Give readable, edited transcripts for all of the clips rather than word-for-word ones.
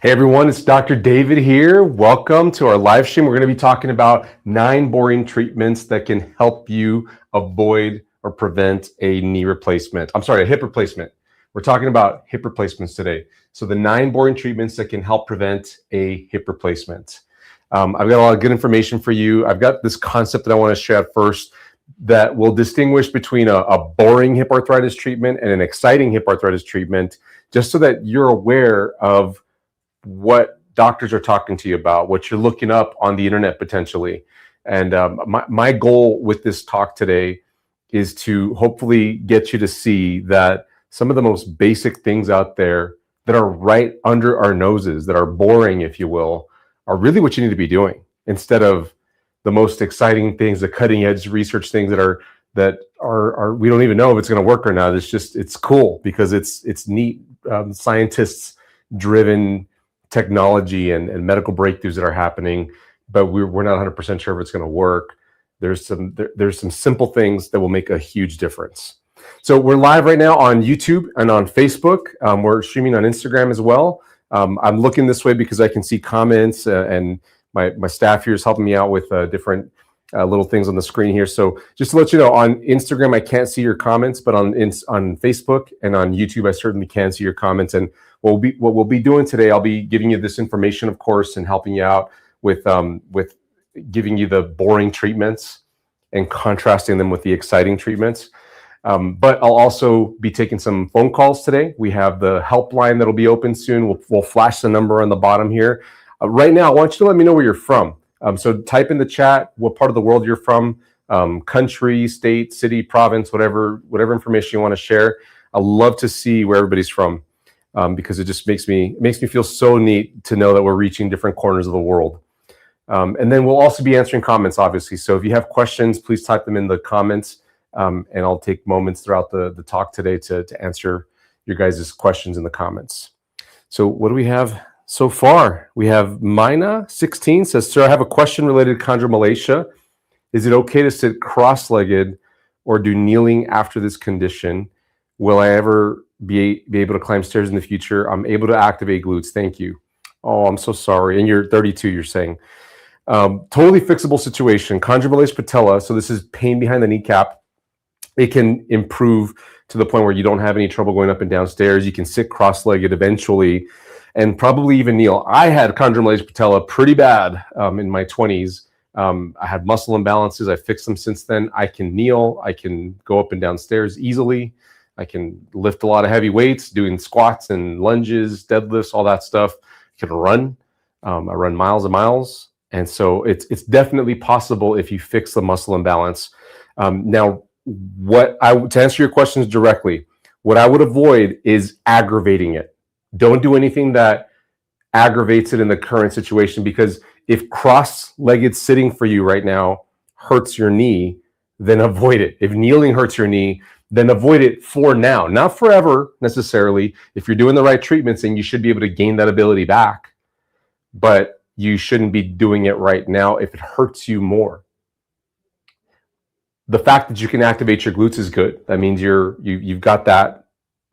Hey everyone, it's Dr. David here. Welcome to our live stream. We're going to be talking about 9 boring treatments that can help you avoid or prevent a knee replacement. I'm sorry, a hip replacement. We're talking about hip replacements today. So the 9 boring treatments that can help prevent a hip replacement. I've got a lot of good information for you. I've got this concept that I want to share at first that will distinguish between a boring hip arthritis treatment and an exciting hip arthritis treatment, just so that you're aware of what doctors are talking to you about, what you're looking up on the internet potentially. And my goal with this talk today is to hopefully get you to see that some of the most basic things out there that are right under our noses, that are boring, if you will, are really what you need to be doing, instead of the most exciting things, the cutting edge research things that are we don't even know if it's going to work or not. It's cool because it's neat, scientists driven technology and medical breakthroughs that are happening, but we're not 100% sure if it's going to work. There's some simple things that will make a huge difference. So we're live right now on YouTube and on Facebook. We're streaming on Instagram as well. I'm looking this way because I can see comments and my staff here is helping me out with different little things on the screen here. So just to let you know, on Instagram I can't see your comments, but on Facebook and on YouTube I certainly can see your comments. And what we'll be doing today, I'll be giving you this information, of course, and helping you out with giving you the boring treatments and contrasting them with the exciting treatments. But I'll also be taking some phone calls today. We have the helpline that'll be open soon. We'll flash the number on the bottom here. Right now, I want you to let me know where you're from. So type in the chat what part of the world you're from, country, state, city, province, whatever information you want to share. I'd love to see where everybody's from. Because it just makes me feel so neat to know that we're reaching different corners of the world. And then we'll also be answering comments, obviously. So if you have questions, please type them in the comments, and I'll take moments throughout the talk today to answer your guys' questions in the comments. So what do we have so far? We have Mina16 says, "Sir, I have a question related to chondromalacia. Is it okay to sit cross-legged or do kneeling after this condition? Will I ever be able to climb stairs in the future? I'm able to activate glutes. Thank you." Oh, I'm so sorry. And you're 32, you're saying. Totally fixable situation. Chondromalacia patella, so this is pain behind the kneecap. It can improve to the point where you don't have any trouble going up and down stairs. You can sit cross-legged eventually and probably even kneel. I had chondromalacia patella pretty bad in my 20s. I had muscle imbalances. I fixed them since then. I can kneel. I can go up and down stairs easily. I can lift a lot of heavy weights, doing squats and lunges, deadlifts, all that stuff. I can run. I run miles and miles. And so it's definitely possible if you fix the muscle imbalance. Now, to answer your questions directly, what I would avoid is aggravating it. Don't do anything that aggravates it in the current situation, because if cross-legged sitting for you right now hurts your knee, then avoid it. If kneeling hurts your knee, then avoid it for now, not forever necessarily. If you're doing the right treatments, then you should be able to gain that ability back, but you shouldn't be doing it right now if it hurts you more. The fact that you can activate your glutes is good. That means you've got that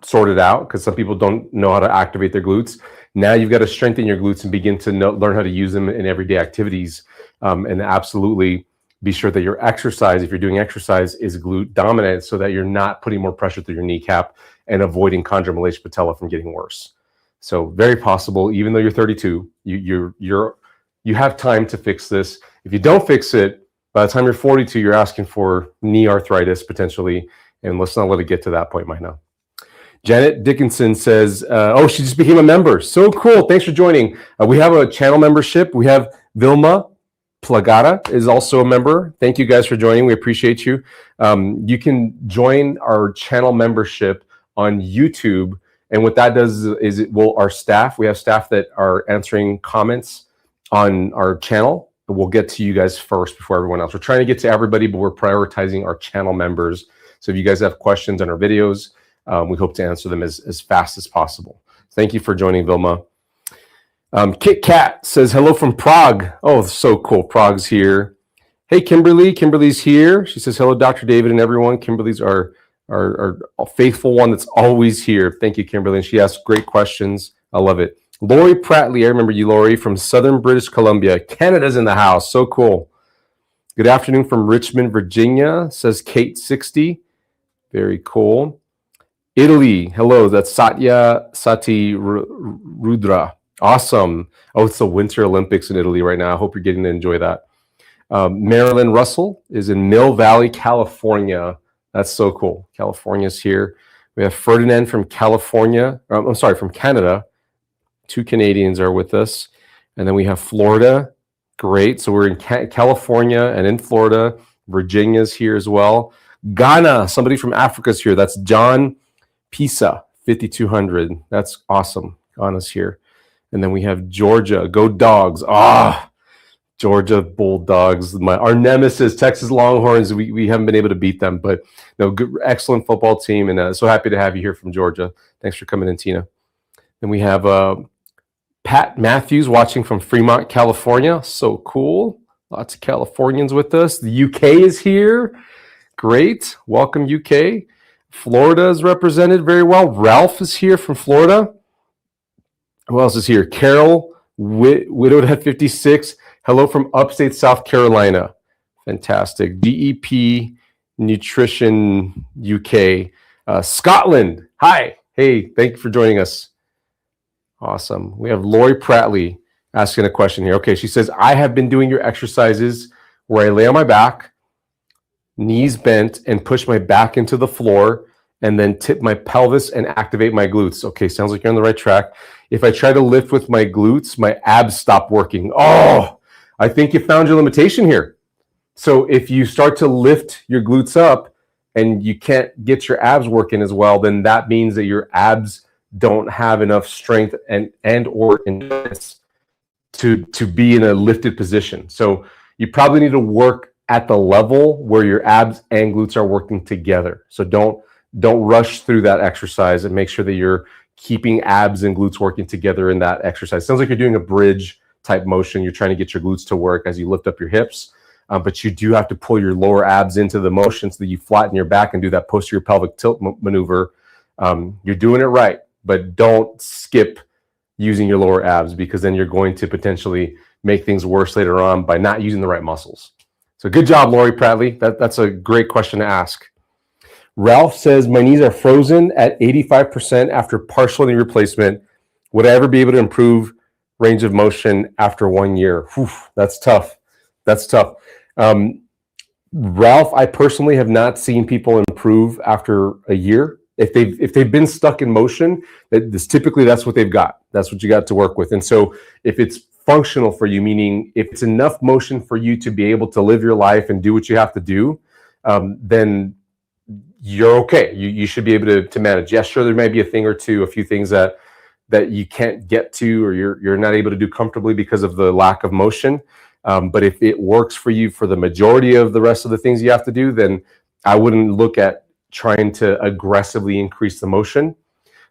sorted out, because some people don't know how to activate their glutes. Now you've got to strengthen your glutes and begin to learn how to use them in everyday activities, and absolutely be sure that your exercise, if you're doing exercise, is glute dominant, so that you're not putting more pressure through your kneecap and avoiding chondromalacia patella from getting worse. So very possible, even though you're 32, you have time to fix this. If you don't fix it, by the time you're 42, you're asking for knee arthritis potentially, and let's not let it get to that point right now. Janet Dickinson says, oh, she just became a member. So cool. Thanks for joining. We have a channel membership. We have Vilma Plagata is also a member. Thank you guys for joining. We appreciate you. You can join our channel membership on YouTube. And what that does is we have staff that are answering comments on our channel. We'll get to you guys first before everyone else. We're trying to get to everybody, but we're prioritizing our channel members. So if you guys have questions on our videos, we hope to answer them as fast as possible. Thank you for joining, Vilma. Kit Kat says, hello from Prague. Oh, so cool. Prague's here. Hey, Kimberly. Kimberly's here. She says, hello, Dr. David and everyone. Kimberly's our faithful one that's always here. Thank you, Kimberly. And she asks great questions. I love it. Lori Prattley, I remember you, Lori, from Southern British Columbia. Canada's in the house. So cool. Good afternoon from Richmond, Virginia, says Kate60. Very cool. Italy, hello, that's Satya Sati Rudra. Awesome. Oh, it's the Winter Olympics in Italy right now. I hope you're getting to enjoy that. Marilyn Russell is in Mill Valley, California. That's so cool. California's here. We have Ferdinand from California. From Canada. 2 Canadians are with us. And then we have Florida. Great. So we're in California and in Florida. Virginia's here as well. Ghana, somebody from Africa's here. That's John Pisa, 5200. That's awesome. Ghana's here. And then we have Georgia. Go Dogs. Georgia Bulldogs. Our nemesis, Texas Longhorns. We haven't been able to beat them, but no, good, excellent football team. And so happy to have you here from Georgia. Thanks for coming in, Tina. Then we have Pat Matthews watching from Fremont, California. So cool. Lots of Californians with us. The UK is here. Great. Welcome, UK. Florida is represented very well. Ralph is here from Florida. Who else is here? Carol, widowed at 56. Hello from upstate South Carolina. Fantastic. DEP Nutrition UK. Scotland. Hi. Hey, thank you for joining us. Awesome. We have Lori Prattley asking a question here. Okay, she says, I have been doing your exercises where I lay on my back, knees bent, and push my back into the floor, and then tip my pelvis and activate my glutes. Okay, sounds like you're on the right track. If I try to lift with my glutes, my abs stop working. Oh, I think you found your limitation here. So if you start to lift your glutes up and you can't get your abs working as well, then that means that your abs don't have enough strength and or endurance to be in a lifted position. So you probably need to work at the level where your abs and glutes are working together. So don't rush through that exercise, and make sure that you're keeping abs and glutes working together in that exercise. Sounds like you're doing a bridge type motion. You're trying to get your glutes to work as you lift up your hips, but you do have to pull your lower abs into the motion so that you flatten your back and do that posterior pelvic tilt maneuver. You're doing it right, but don't skip using your lower abs, because then you're going to potentially make things worse later on by not using the right muscles. So good job, Lori Prattley. That's a great question to ask. Ralph says, my knees are frozen at 85% after partial knee replacement. Would I ever be able to improve range of motion after 1 year? Whew, that's tough. That's tough. Ralph, I personally have not seen people improve after a year. If they've been stuck in motion, typically that's what they've got. That's what you got to work with. And so if it's functional for you, meaning if it's enough motion for you to be able to live your life and do what you have to do, then you're okay. You should be able to manage. Yes, sure, there may be a few things that you can't get to, or you're not able to do comfortably because of the lack of motion. But if it works for you for the majority of the rest of the things you have to do, then I wouldn't look at trying to aggressively increase the motion.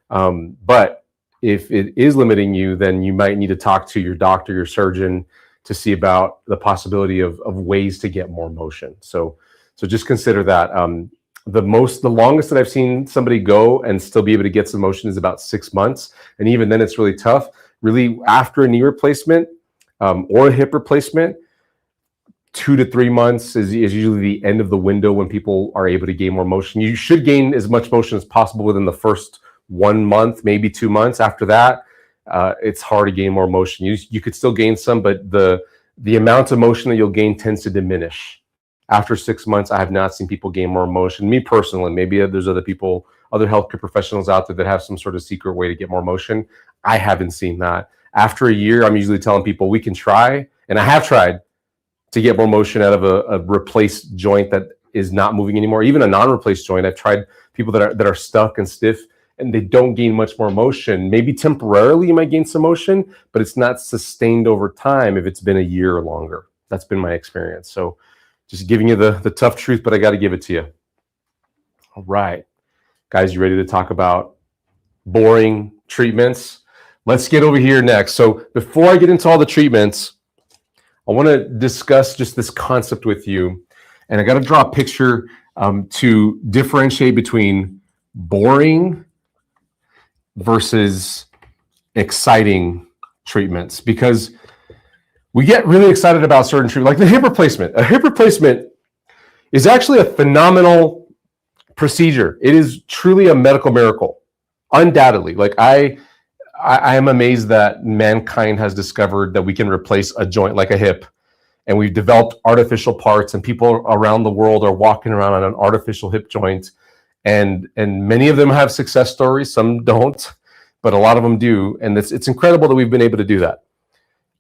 But if it is limiting you, then you might need to talk to your doctor, your surgeon, to see about the possibility of ways to get more motion. So just consider that. The longest that I've seen somebody go and still be able to get some motion is about 6 months. And even then it's really tough. Really, after a knee replacement or a hip replacement, 2 to 3 months is usually the end of the window when people are able to gain more motion. You should gain as much motion as possible within the first 1 month, maybe 2 months. After that, it's hard to gain more motion. You could still gain some, but the amount of motion that you'll gain tends to diminish. After 6 months, I have not seen people gain more motion. Me personally, maybe there's other people, other healthcare professionals out there that have some sort of secret way to get more motion. I haven't seen that. After a year, I'm usually telling people we can try, and I have tried to get more motion out of a replaced joint that is not moving anymore. Even a non-replaced joint, I've tried people that are stuck and stiff, and they don't gain much more motion. Maybe temporarily you might gain some motion, but it's not sustained over time if it's been a year or longer. That's been my experience. So just giving you the tough truth, but I got to give it to you. All right. Guys, you ready to talk about boring treatments? Let's get over here next. So before I get into all the treatments, I want to discuss just this concept with you. And I got to draw a picture to differentiate between boring versus exciting treatments because we get really excited about certain treatments, like the hip replacement. A hip replacement is actually a phenomenal procedure. It is truly a medical miracle, undoubtedly. Like I am amazed that mankind has discovered that we can replace a joint like a hip, and we've developed artificial parts, and people around the world are walking around on an artificial hip joint, and many of them have success stories. Some don't, but a lot of them do, and it's incredible that we've been able to do that.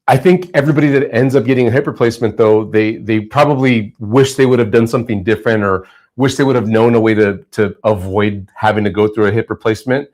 I think everybody that ends up getting a hip replacement, though, they probably wish they would have done something different, or wish they would have known a way to avoid having to go through a hip replacement.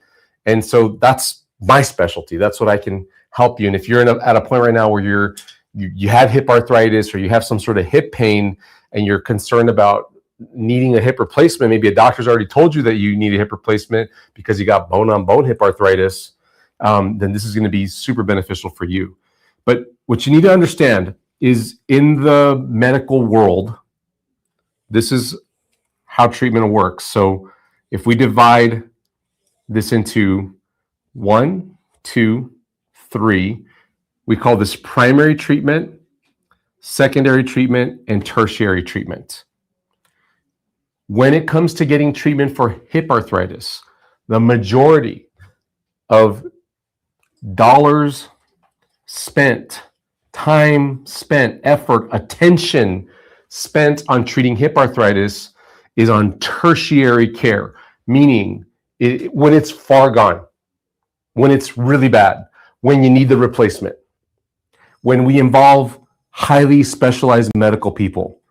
And so that's my specialty. That's what I can help you. And if you're at a point right now where you have hip arthritis, or you have some sort of hip pain, and you're concerned about needing a hip replacement, maybe a doctor's already told you that you need a hip replacement because you got bone-on-bone hip arthritis, then this is going to be super beneficial for you. But what you need to understand is, in the medical world, this is how treatment works. So if we divide this into 1, 2, 3, we call this primary treatment, secondary treatment, and tertiary treatment. When it comes to getting treatment for hip arthritis, the majority of dollars spent, time spent, effort, attention spent on treating hip arthritis is on tertiary care, meaning when it's far gone, when it's really bad, when you need the replacement, when we involve highly specialized medical people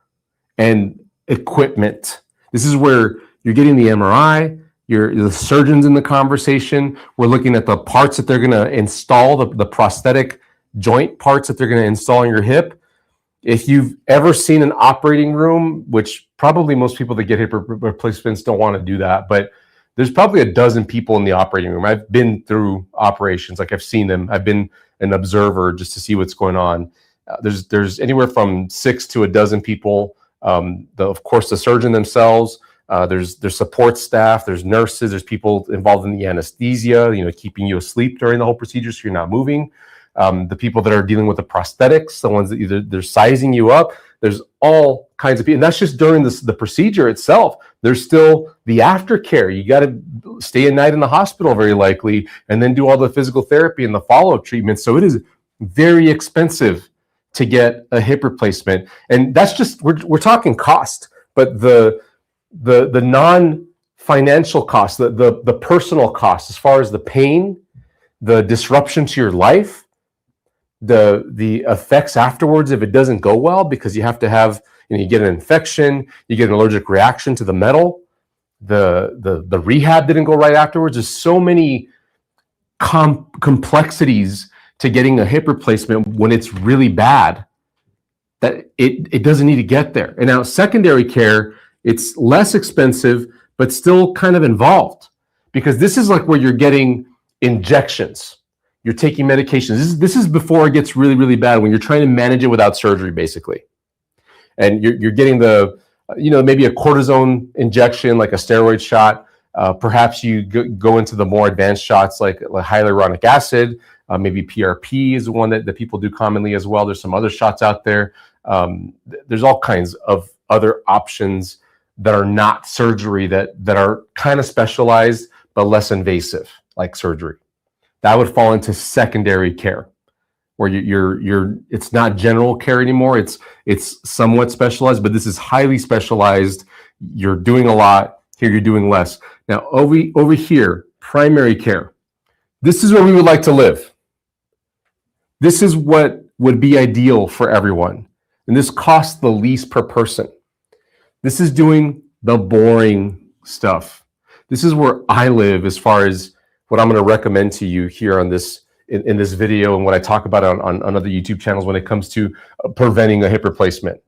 and equipment. This is where you're getting the MRI, the surgeon's in the conversation. We're looking at the parts that they're going to install, the prosthetic joint parts that they're going to install in your hip. If you've ever seen an operating room, which probably most people that get hip replacements don't want to do that, but there's probably a dozen people in the operating room. I've been through operations, like I've seen them. I've been an observer just to see what's going on. There's anywhere from 6 to a dozen people. Of course, the surgeon themselves. There's support staff. There's nurses. There's people involved in the anesthesia, keeping you asleep during the whole procedure so you're not moving. The people that are dealing with the prosthetics, the ones that either they're sizing you up. There's all kinds of people, and that's just during the procedure itself. There's still the aftercare. You got to stay a night in the hospital, very likely, and then do all the physical therapy and the follow-up treatment. So it is very expensive to get a hip replacement, and that's just we're talking cost, but the non-financial cost, the personal cost, as far as the pain, the disruption to your life, the effects afterwards if it doesn't go well, because you have to have, you get an infection, you get an allergic reaction to the metal, the rehab didn't go right afterwards. There's so many complexities to getting a hip replacement when it's really bad that it doesn't need to get there. And now secondary care, it's less expensive, but still kind of involved, because this is like where you're getting injections. You're taking medications. This is before it gets really, really bad, when you're trying to manage it without surgery, basically. And you're getting maybe a cortisone injection, like a steroid shot. Perhaps you go into the more advanced shots, like hyaluronic acid. Maybe PRP is the one that people do commonly as well. There's some other shots out there. There's all kinds of other options that are not surgery that are kind of specialized but less invasive, like surgery. That would fall into secondary care, where it's not general care anymore. It's somewhat specialized, but this is highly specialized. You're doing a lot. Here you're doing less. Now over here, primary care. This is where we would like to live. This is what would be ideal for everyone. And this costs the least per person. This is doing the boring stuff. This is where I live, as far as what I'm going to recommend to you here on this in this video, and what I talk about on other YouTube channels when it comes to preventing a hip replacement.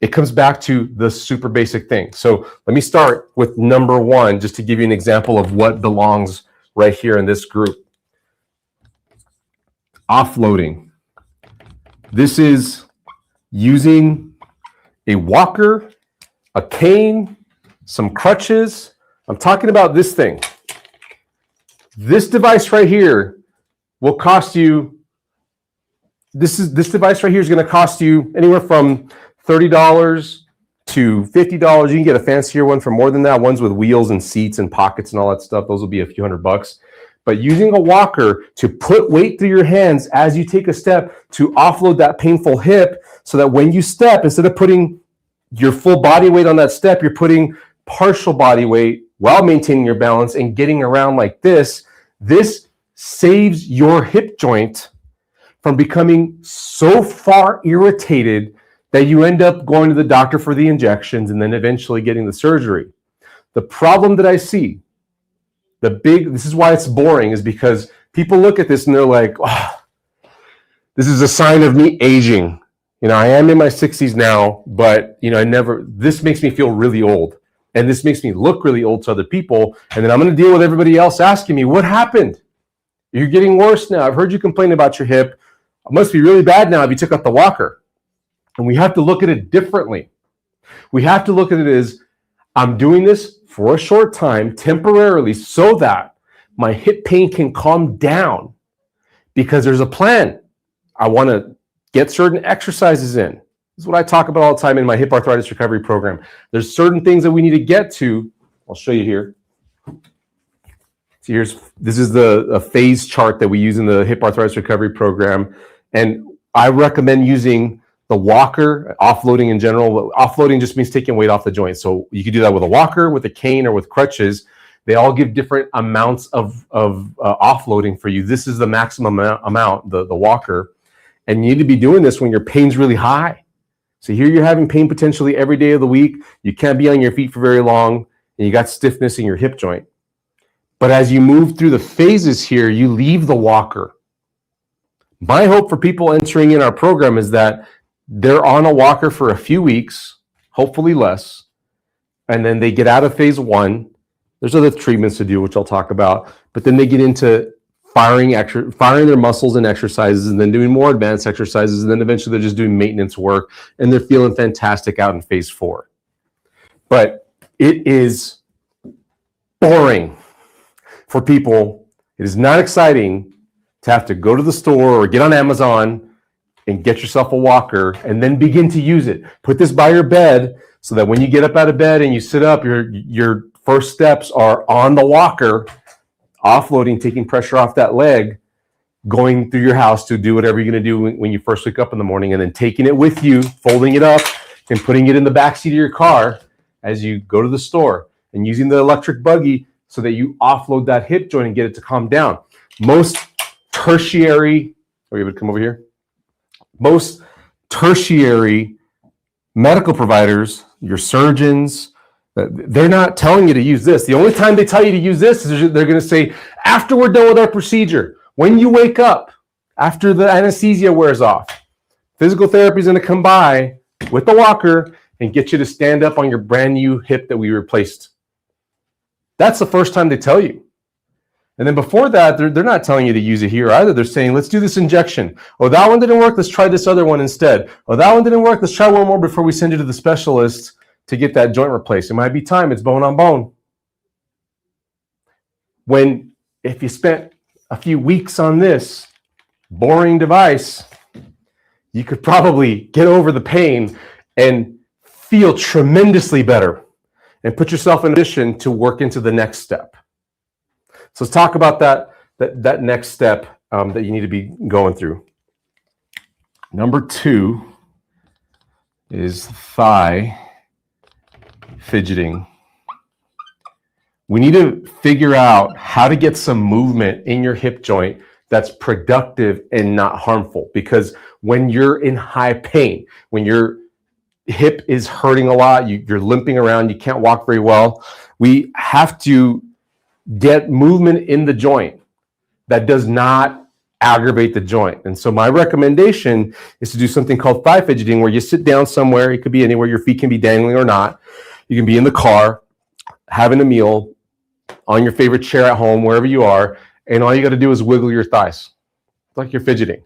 It comes back to the super basic thing. So let me start with number 1, just to give you an example of what belongs right here in this group. Offloading. This is using a walker, a cane, some crutches. I'm talking about this thing. This device right here will cost you, this device right here is going to cost you anywhere from $30 to $50. You can get a fancier one for more than that. Ones with wheels and seats and pockets and all that stuff. Those will be a few $100. But using a walker to put weight through your hands as you take a step to offload that painful hip, so that when you step, instead of putting your full body weight on that step, you're putting partial body weight while maintaining your balance and getting around like this. This saves your hip joint from becoming so far irritated that you end up going to the doctor for the injections and then eventually getting the surgery. The problem that I see, this is why it's boring, is because people look at this and they're like, oh, this is a sign of me aging. You know, I am in my 60s now, but you know, this makes me feel really old. And this makes me look really old to other people. And then I'm going to deal with everybody else asking me, what happened? You're getting worse now. I've heard you complain about your hip. It must be really bad now if you took out the walker. And we have to look at it differently. We have to look at it as, I'm doing this for a short time, temporarily, so that my hip pain can calm down, because there's a plan. I want to get certain exercises in. This is what I talk about all the time in my hip arthritis recovery program. There's certain things that we need to get to. I'll show you here. So this is a phase chart that we use in the hip arthritis recovery program. And I recommend using the walker, offloading in general. Offloading just means taking weight off the joint. So you can do that with a walker, with a cane, or with crutches. They all give different amounts of offloading for you. This is the maximum amount, the walker. And you need to be doing this when your pain's really high. So here you're having pain potentially every day of the week. You can't be on your feet for very long, and you got stiffness in your hip joint. But as you move through the phases here, you leave the walker. My hope for people entering in our program is that they're on a walker for a few weeks, hopefully less, and then they get out of phase one. There's other treatments to do, which I'll talk about, but then they get into firing their muscles and exercises, and then doing more advanced exercises, and then eventually they're just doing maintenance work, and they're feeling fantastic out in phase 4. But it is boring for people. It is not exciting to have to go to the store or get on Amazon and get yourself a walker and then begin to use it. Put this by your bed so that when you get up out of bed and you sit up, your first steps are on the walker, offloading, taking pressure off that leg, going through your house to do whatever you're going to do when you first wake up in the morning, and then taking it with you, folding it up, and putting it in the back seat of your car as you go to the store, and using the electric buggy so that you offload that hip joint and get it to calm down. Most tertiary medical providers, your surgeons, they're not telling you to use this. The only time they tell you to use this is they're going to say, after we're done with our procedure, when you wake up, after the anesthesia wears off, physical therapy is going to come by with the walker and get you to stand up on your brand new hip that we replaced. That's the first time they tell you. And then before that, they're not telling you to use it here either. They're saying, let's do this injection. Oh, that one didn't work. Let's try this other one instead. Oh, that one didn't work. Let's try one more before we send you to the specialist to get that joint replaced. It might be time. It's bone on bone. If you spent a few weeks on this boring device, you could probably get over the pain and feel tremendously better and put yourself in a position to work into the next step. So let's talk about that next step that you need to be going through. Number 2 is thigh fidgeting. We need to figure out how to get some movement in your hip joint that's productive and not harmful. Because when you're in high pain, when your hip is hurting a lot, you're limping around, you can't walk very well, we have to get movement in the joint that does not aggravate the joint. And so my recommendation is to do something called thigh fidgeting, where you sit down somewhere. It could be anywhere. Your feet can be dangling or not. You can be in the car, having a meal, on your favorite chair at home, wherever you are, and all you got to do is wiggle your thighs. It's like you're fidgeting.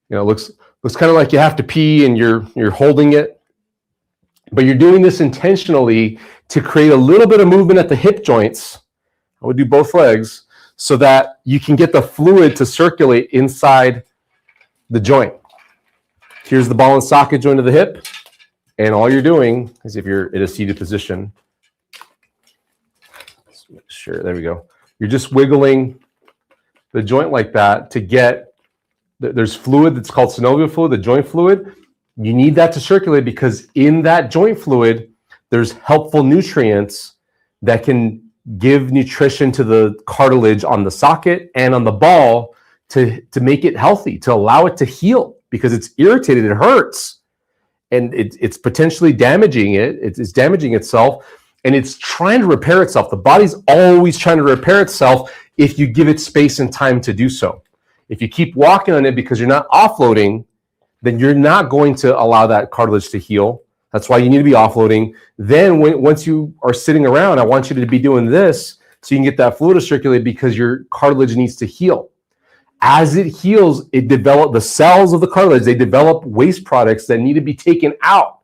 You know, it looks kind of like you have to pee and you're holding it, but you're doing this intentionally to create a little bit of movement at the hip joints. I would do both legs so that you can get the fluid to circulate inside the joint. Here's the ball and socket joint of the hip. And all you're doing is, if you're in a seated position, let's make sure, there we go. You're just wiggling the joint like that to get, there's fluid that's called synovial fluid, the joint fluid. You need that to circulate because in that joint fluid, there's helpful nutrients that can give nutrition to the cartilage on the socket and on the ball to make it healthy, to allow it to heal, because it's irritated, it hurts. And it's potentially damaging it. It's damaging itself, and it's trying to repair itself. The body's always trying to repair itself if you give it space and time to do so. If you keep walking on it because you're not offloading, then you're not going to allow that cartilage to heal. That's why you need to be offloading. Then once you are sitting around, I want you to be doing this so you can get that fluid to circulate, because your cartilage needs to heal. As it heals, the cells of the cartilage, they develop waste products that need to be taken out.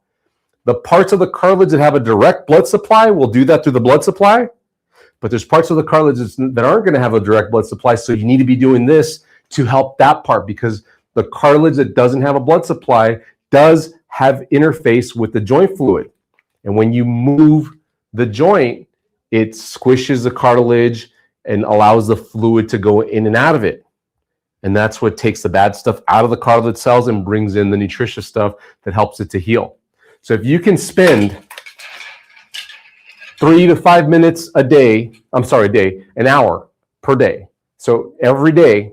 The parts of the cartilage that have a direct blood supply will do that through the blood supply, but there's parts of the cartilage that aren't going to have a direct blood supply, so you need to be doing this to help that part, because the cartilage that doesn't have a blood supply does have interface with the joint fluid. And when you move the joint, it squishes the cartilage and allows the fluid to go in and out of it. And that's what takes the bad stuff out of the cartilage cells and brings in the nutritious stuff that helps it to heal. So if you can spend 3 to 5 minutes a day, an hour per day. So every day,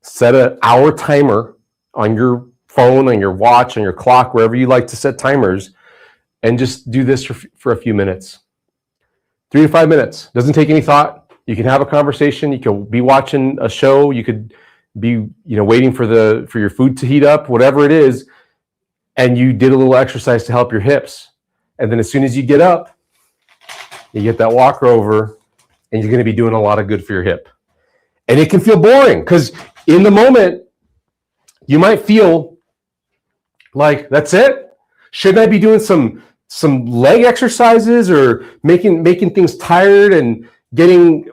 set an hour timer on your phone, on your watch, on your clock, wherever you like to set timers, and just do this for a few minutes. 3 to 5 minutes. Doesn't take any thought. You can have a conversation. You can be watching a show. You could be, waiting for your food to heat up, whatever it is, and you did a little exercise to help your hips. And then as soon as you get up, you get that walker over, and you're going to be doing a lot of good for your hip. And it can feel boring, because in the moment, you might feel like, that's it? Shouldn't I be doing some leg exercises or making things tired and getting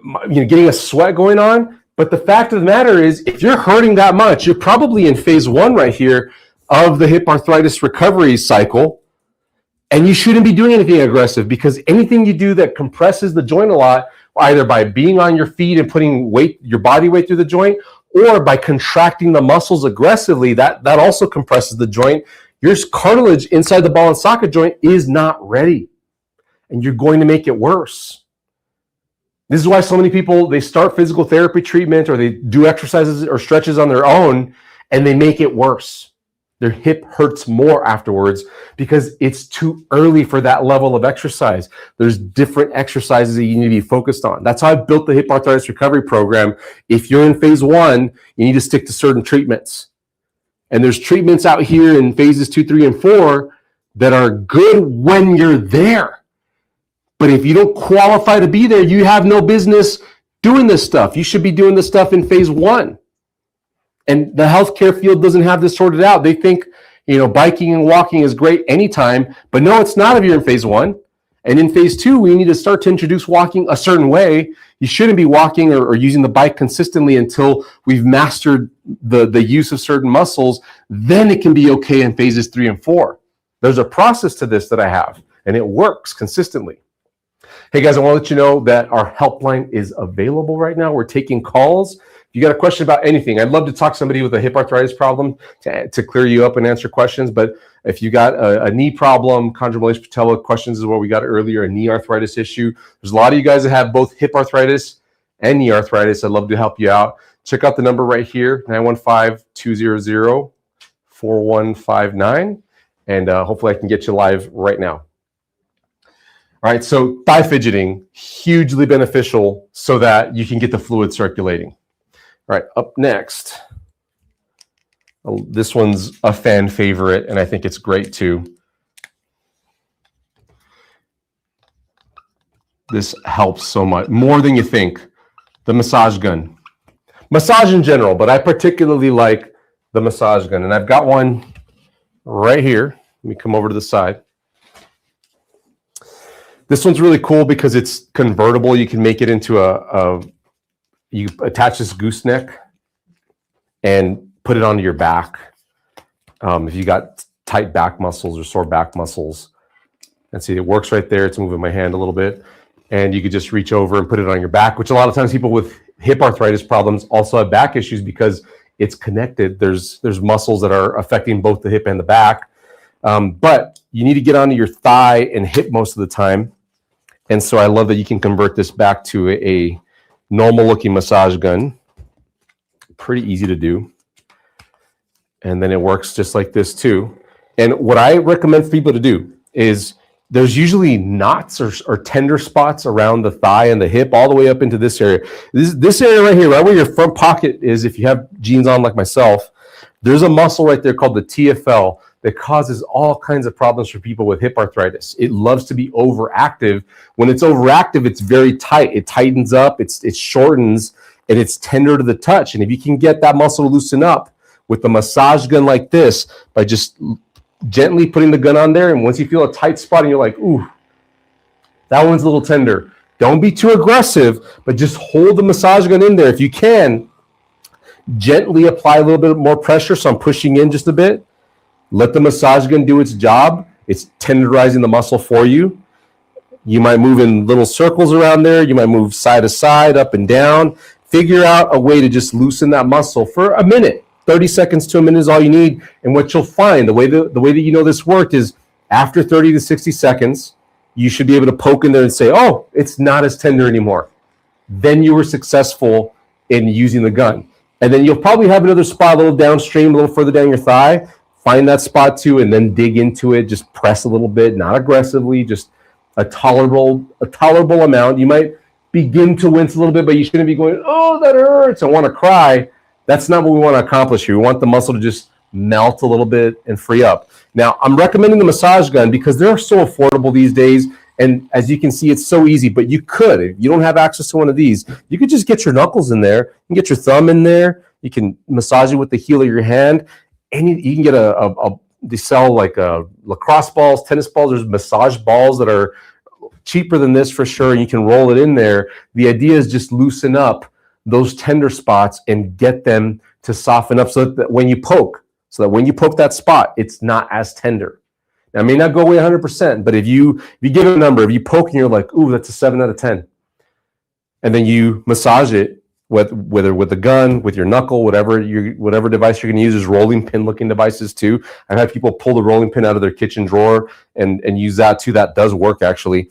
a sweat going on? But the fact of the matter is, if you're hurting that much, you're probably in phase 1 right here of the hip arthritis recovery cycle, and you shouldn't be doing anything aggressive, because anything you do that compresses the joint a lot, either by being on your feet and putting your body weight through the joint, or by contracting the muscles aggressively, that also compresses the joint. Your cartilage inside the ball and socket joint is not ready, and you're going to make it worse. This is why so many people, they start physical therapy treatment, or they do exercises or stretches on their own, and they make it worse. Their hip hurts more afterwards because it's too early for that level of exercise. There's different exercises that you need to be focused on. That's how I built the hip arthritis recovery program. If you're in phase 1, you need to stick to certain treatments. And there's treatments out here in phases 2, 3, and 4 that are good when you're there. But if you don't qualify to be there, you have no business doing this stuff. You should be doing this stuff in phase 1. And the healthcare field doesn't have this sorted out. They think, biking and walking is great anytime, but no, it's not if you're in phase 1. And in phase 2, we need to start to introduce walking a certain way. You shouldn't be walking or using the bike consistently until we've mastered the use of certain muscles. Then it can be okay in phases 3 and 4. There's a process to this that I have, and it works consistently. Hey guys, I want to let you know that our helpline is available right now. We're taking calls. If you got a question about anything, I'd love to talk to somebody with a hip arthritis problem to clear you up and answer questions. But if you got a knee problem, chondromalacia patella questions is what we got earlier, a knee arthritis issue. There's a lot of you guys that have both hip arthritis and knee arthritis. I'd love to help you out. Check out the number right here, 915-200-4159. And hopefully I can get you live right now. All right, so thigh fidgeting, hugely beneficial so that you can get the fluid circulating. All right, up next, this one's a fan favorite, and I think it's great too. This helps so much, more than you think, the massage gun. Massage in general, but I particularly like the massage gun, and I've got one right here. Let me come over to the side. This one's really cool because it's convertible. You can make it into a you attach this gooseneck and put it onto your back. If you got tight back muscles or sore back muscles, and see, it works right there. It's moving my hand a little bit. And you could just reach over and put it on your back, which a lot of times people with hip arthritis problems also have back issues because it's connected. There's muscles that are affecting both the hip and the back. But you need to get onto your thigh and hip most of the time. And so I love that you can convert this back to a normal looking massage gun. Pretty easy to do. And then it works just like this too. And what I recommend for people to do is there's usually knots or tender spots around the thigh and the hip all the way up into this area. This area right here, right where your front pocket is, if you have jeans on like myself, there's a muscle right there called the TFL that causes all kinds of problems for people with hip arthritis. It loves to be overactive. When it's overactive, it's very tight. It tightens up, it shortens, and it's tender to the touch. And if you can get that muscle to loosen up with a massage gun like this, by just gently putting the gun on there, and once you feel a tight spot and you're like, ooh, that one's a little tender. Don't be too aggressive, but just hold the massage gun in there. If you can, gently apply a little bit more pressure. So I'm pushing in just a bit. Let the massage gun do its job. It's tenderizing the muscle for you. You might move in little circles around there. You might move side to side, up and down. Figure out a way to just loosen that muscle for a minute. 30 seconds to a minute is all you need. And what you'll find, the way that you know this worked is after 30 to 60 seconds, you should be able to poke in there and say, oh, it's not as tender anymore. Then you were successful in using the gun. And then you'll probably have another spot a little downstream, a little further down your thigh. Find that spot too, and then dig into it. Just press a little bit, not aggressively, just a tolerable amount. You might begin to wince a little bit, but you shouldn't be going, oh, that hurts, I want to cry. That's not what we want to accomplish here. We want the muscle to just melt a little bit and free up. Now, I'm recommending the massage gun because they're so affordable these days. And as you can see, it's so easy. But you could, if you don't have access to one of these, you could just get your knuckles in there. You can get your thumb in there. You can massage it with the heel of your hand. And you can get they sell like lacrosse balls, tennis balls. There's massage balls that are cheaper than this for sure. And you can roll it in there. The idea is just loosen up those tender spots and get them to soften up so that when you poke that spot, it's not as tender. Now, it may not go away 100%, but if you give it a number, if you poke and you're like, ooh, that's a 7 out of 10, and then you massage it, whether with a gun, with your knuckle, whatever device you're going to use, is rolling pin looking devices too. I've had people pull the rolling pin out of their kitchen drawer and use that too. That does work actually.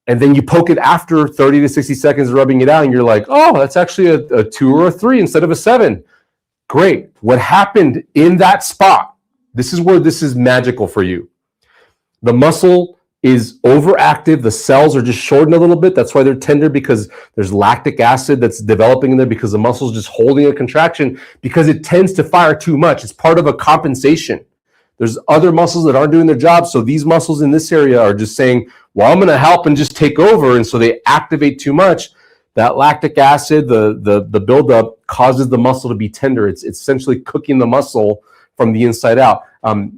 And then you poke it after 30 to 60 seconds rubbing it out, and you're like, oh, that's actually a 2 or a 3 instead of a 7. Great. What happened in that spot, this is where this is magical for you. The muscle is overactive. The cells are just shortened a little bit. That's why they're tender, because there's lactic acid that's developing in there because the muscle is just holding a contraction because it tends to fire too much. It's part of a compensation. There's other muscles that aren't doing their job. So these muscles in this area are just saying, well, I'm going to help and just take over. And so they activate too much. That lactic acid, the buildup causes the muscle to be tender. It's essentially cooking the muscle from the inside out.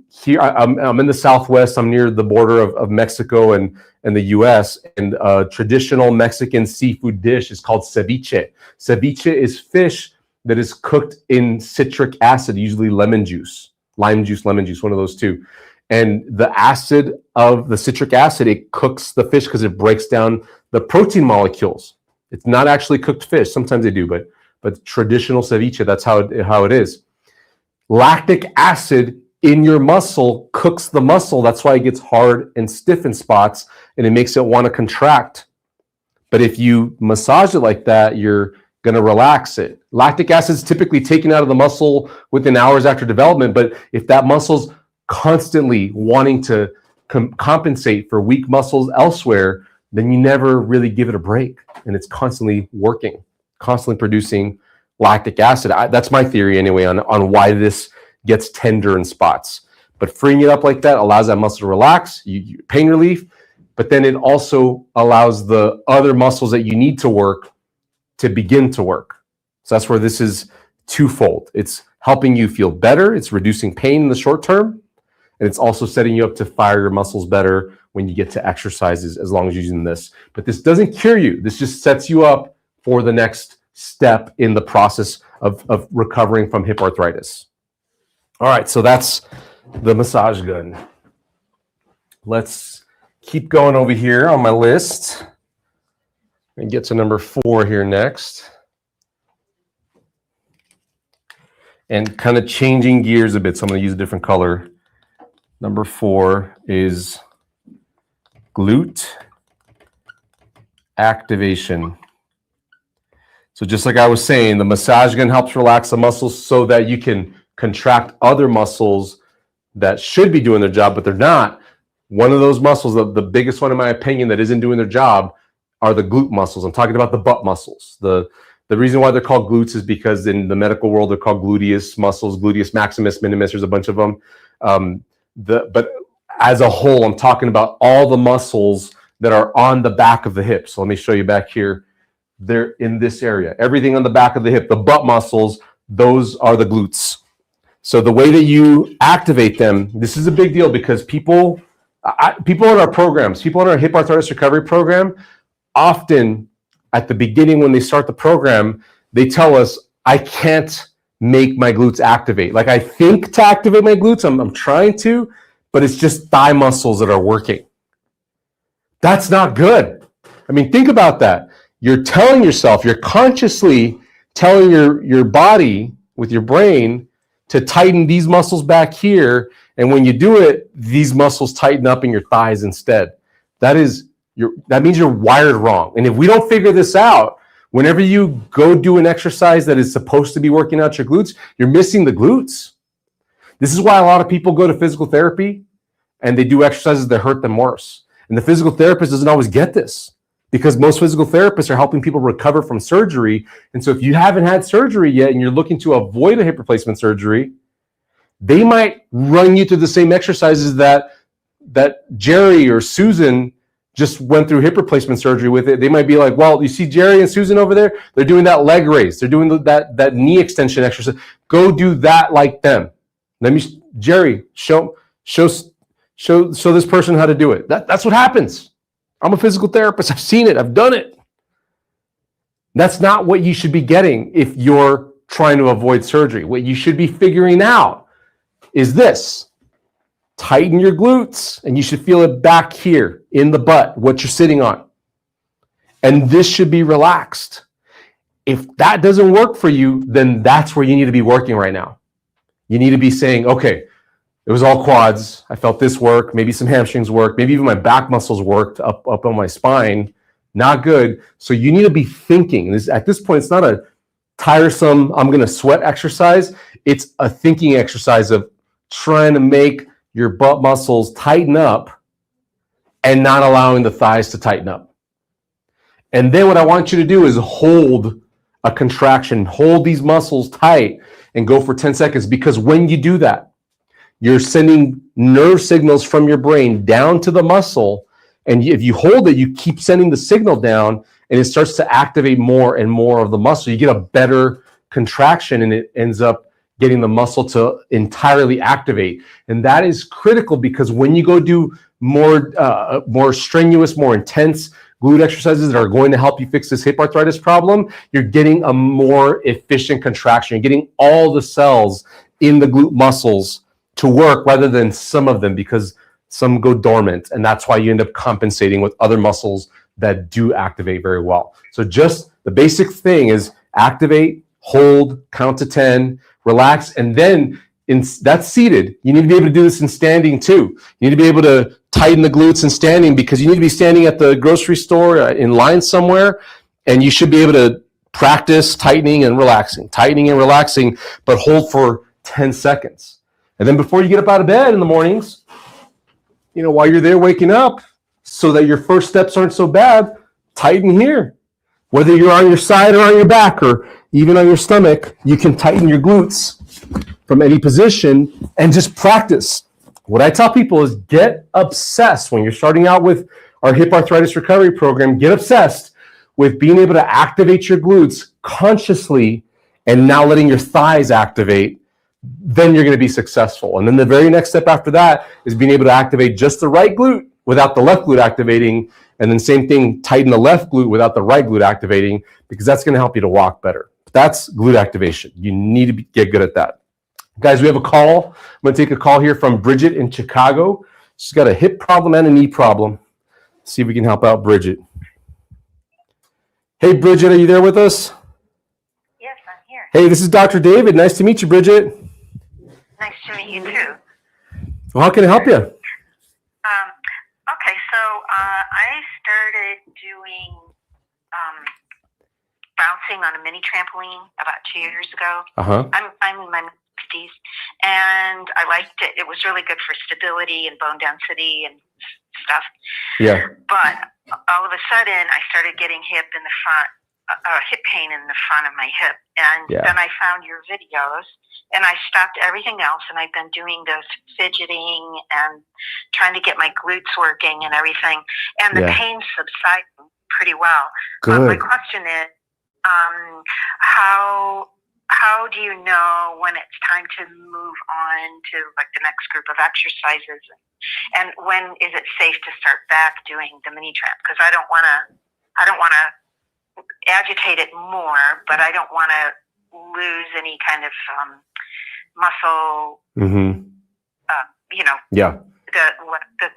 Here, I'm in the Southwest. I'm near the border of Mexico and the U.S. And a traditional Mexican seafood dish is called ceviche. Ceviche is fish that is cooked in citric acid, usually lime juice, one of those two. And the acid of the citric acid, it cooks the fish because it breaks down the protein molecules. It's not actually cooked fish. Sometimes they do, but traditional ceviche, that's how it is. Lactic acid in your muscle cooks the muscle. That's why it gets hard and stiff in spots, and it makes it want to contract. But if you massage it like that, you're going to relax it. Lactic acid is typically taken out of the muscle within hours after development, but if that muscle's constantly wanting to compensate for weak muscles elsewhere, then you never really give it a break, and it's constantly working, constantly producing lactic acid. That's my theory anyway on why this gets tender in spots. But freeing it up like that allows that muscle to relax, you pain relief, but then it also allows the other muscles that you need to work to begin to work. So that's where this is twofold. It's helping you feel better, it's reducing pain in the short term, and it's also setting you up to fire your muscles better when you get to exercises, as long as you're using this. But this doesn't cure you. This just sets you up for the next step in the process of recovering from hip arthritis. All right, so that's the massage gun. Let's keep going over here on my list and get to number 4 here next. And kind of changing gears a bit, so I'm going to use a different color. Number 4 is glute activation. So just like I was saying, the massage gun helps relax the muscles so that you can contract other muscles that should be doing their job, but they're not. One of those muscles, the biggest one in my opinion that isn't doing their job, are the glute muscles. I'm talking about the butt muscles. The reason why they're called glutes is because in the medical world they're called gluteus muscles, gluteus maximus, minimus, there's a bunch of them. But as a whole, I'm talking about all the muscles that are on the back of the hip. So let me show you back here. They're in this area. Everything on the back of the hip, the butt muscles, those are the glutes. So the way that you activate them, this is a big deal because people in our programs, people in our hip arthritis recovery program, often at the beginning when they start the program, they tell us, I can't make my glutes activate. Like I think to activate my glutes, I'm trying to, but it's just thigh muscles that are working. That's not good. I mean, think about that. You're telling yourself, you're consciously telling your body with your brain to tighten these muscles back here. And when you do it, these muscles tighten up in your thighs instead. That means you're wired wrong. And if we don't figure this out, whenever you go do an exercise that is supposed to be working out your glutes, you're missing the glutes. This is why a lot of people go to physical therapy and they do exercises that hurt them worse. And the physical therapist doesn't always get this because most physical therapists are helping people recover from surgery. And so if you haven't had surgery yet and you're looking to avoid a hip replacement surgery, they might run you through the same exercises that Jerry or Susan just went through hip replacement surgery with it. They might be like, well, you see Jerry and Susan over there? They're doing that leg raise. They're doing that knee extension exercise. Go do that like them. Jerry, show this person how to do it. That's what happens. I'm a physical therapist. I've seen it. I've done it. That's not what you should be getting if you're trying to avoid surgery. What you should be figuring out is this. Tighten your glutes, and you should feel it back here in the butt, what you're sitting on. And this should be relaxed. If that doesn't work for you, then that's where you need to be working right now. You need to be saying, okay, it was all quads. I felt this work. Maybe some hamstrings worked. Maybe even my back muscles worked up on my spine. Not good. So you need to be thinking. At this point, it's not a tiresome, I'm going to sweat exercise. It's a thinking exercise of trying to make your butt muscles tighten up and not allowing the thighs to tighten up. And then what I want you to do is hold a contraction, hold these muscles tight and go for 10 seconds. Because when you do that, you're sending nerve signals from your brain down to the muscle. And if you hold it, you keep sending the signal down and it starts to activate more and more of the muscle. You get a better contraction and it ends up getting the muscle to entirely activate. And that is critical because when you go do more strenuous, more intense glute exercises that are going to help you fix this hip arthritis problem, you're getting a more efficient contraction. You're getting all the cells in the glute muscles to work rather than some of them because some go dormant. And that's why you end up compensating with other muscles that do activate very well. So just the basic thing is activate, hold, count to 10, relax, and then that's seated. You need to be able to do this in standing too. You need to be able to tighten the glutes in standing because you need to be standing at the grocery store in line somewhere, and you should be able to practice tightening and relaxing, but hold for 10 seconds. And then before you get up out of bed in the mornings, while you're there waking up, so that your first steps aren't so bad, tighten here. Whether you're on your side or on your back or even on your stomach, you can tighten your glutes from any position and just practice. What I tell people is get obsessed when you're starting out with our hip arthritis recovery program, get obsessed with being able to activate your glutes consciously and now letting your thighs activate. Then you're going to be successful. And then the very next step after that is being able to activate just the right glute without the left glute activating. And then same thing, tighten the left glute without the right glute activating, because that's going to help you to walk better. That's glute activation. You need to get good at that. Guys, we have a call. I'm going to take a call here from Bridget in Chicago. She's got a hip problem and a knee problem. See if we can help out Bridget. Hey, Bridget, are you there with us? Yes, I'm here. Hey, this is Dr. David. Nice to meet you, Bridget. Nice to meet you, too. Well, how can I help you? Okay, so I started doing bouncing on a mini trampoline about 2 years ago. I'm in my 60s, and I liked it. It was really good for stability and bone density and stuff. Yeah. But all of a sudden, I started getting hip pain in the front of my hip. And then I found your videos, and I stopped everything else, and I've been doing those fidgeting and trying to get my glutes working and everything. And the pain subsided pretty well. Good. My question is, how do you know when it's time to move on to like the next group of exercises, and when is it safe to start back doing the mini tramp? Because I don't want to agitate it more, but I don't want to lose any kind of muscle.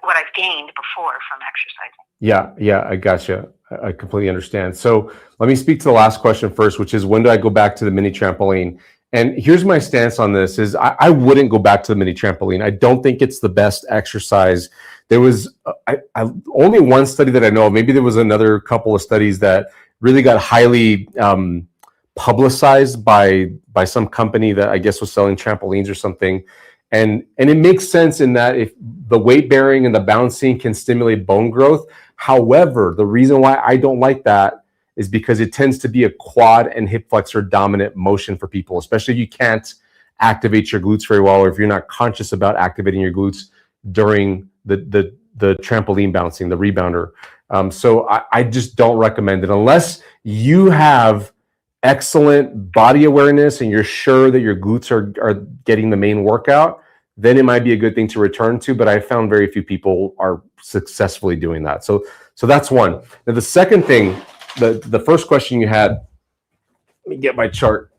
What I've gained before from exercising. Yeah, I gotcha. I completely understand. So let me speak to the last question first, which is, when do I go back to the mini trampoline? And here's my stance on this: is I wouldn't go back to the mini trampoline. I don't think it's the best exercise. There was only one study that I know of. Maybe there was another couple of studies that really got highly publicized by some company that I guess was selling trampolines or something. And it makes sense in that if the weight bearing and the bouncing can stimulate bone growth. However, the reason why I don't like that is because it tends to be a quad and hip flexor dominant motion for people, especially if you can't activate your glutes very well, or if you're not conscious about activating your glutes during the trampoline bouncing, the rebounder. So I just don't recommend it unless you have excellent body awareness and you're sure that your glutes are getting the main workout. Then it might be a good thing to return to, but I found very few people are successfully doing that. So that's one. Now the second thing, the first question you had, let me get my chart.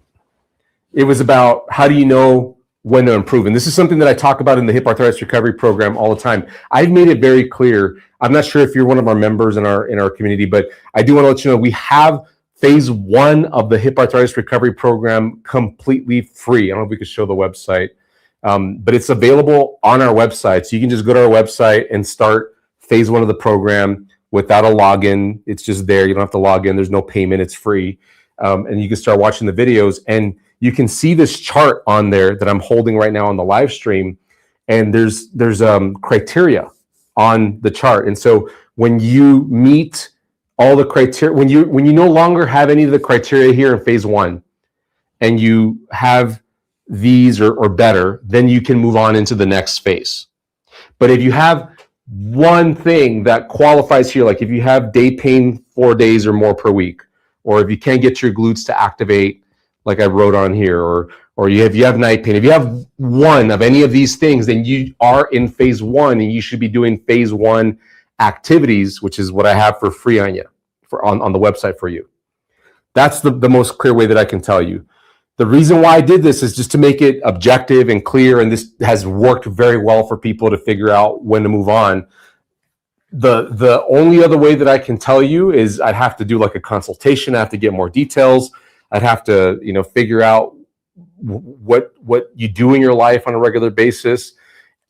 It was about, how do you know when to improve? And this is something that I talk about in the hip arthritis recovery program all the time. I've made it very clear. I'm not sure if you're one of our members in our community, but I do want to let you know we have phase 1 of the hip arthritis recovery program completely free. I don't know if we could show the website, but it's available on our website. So you can just go to our website and start phase 1 of the program without a login. It's just there. You don't have to log in. There's no payment. It's free. And you can start watching the videos, and you can see this chart on there that I'm holding right now on the live stream. And there's criteria on the chart. And so when you meet all the criteria, when you no longer have any of the criteria here in phase 1, and you have these or better, then you can move on into the next phase. But if you have one thing that qualifies here, like if you have day pain 4 days or more per week, or if you can't get your glutes to activate, like I wrote on here, or if you have night pain, if you have one of any of these things, then you are in phase 1, and you should be doing phase 1 activities, which is what I have for free on you, on the website for you. That's the most clear way that I can tell you. The reason why I did this is just to make it objective and clear, and this has worked very well for people to figure out when to move on. The only other way that I can tell you is I'd have to do like a consultation. I have to get more details. I'd have to, figure out what you do in your life on a regular basis,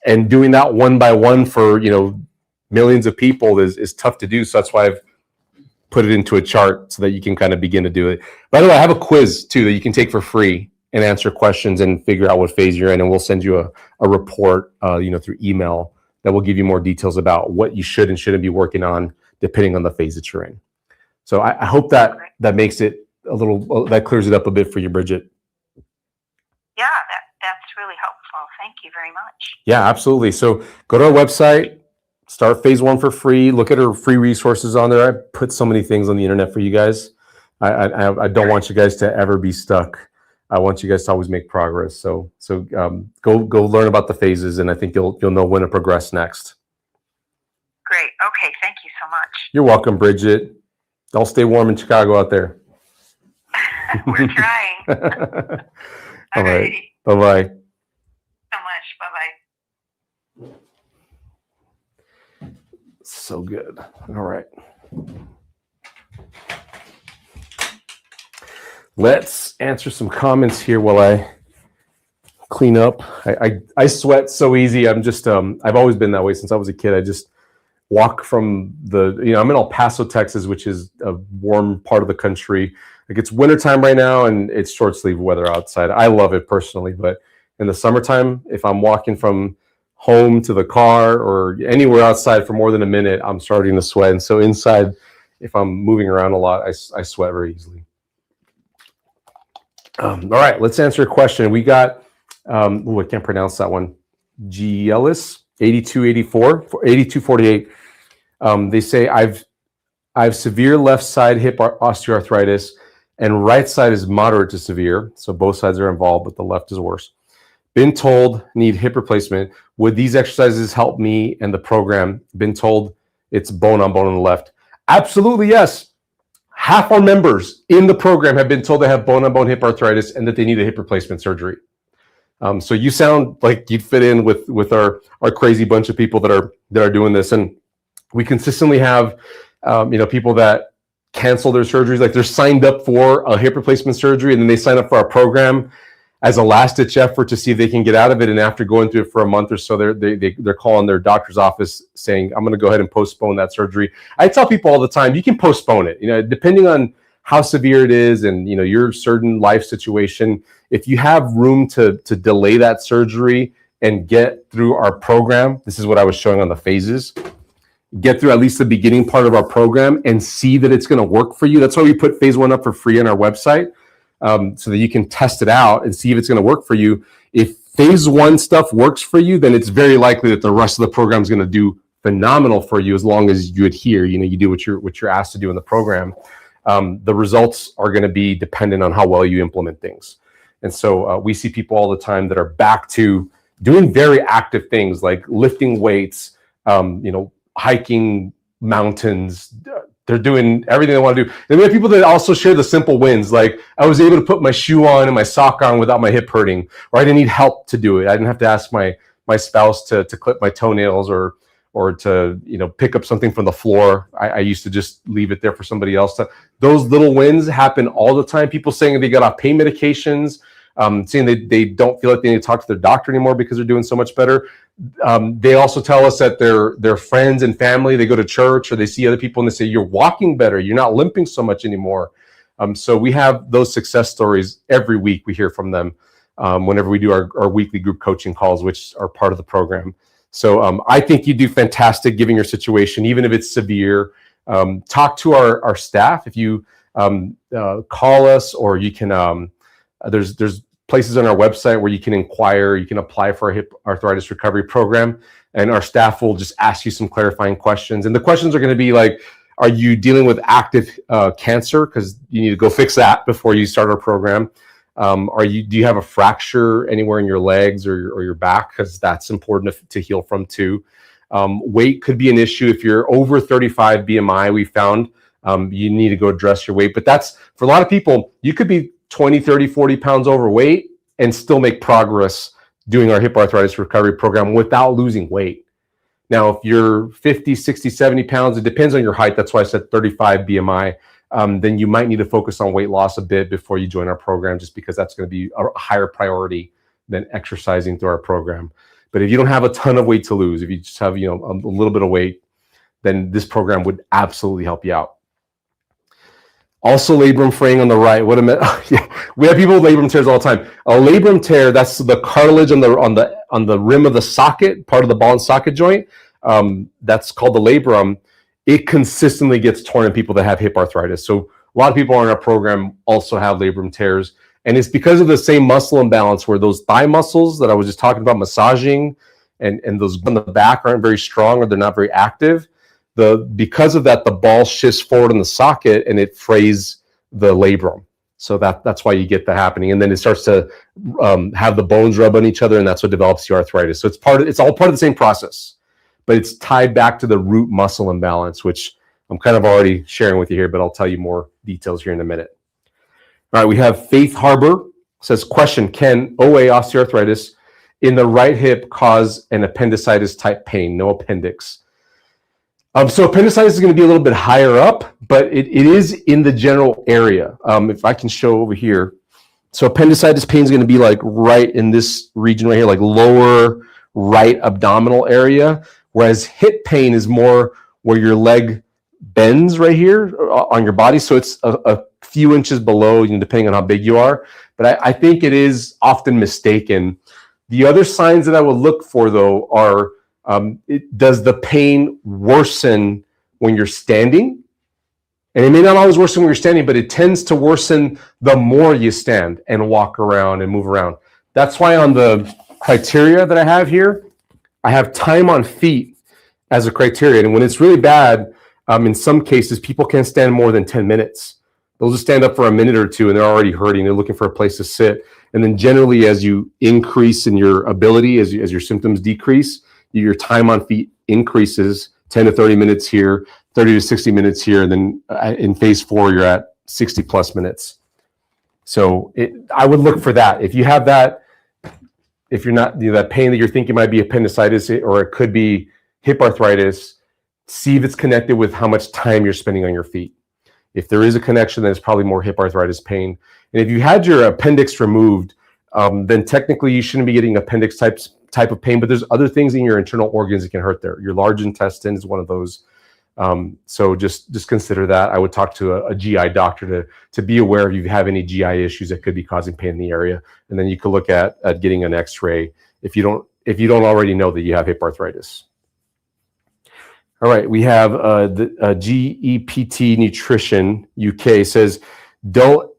and doing that one by one for, millions of people is tough to do. So that's why I've put it into a chart so that you can kind of begin to do it. By the way, I have a quiz too that you can take for free and answer questions and figure out what phase you're in. And we'll send you a report, through email that will give you more details about what you should and shouldn't be working on depending on the phase that you're in. So I hope that makes it that clears it up a bit for you, Bridget. Yeah, that's really helpful. Thank you very much. Yeah, absolutely. So go to our website, start phase 1 for free. Look at our free resources on there. I put so many things on the internet for you guys. I don't want you guys to ever be stuck. I want you guys to always make progress. So go learn about the phases, and I think you'll know when to progress next. Great. Okay. Thank you so much. You're welcome, Bridget. I'll stay warm in Chicago out there. We're trying. All right. Bye-bye. So much. Bye-bye. So good. All right. Let's answer some comments here while I clean up. I sweat so easy. I'm just, I've always been that way since I was a kid. I just walk from I'm in El Paso, Texas, which is a warm part of the country. Like, it's wintertime right now and it's short sleeve weather outside. I love it personally, but in the summertime, if I'm walking from home to the car or anywhere outside for more than a minute, I'm starting to sweat. And so inside, if I'm moving around a lot, I sweat very easily. All right, let's answer a question. We got, I can't pronounce that one. G. Ellis, 8248. They say, I have severe left side hip osteoarthritis and right side is moderate to severe. So both sides are involved, but the left is worse. Been told need hip replacement. Would these exercises help me and the program? Been told it's bone on the left. Absolutely, yes. Half our members in the program have been told they have bone on bone hip arthritis and that they need a hip replacement surgery. So you sound like you'd fit in with our crazy bunch of people that are doing this. And we consistently have people that cancel their surgeries, like they're signed up for a hip replacement surgery and then they sign up for our program as a last-ditch effort to see if they can get out of it. And after going through it for a month or so, they're calling their doctor's office saying, I'm going to go ahead and postpone that surgery. I tell people all the time, you can postpone it, depending on how severe it is and, your certain life situation. If you have room to delay that surgery and get through our program, this is what I was showing on the phases, get through at least the beginning part of our program and see that it's going to work for you. That's why we put phase 1 up for free on our website. So that you can test it out and see if it's going to work for you. If phase 1 stuff works for you, then it's very likely that the rest of the program is going to do phenomenal for you as long as you adhere. You do what you're asked to do in the program. The results are going to be dependent on how well you implement things. And so we see people all the time that are back to doing very active things like lifting weights, hiking mountains. They're doing everything they want to do. And we have people that also share the simple wins. Like, I was able to put my shoe on and my sock on without my hip hurting, or I didn't need help to do it. I didn't have to ask my spouse to clip my toenails or to, pick up something from the floor. I used to just leave it there for somebody else. Those little wins happen all the time. People saying they got off pain medications, saying they don't feel like they need to talk to their doctor anymore because they're doing so much better. They also tell us that their friends and family, they go to church or they see other people and they say, you're walking better. You're not limping so much anymore. So we have those success stories every week. We hear from them whenever we do our weekly group coaching calls, which are part of the program. So I think you do fantastic given your situation, even if it's severe. Talk to our staff. If you call us, or you can, there's places on our website where you can inquire, you can apply for a hip arthritis recovery program, and our staff will just ask you some clarifying questions. And the questions are going to be like, are you dealing with active cancer? Because you need to go fix that before you start our program. Do you have a fracture anywhere in your legs or your back? Because that's important to heal from too. Weight could be an issue. If you're over 35 BMI, we found you need to go address your weight. But that's, for a lot of people, you could be 20, 30, 40 pounds overweight and still make progress doing our hip arthritis recovery program without losing weight. Now, if you're 50, 60, 70 pounds, it depends on your height. That's why I said 35 BMI. Then you might need to focus on weight loss a bit before you join our program, just because that's going to be a higher priority than exercising through our program. But if you don't have a ton of weight to lose, if you just have a little bit of weight, then this program would absolutely help you out. Also, labrum fraying on the right. We have people with labrum tears all the time. A labrum tear, that's the cartilage on the rim of the socket, part of the ball and socket joint. That's called the labrum. It consistently gets torn in people that have hip arthritis. So a lot of people on our program also have labrum tears. And it's because of the same muscle imbalance where those thigh muscles that I was just talking about massaging and those on the back aren't very strong, or they're not very active. Because of that, the ball shifts forward in the socket and it frays the labrum. So that's why you get that happening. And then it starts to have the bones rub on each other, and that's what develops the arthritis. So it's all part of the same process. but it's tied back to the root muscle imbalance, which I'm kind of already sharing with you here, but I'll tell you more details here in a minute. All right, we have Faith Harbor says, question, can OA osteoarthritis in the right hip cause an appendicitis type pain? No appendix. So appendicitis is going to be a little bit higher up, but it is in the general area. If I can show over here. So appendicitis pain is going to be like right in this region right here, like lower right abdominal area, whereas hip pain is more where your leg bends right here on your body. So it's a few inches below, depending on how big you are. But I think it is often mistaken. The other signs that I would look for, though, are does the pain worsen when you're standing? And it may not always worsen when you're standing, but it tends to worsen the more you stand and walk around and move around. That's why on the criteria that I have here, I have time on feet as a criteria. And when it's really bad, in some cases, people can't stand more than 10 minutes. They'll just stand up for a minute or two and they're already hurting. They're looking for a place to sit. And then generally, as you increase in your ability, as your symptoms decrease, your time on feet increases 10 to 30 minutes here, 30 to 60 minutes here. And then in phase 4, you're at 60 plus minutes. So I would look for that. If you have that, if you're not, that pain that you're thinking might be appendicitis or it could be hip arthritis, see if it's connected with how much time you're spending on your feet. If there is a connection, then it's probably more hip arthritis pain. And if you had your appendix removed, then technically you shouldn't be getting appendix type of pain, but there's other things in your internal organs that can hurt there. Your large intestine is one of those. So just consider that. I would talk to a GI doctor to be aware if you have any GI issues that could be causing pain in the area. And then you could look at getting an x-ray if you don't already know that you have hip arthritis. All right, we have the GEPT Nutrition UK says, dull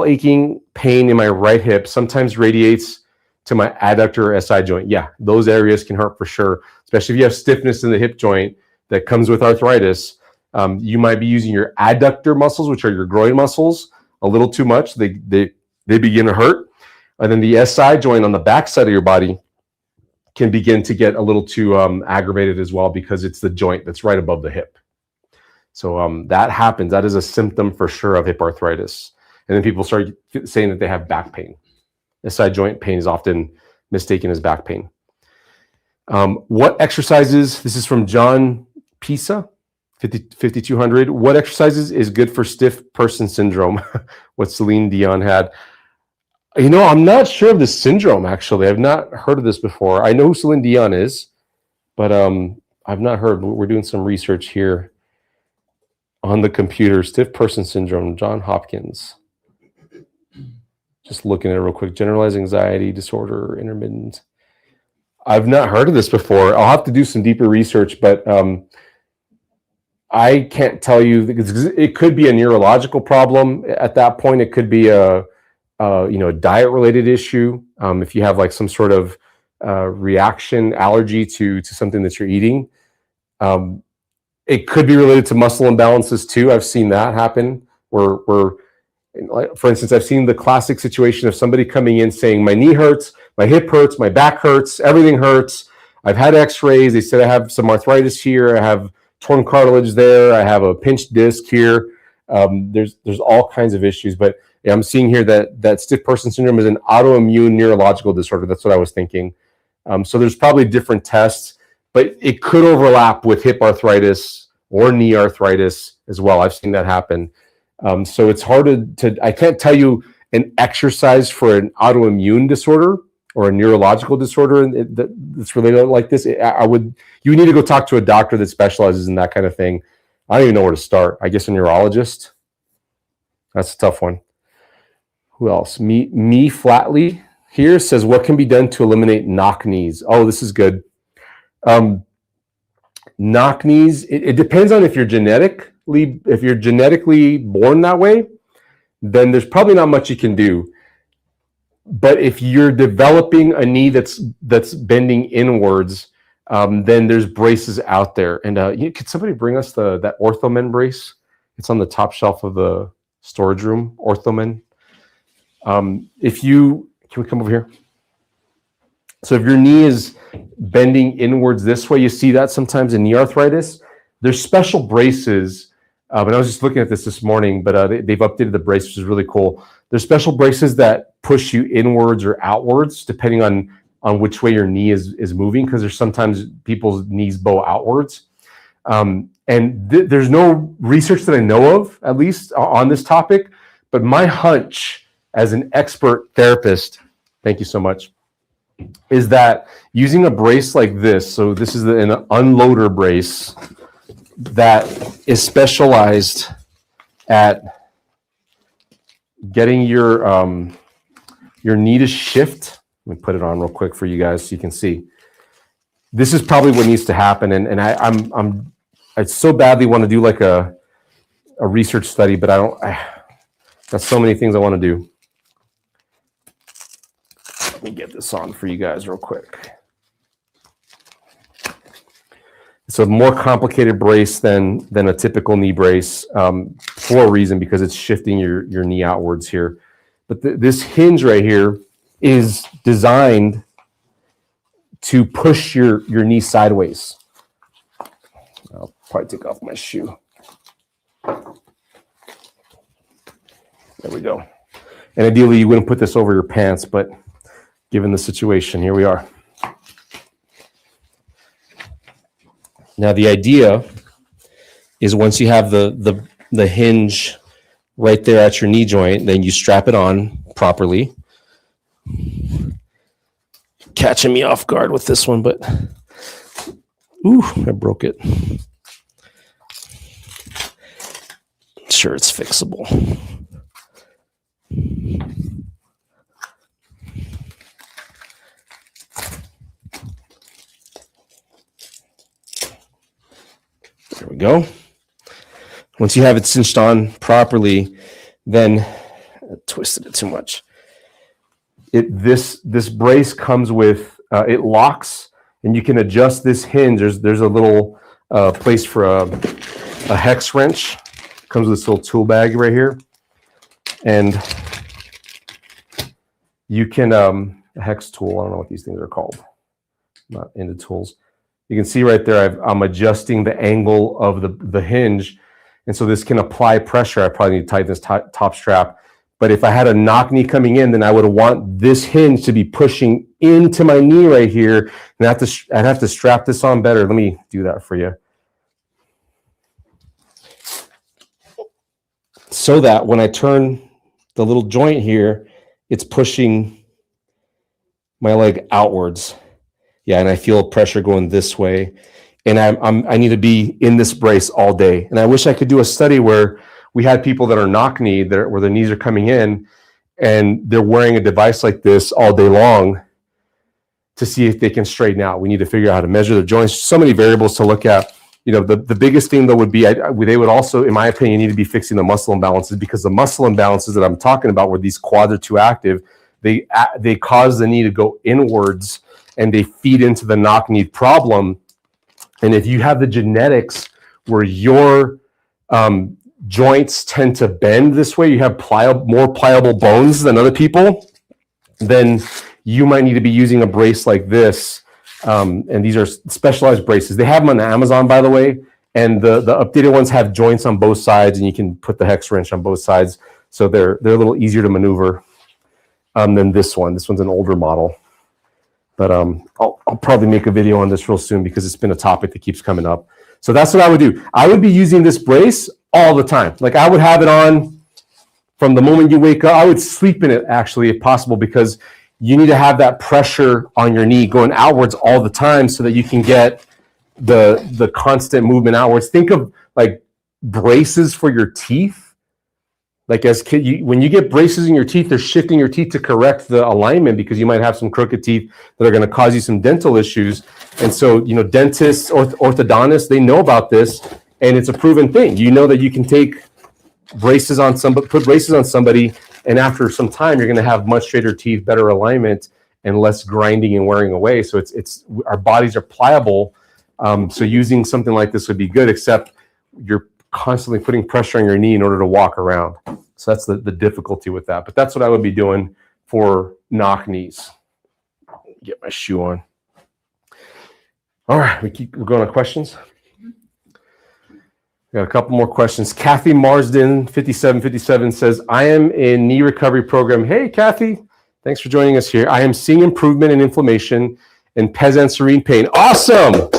aching pain in my right hip sometimes radiates to my adductor or SI joint. Yeah, those areas can hurt for sure, especially if you have stiffness in the hip joint that comes with arthritis. You might be using your adductor muscles, which are your groin muscles, a little too much. They begin to hurt. And then the SI joint on the back side of your body can begin to get a little too aggravated as well because it's the joint that's right above the hip. So that happens. That is a symptom for sure of hip arthritis. And then people start saying that they have back pain. SI joint pain is often mistaken as back pain. What exercises, this is from John Pisa, 5200. What exercises is good for stiff person syndrome? What Celine Dion had. I'm not sure of this syndrome, actually. I've not heard of this before. I know who Celine Dion is, but I've not heard. We're doing some research here on the computer. Stiff person syndrome, John Hopkins. Just looking at it real quick. Generalized anxiety disorder, intermittent. I've not heard of this before. I'll have to do some deeper research, but I can't tell you. It could be a neurological problem. At that point, it could be a diet-related issue. If you have like some sort of reaction, allergy to something that you're eating, it could be related to muscle imbalances too. I've seen that happen. Where, for instance, I've seen the classic situation of somebody coming in saying, "My knee hurts, my hip hurts, my back hurts, everything hurts. I've had X-rays. They said I have some arthritis here. I have torn cartilage there. I have a pinched disc here." There's all kinds of issues, but I'm seeing here that stiff person syndrome is an autoimmune neurological disorder. That's what I was thinking. So there's probably different tests, but it could overlap with hip arthritis or knee arthritis as well. I've seen that happen. So it's hard to I can't tell you an exercise for an autoimmune disorder or a neurological disorder that's related like this. You need to go talk to a doctor that specializes in that kind of thing. I don't even know where to start. I guess a neurologist. That's a tough one. Who else? Me Flatley here says, what can be done to eliminate knock knees? Oh, this is good. Knock knees, it depends on if you're genetically born that way, then there's probably not much you can do. But if you're developing a knee that's bending inwards, then there's braces out there. And could somebody bring us that Orthomen brace? It's on the top shelf of the storage room, Orthomen. Can we come over here? So if your knee is bending inwards this way, you see that sometimes in knee arthritis. There's special braces, and I was just looking at this morning, but they've updated the brace, which is really cool. There's special braces that push you inwards or outwards, depending on which way your knee is moving, because there's sometimes people's knees bow outwards. And there's no research that I know of, at least on this topic, but my hunch as an expert therapist, thank you so much, is that using a brace like this, so this is an unloader brace that is specialized at getting your knee to shift. Let me put it on real quick for you guys so you can see. This is probably what needs to happen, and I so badly want to do like a research study, but got so many things I want to do. Let me get this on for you guys real quick. It's a more complicated brace than a typical knee brace for a reason, because it's shifting your knee outwards here. But this hinge right here is designed to push your knee sideways. I'll probably take off my shoe. There we go. And ideally, you wouldn't put this over your pants, but given the situation, here we are. Now, the idea is once you have the hinge right there at your knee joint, then you strap it on properly. Catching me off guard with this one, but ooh, I broke it. Sure, it's fixable. There we go. Once you have it cinched on properly, then I twisted it too much. This brace comes with it locks, and you can adjust this hinge. There's a little place for a hex wrench. It comes with this little tool bag right here, and you can a hex tool. I don't know what these things are called. I'm not into tools. You can see right there, I'm adjusting the angle of the hinge, and so this can apply pressure. I probably need to tighten this top strap. But if I had a knock knee coming in, then I would want this hinge to be pushing into my knee right here, and I'd have to strap this on better. Let me do that for you. So that when I turn the little joint here, it's pushing my leg outwards. Yeah, and I feel pressure going this way. And I need to be in this brace all day. And I wish I could do a study where we had people that are knock-kneed, where their knees are coming in, and they're wearing a device like this all day long to see if they can straighten out. We need to figure out how to measure the joints. So many variables to look at. You know, the biggest thing though would be they would also, in my opinion, need to be fixing the muscle imbalances, because the muscle imbalances that I'm talking about, where these quads are too active, they cause the knee to go inwards, and they feed into the knock-knee problem. And if you have the genetics where your joints tend to bend this way, you have more pliable bones than other people, then you might need to be using a brace like this. And these are specialized braces. They have them on Amazon, by the way, and the updated ones have joints on both sides, and you can put the hex wrench on both sides, so they're a little easier to maneuver than this one. This one's an older model. But I'll probably make a video on this real soon, because it's been a topic that keeps coming up. So that's what I would do. I would be using this brace all the time. Like, I would have it on from the moment you wake up. I would sleep in it, actually, if possible, because you need to have that pressure on your knee going outwards all the time so that you can get the constant movement outwards. Think of like braces for your teeth. Like as kid, when you get braces in your teeth, they're shifting your teeth to correct the alignment, because you might have some crooked teeth that are going to cause you some dental issues. And so, you know, dentists, orthodontists, they know about this, and it's a proven thing. You know that you can take braces on somebody, put braces on somebody, and after some time, you're going to have much straighter teeth, better alignment, and less grinding and wearing away. So it's our bodies are pliable. So using something like this would be good, except you're constantly putting pressure on your knee in order to walk around. So that's the difficulty with that. But that's what I would be doing for knock knees. Get my shoe on. All right, we're going on questions. We got a couple more questions. Kathy Marsden, 5757 says, I am in knee recovery program. Hey, Kathy, thanks for joining us here. I am seeing improvement in inflammation and pes and serine pain. Awesome.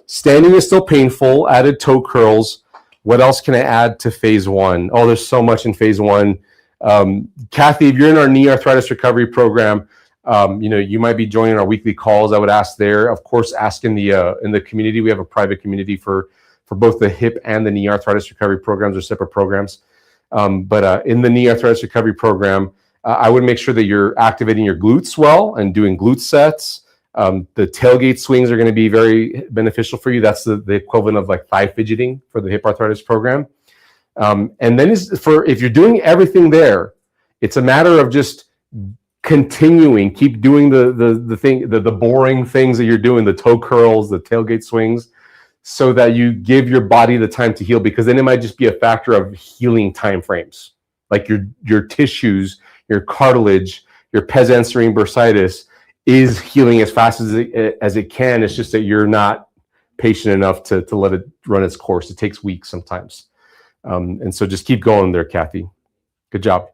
Standing is still painful. Added toe curls. What else can I add to phase one? Oh, there's so much in phase one. Kathy, if you're in our knee arthritis recovery program, you might be joining our weekly calls. I would ask there. Of course, ask in the community. We have a private community for both the hip and the knee arthritis recovery programs, or separate programs. But in the knee arthritis recovery program, I would make sure that you're activating your glutes well and doing glute sets. The tailgate swings are going to be very beneficial for you. That's the equivalent of like thigh fidgeting for the hip arthritis program. And then if you're doing everything there, it's a matter of just continuing, keep doing the boring things that you're doing, the toe curls, the tailgate swings, so that you give your body the time to heal, because then it might just be a factor of healing time frames. Like your tissues, your cartilage, your pes and serine bursitis is healing as fast as it can. It's just that you're not patient enough to let it run its course. It takes weeks sometimes. And so just keep going there, Kathy. Good job.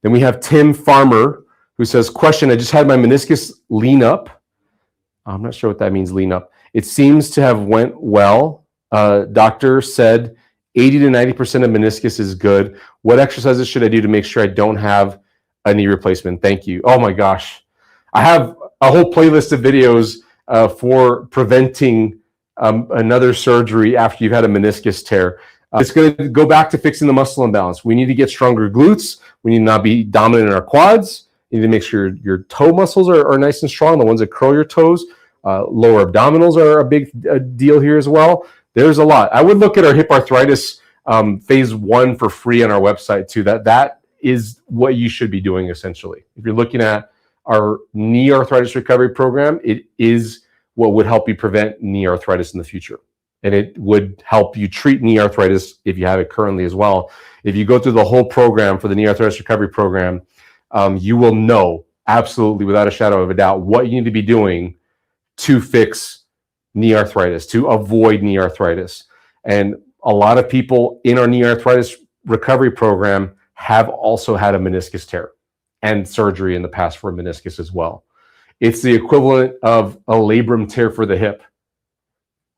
Then we have Tim Farmer, who says, question, I just had my meniscus lean up. I'm not sure what that means, lean up. It seems to have went well. Doctor said 80 to 90% of meniscus is good. What exercises should I do to make sure I don't have a knee replacement? Thank you. Oh my gosh. I have a whole playlist of videos for preventing another surgery after you've had a meniscus tear. It's going to go back to fixing the muscle imbalance. We need to get stronger glutes. We need to not be dominant in our quads. You need to make sure your toe muscles are nice and strong, the ones that curl your toes. Lower abdominals are a big deal here as well. There's a lot. I would look at our hip arthritis phase one for free on our website too. That is what you should be doing essentially. If you're looking at our knee arthritis recovery program, it is what would help you prevent knee arthritis in the future. And it would help you treat knee arthritis if you have it currently as well. If you go through the whole program for the knee arthritis recovery program, you will know absolutely without a shadow of a doubt what you need to be doing to fix knee arthritis, to avoid knee arthritis. And a lot of people in our knee arthritis recovery program have also had a meniscus tear and surgery in the past for a meniscus as well. It's the equivalent of a labrum tear for the hip.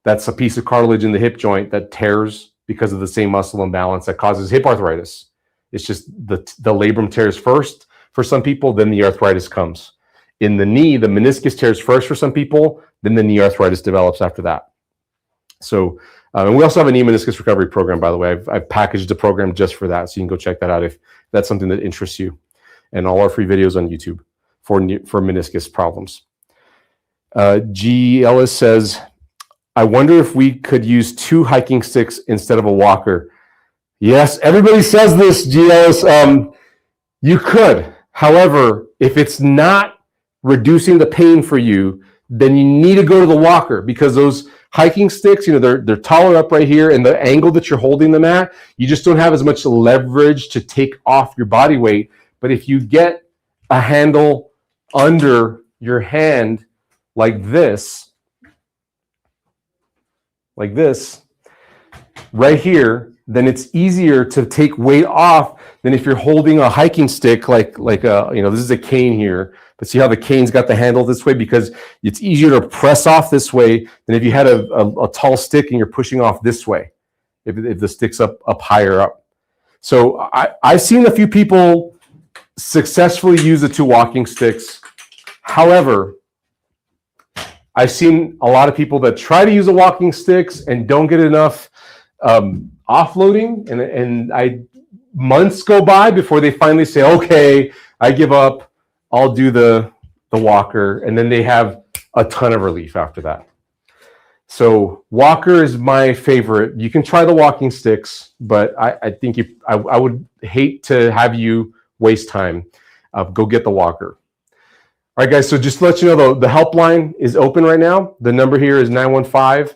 That's a piece of cartilage in the hip joint that tears because of the same muscle imbalance that causes hip arthritis. It's just the labrum tears first for some people, then the arthritis comes. In the knee, the meniscus tears first for some people, then the knee arthritis develops after that. So, and we also have a knee meniscus recovery program, by the way. I've packaged a program just for that, so you can go check that out if that's something that interests you. And all our free videos on YouTube for meniscus problems. G. Ellis says, I wonder if we could use 2 hiking sticks instead of a walker. Yes, everybody says this, G. Ellis. You could. However, if it's not reducing the pain for you, then you need to go to the walker, because those hiking sticks, they're taller up right here, and the angle that you're holding them at, you just don't have as much leverage to take off your body weight. But if you get a handle under your hand like this right here, then it's easier to take weight off than if you're holding a hiking stick like this is a cane here, but see how the cane's got the handle this way, because it's easier to press off this way than if you had a tall stick and you're pushing off this way, if the stick's up higher up. So I've seen a few people successfully use the 2 walking sticks. However, I've seen a lot of people that try to use the walking sticks and don't get enough offloading, and months go by before they finally say, okay, I give up, I'll do the walker, and then they have a ton of relief after that. So walker is my favorite. You can try the walking sticks, but I think I would hate to have you waste time. Go get the walker. All right, guys, so just to let you know, the helpline is open right now. The number here is 915.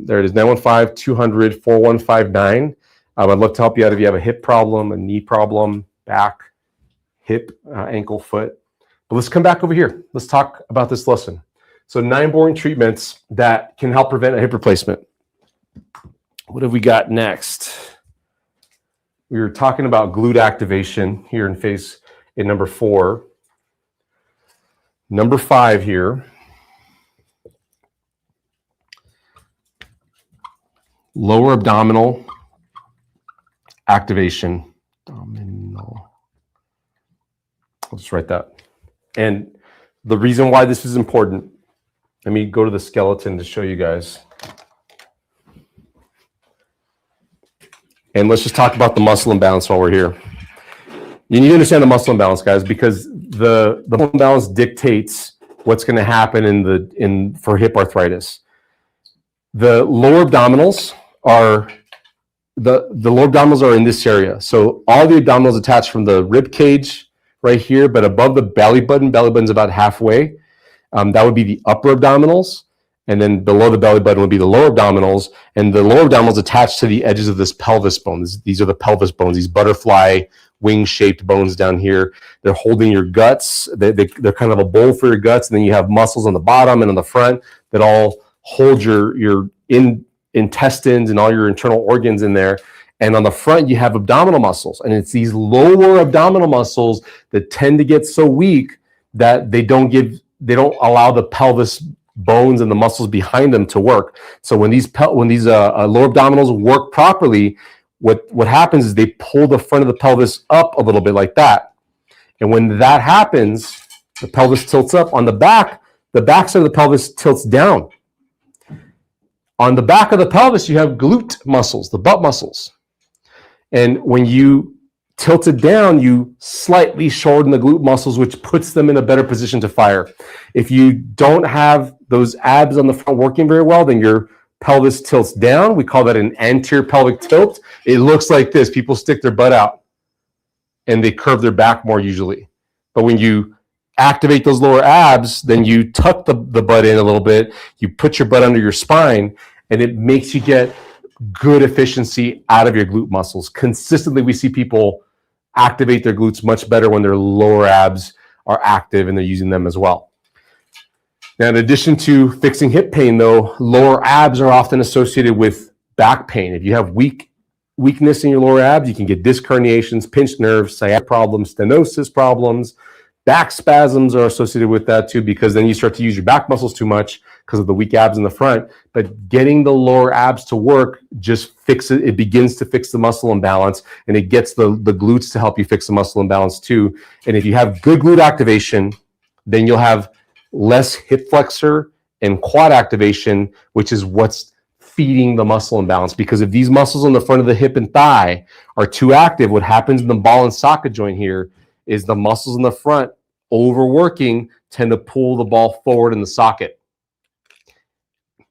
There it is, 915-200-4159. I'd love to help you out if you have a hip problem, a knee problem, back, hip, ankle, foot. But let's come back over here. Let's talk about this lesson. So 9 boring treatments that can help prevent a hip replacement. What have we got next? We were talking about glute activation here in number 4. Number 5 here. Lower abdominal activation. Abdominal. I'll just write that. And the reason why this is important, let me go to the skeleton to show you guys. And let's just talk about the muscle imbalance while we're here. You need to understand the muscle imbalance, guys, because the muscle imbalance dictates what's going to happen for hip arthritis. The lower abdominals are in this area. So all the abdominals attached from the rib cage right here, but above the belly button's about halfway. That would be the upper abdominals. And then below the belly button would be the lower abdominals. And the lower abdominals attached to the edges of this pelvis bone. These are the pelvis bones, these butterfly wing-shaped bones down here. They're holding your guts. They're kind of a bowl for your guts. And then you have muscles on the bottom and on the front that all hold your intestines and all your internal organs in there. And on the front, you have abdominal muscles. And it's these lower abdominal muscles that tend to get so weak that they don't allow the pelvis bones and the muscles behind them to work. So when these lower abdominals work properly, what happens is they pull the front of the pelvis up a little bit like that. And when that happens, the pelvis tilts up. On the back side of the pelvis tilts down. On the back of the pelvis, you have glute muscles, the butt muscles. And when you tilt it down, you slightly shorten the glute muscles, which puts them in a better position to fire. If you don't have those abs on the front working very well, then your pelvis tilts down. We call that an anterior pelvic tilt. It looks like this. People stick their butt out and they curve their back more usually. But when you activate those lower abs, then you tuck the butt in a little bit. You put your butt under your spine, and it makes you get good efficiency out of your glute muscles. Consistently, we see people activate their glutes much better when their lower abs are active and they're using them as well. Now, in addition to fixing hip pain, though, lower abs are often associated with back pain. If you have weakness in your lower abs, you can get disc herniations, pinched nerves, sciatic problems, stenosis problems. Back spasms are associated with that too, because then you start to use your back muscles too much because of the weak abs in the front. But getting the lower abs to work just it begins to fix the muscle imbalance, and it gets the glutes to help you fix the muscle imbalance too. And if you have good glute activation, then you'll have less hip flexor and quad activation, which is what's feeding the muscle imbalance. Because if these muscles on the front of the hip and thigh are too active, what happens in the ball and socket joint here is the muscles in the front overworking tend to pull the ball forward in the socket.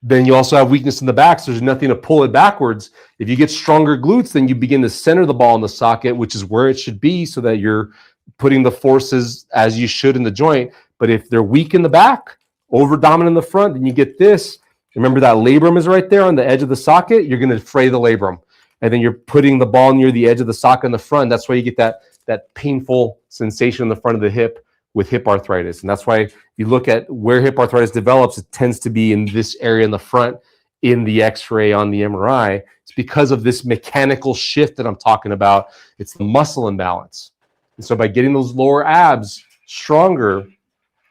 Then you also have weakness in the back, so there's nothing to pull it backwards. If you get stronger glutes, then you begin to center the ball in the socket, which is where it should be, so that you're putting the forces as you should in the joint. But if they're weak in the back, over dominant in the front, then you get this. Remember that labrum is right there on the edge of the socket? You're going to fray the labrum. And then you're putting the ball near the edge of the socket in the front. That's why you get that painful sensation in the front of the hip with hip arthritis. And that's why if you look at where hip arthritis develops, it tends to be in this area in the front in the x-ray on the MRI. It's because of this mechanical shift that I'm talking about. It's the muscle imbalance. And so by getting those lower abs stronger,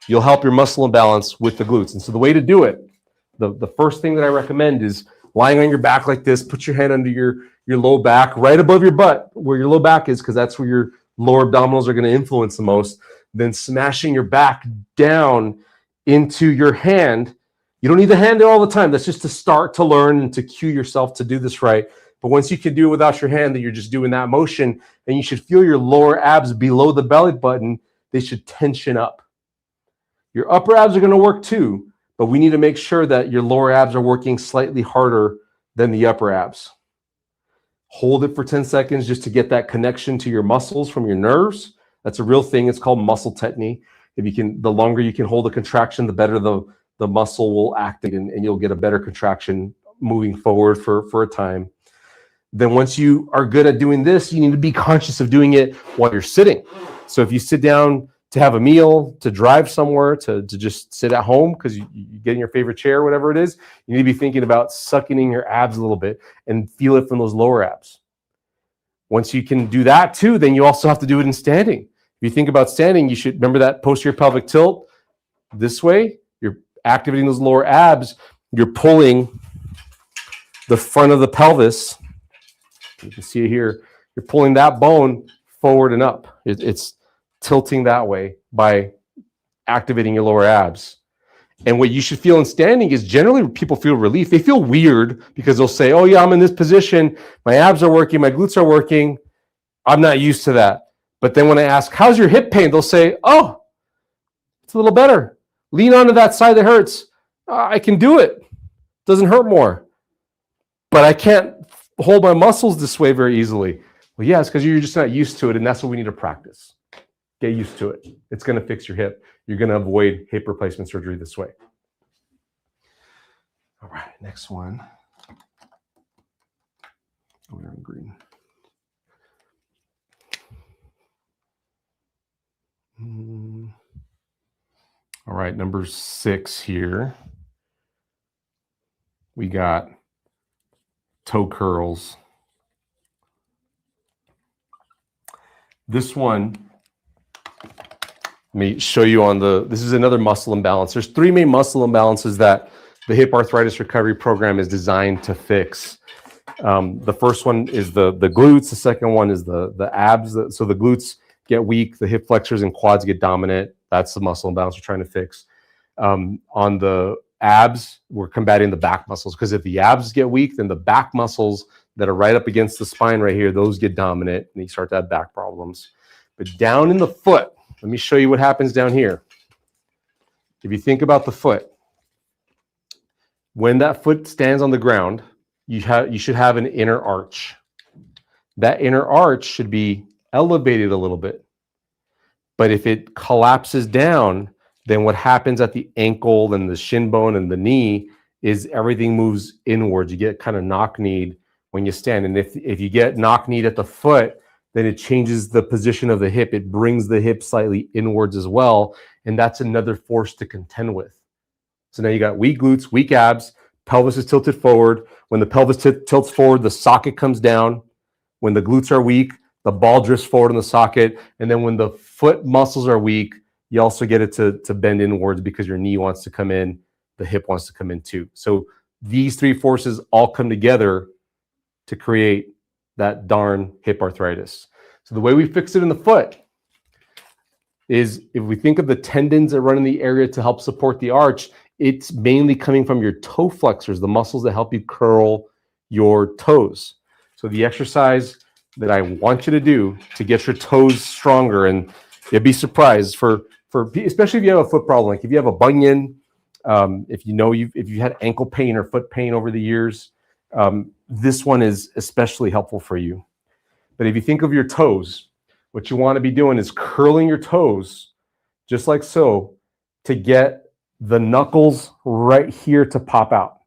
you'll help your muscle imbalance with the glutes. And so the way to do it, the first thing that I recommend is lying on your back like this, put your hand under your low back, right above your butt, where your low back is, because that's where your lower abdominals are going to influence the most. Then smashing your back down into your hand. You don't need the hand there all the time. That's just to start to learn and to cue yourself to do this right. But once you can do it without your hand, then you're just doing that motion, and you should feel your lower abs below the belly button. They should tension up. Your upper abs are going to work too, but we need to make sure that your lower abs are working slightly harder than the upper abs. Hold it for 10 seconds just to get that connection to your muscles from your nerves. That's a real thing. It's called muscle tetany. The longer you can hold a contraction, the better the muscle will activate, and you'll get a better contraction moving forward for a time. Then once you are good at doing this, you need to be conscious of doing it while you're sitting. So if you sit down to have a meal, to drive somewhere, to just sit at home because you get in your favorite chair, whatever it is, you need to be thinking about sucking in your abs a little bit and feel it from those lower abs. Once you can do that too, then you also have to do it in standing. If you think about standing, you should remember that posterior pelvic tilt this way. You're activating those lower abs. You're pulling the front of the pelvis. You can see it here. You're pulling that bone forward and up. It's tilting that way by activating your lower abs. And what you should feel in standing is generally people feel relief. They feel weird because they'll say, oh yeah, I'm in this position. My abs are working. My glutes are working. I'm not used to that. But then when I ask, how's your hip pain? They'll say, oh, it's a little better. Lean onto that side that hurts. I can do it. It doesn't hurt more. But I can't hold my muscles this way very easily. Well, yeah, it's because you're just not used to it, and that's what we need to practice. Get used to it. It's going to fix your hip. You're going to avoid hip replacement surgery this way. All right, next one. We're in green. All right, number 6 here. We got toe curls. This one, let me show you on this is another muscle imbalance. There's 3 main muscle imbalances that the hip arthritis recovery program is designed to fix. The first one is the glutes. The second one is the abs. So the glutes get weak, the hip flexors and quads get dominant. That's the muscle imbalance we're trying to fix. On the abs, we're combating the back muscles, because if the abs get weak, then the back muscles that are right up against the spine right here, those get dominant and you start to have back problems. But down in the foot, let me show you what happens down here. If you think about the foot, when that foot stands on the ground, you should have an inner arch. That inner arch should be elevated a little bit. But if it collapses down, then what happens at the ankle and the shin bone and the knee is everything moves inwards. You get kind of knock-kneed when you stand. And if you get knock-kneed at the foot, then it changes the position of the hip. It brings the hip slightly inwards as well. And that's another force to contend with. So now you got weak glutes, weak abs, pelvis is tilted forward. When the pelvis tilts forward, the socket comes down. When the glutes are weak, the ball drifts forward in the socket. And then when the foot muscles are weak, you also get it to bend inwards because your knee wants to come in, the hip wants to come in too. So these 3 forces all come together to create that darn hip arthritis. So the way we fix it in the foot is, if we think of the tendons that run in the area to help support the arch, it's mainly coming from your toe flexors, the muscles that help you curl your toes. So the exercise that I want you to do to get your toes stronger, and you'd be surprised for especially if you have a foot problem, like if you have a bunion, if you've had ankle pain or foot pain over the years, this one is especially helpful for you. But if you think of your toes, what you want to be doing is curling your toes, just like so, to get the knuckles right here to pop out,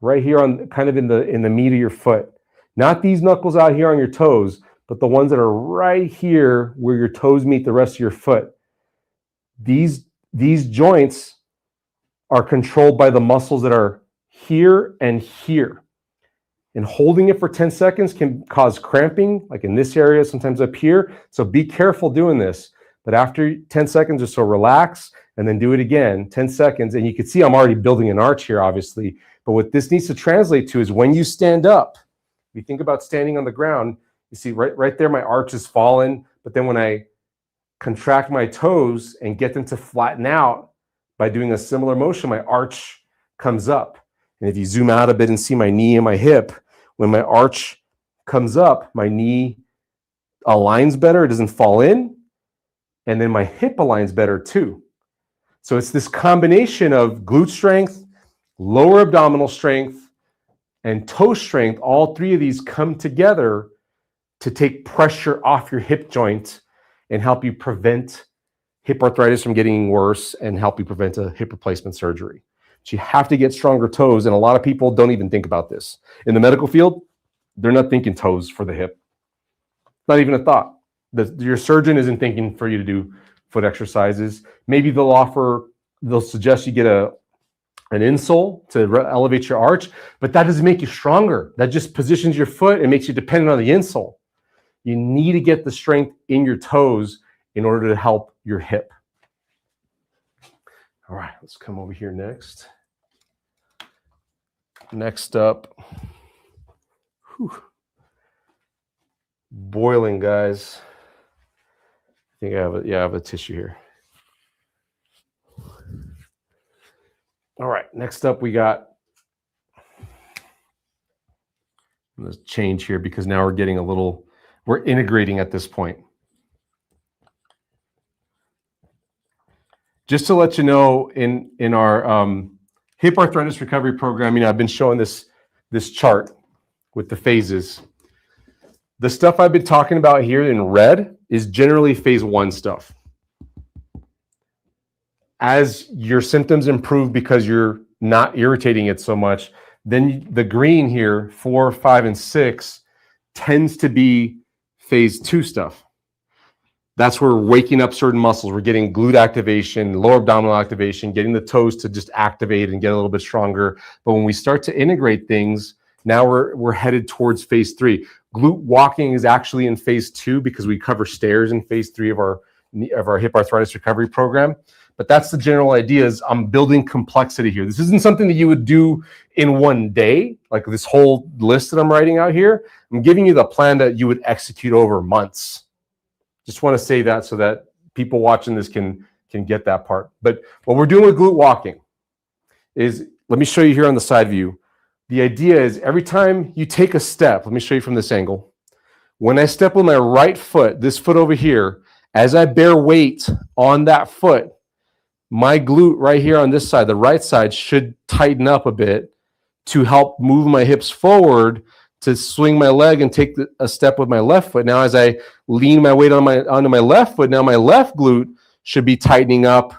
right here on kind of in the meat of your foot. Not these knuckles out here on your toes, but the ones that are right here where your toes meet the rest of your foot. These joints are controlled by the muscles that are here and here. And holding it for 10 seconds can cause cramping, like in this area, sometimes up here. So be careful doing this. But after 10 seconds or so, relax and then do it again, 10 seconds. And you can see I'm already building an arch here, obviously. But what this needs to translate to is when you stand up, if you think about standing on the ground, you see right there, my arch is fallen. But then when I contract my toes and get them to flatten out by doing a similar motion, my arch comes up. And if you zoom out a bit and see my knee and my hip, when my arch comes up, my knee aligns better, it doesn't fall in, and then my hip aligns better too. So it's this combination of glute strength, lower abdominal strength, and toe strength. All 3 of these come together to take pressure off your hip joint and help you prevent hip arthritis from getting worse and help you prevent a hip replacement surgery. So you have to get stronger toes, and a lot of people don't even think about this. In the medical field, they're not thinking toes for the hip. Not even a thought. Your surgeon isn't thinking for you to do foot exercises. Maybe they'll suggest you get an insole to elevate your arch, but that doesn't make you stronger. That just positions your foot and makes you dependent on the insole. You need to get the strength in your toes in order to help your hip. All right, let's come over here next. Next up, boiling, guys. I think I have a tissue here. All right, next up we got, let's change here because now we're getting we're integrating at this point. Just to let you know, in our hip arthritis recovery program, I've been showing this chart with the phases. The stuff I've been talking about here in red is generally phase 1 stuff. As your symptoms improve because you're not irritating it so much, then the green here, 4, 5, and 6, tends to be phase 2 stuff. That's where we're waking up certain muscles. We're getting glute activation, lower abdominal activation, getting the toes to just activate and get a little bit stronger. But when we start to integrate things, now we're headed towards phase 3. Glute walking is actually in phase 2 because we cover stairs in phase 3 of our hip arthritis recovery program. But that's the general idea, is I'm building complexity here. This isn't something that you would do in one day, like this whole list that I'm writing out here. I'm giving you the plan that you would execute over months. Just want to say that so that people watching this can get that part. But what we're doing with glute walking is, let me show you here on the side view. The idea is every time you take a step, let me show you from this angle. When I step with my right foot, this foot over here, as I bear weight on that foot, my glute right here on this side, the right side, should tighten up a bit to help move my hips forward to swing my leg and take a step with my left foot. Now, as I lean my weight onto my left foot, now my left glute should be tightening up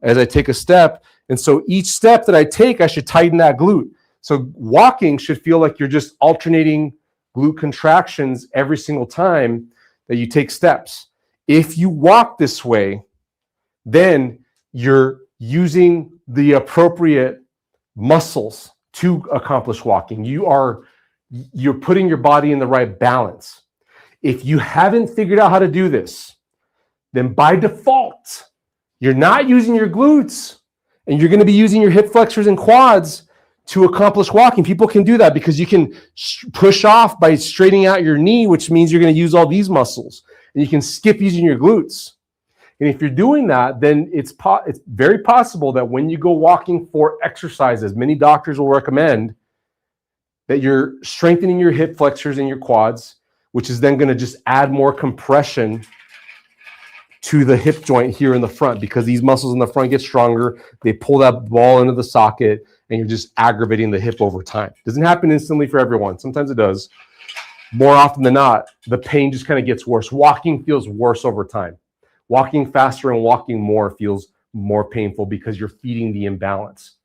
as I take a step. And so each step that I take, I should tighten that glute. So walking should feel like you're just alternating glute contractions every single time that you take steps. If you walk this way, then you're using the appropriate muscles to accomplish walking. You're putting your body in the right balance. If you haven't figured out how to do this, then by default, you're not using your glutes and you're going to be using your hip flexors and quads to accomplish walking. People can do that because you can push off by straightening out your knee, which means you're going to use all these muscles, and you can skip using your glutes. And if you're doing that, then it's very possible that when you go walking for exercises, many doctors will recommend that you're strengthening your hip flexors and your quads, which is then going to just add more compression to the hip joint here in the front, because these muscles in the front get stronger. They pull that ball into the socket, and you're just aggravating the hip over time. It doesn't happen instantly for everyone. Sometimes it does. More often than not, the pain just kind of gets worse. Walking feels worse over time. Walking faster and walking more feels more painful because you're feeding the imbalance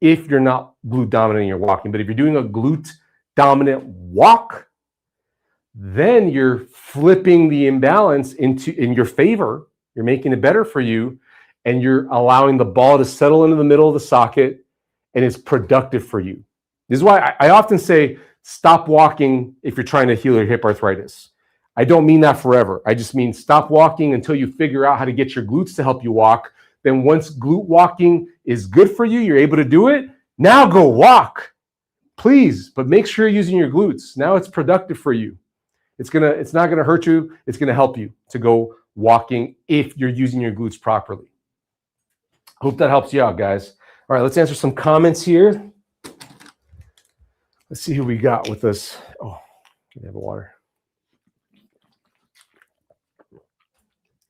if you're not glute dominant in your walking. But if you're doing a glute dominant walk, then you're flipping the imbalance in your favor. You're making it better for you, and you're allowing the ball to settle into the middle of the socket, and it's productive for you. This is why I often say stop walking if you're trying to heal your hip arthritis. I don't mean that forever. I just mean stop walking until you figure out how to get your glutes to help you walk. Then once glute walking is good for you, you're able to do it, now go walk, please. But make sure you're using your glutes. Now it's productive for you. It's not gonna hurt you. It's gonna help you to go walking if you're using your glutes properly. Hope that helps you out, guys. All right, let's answer some comments here. Let's see who we got with us. Oh, we have water.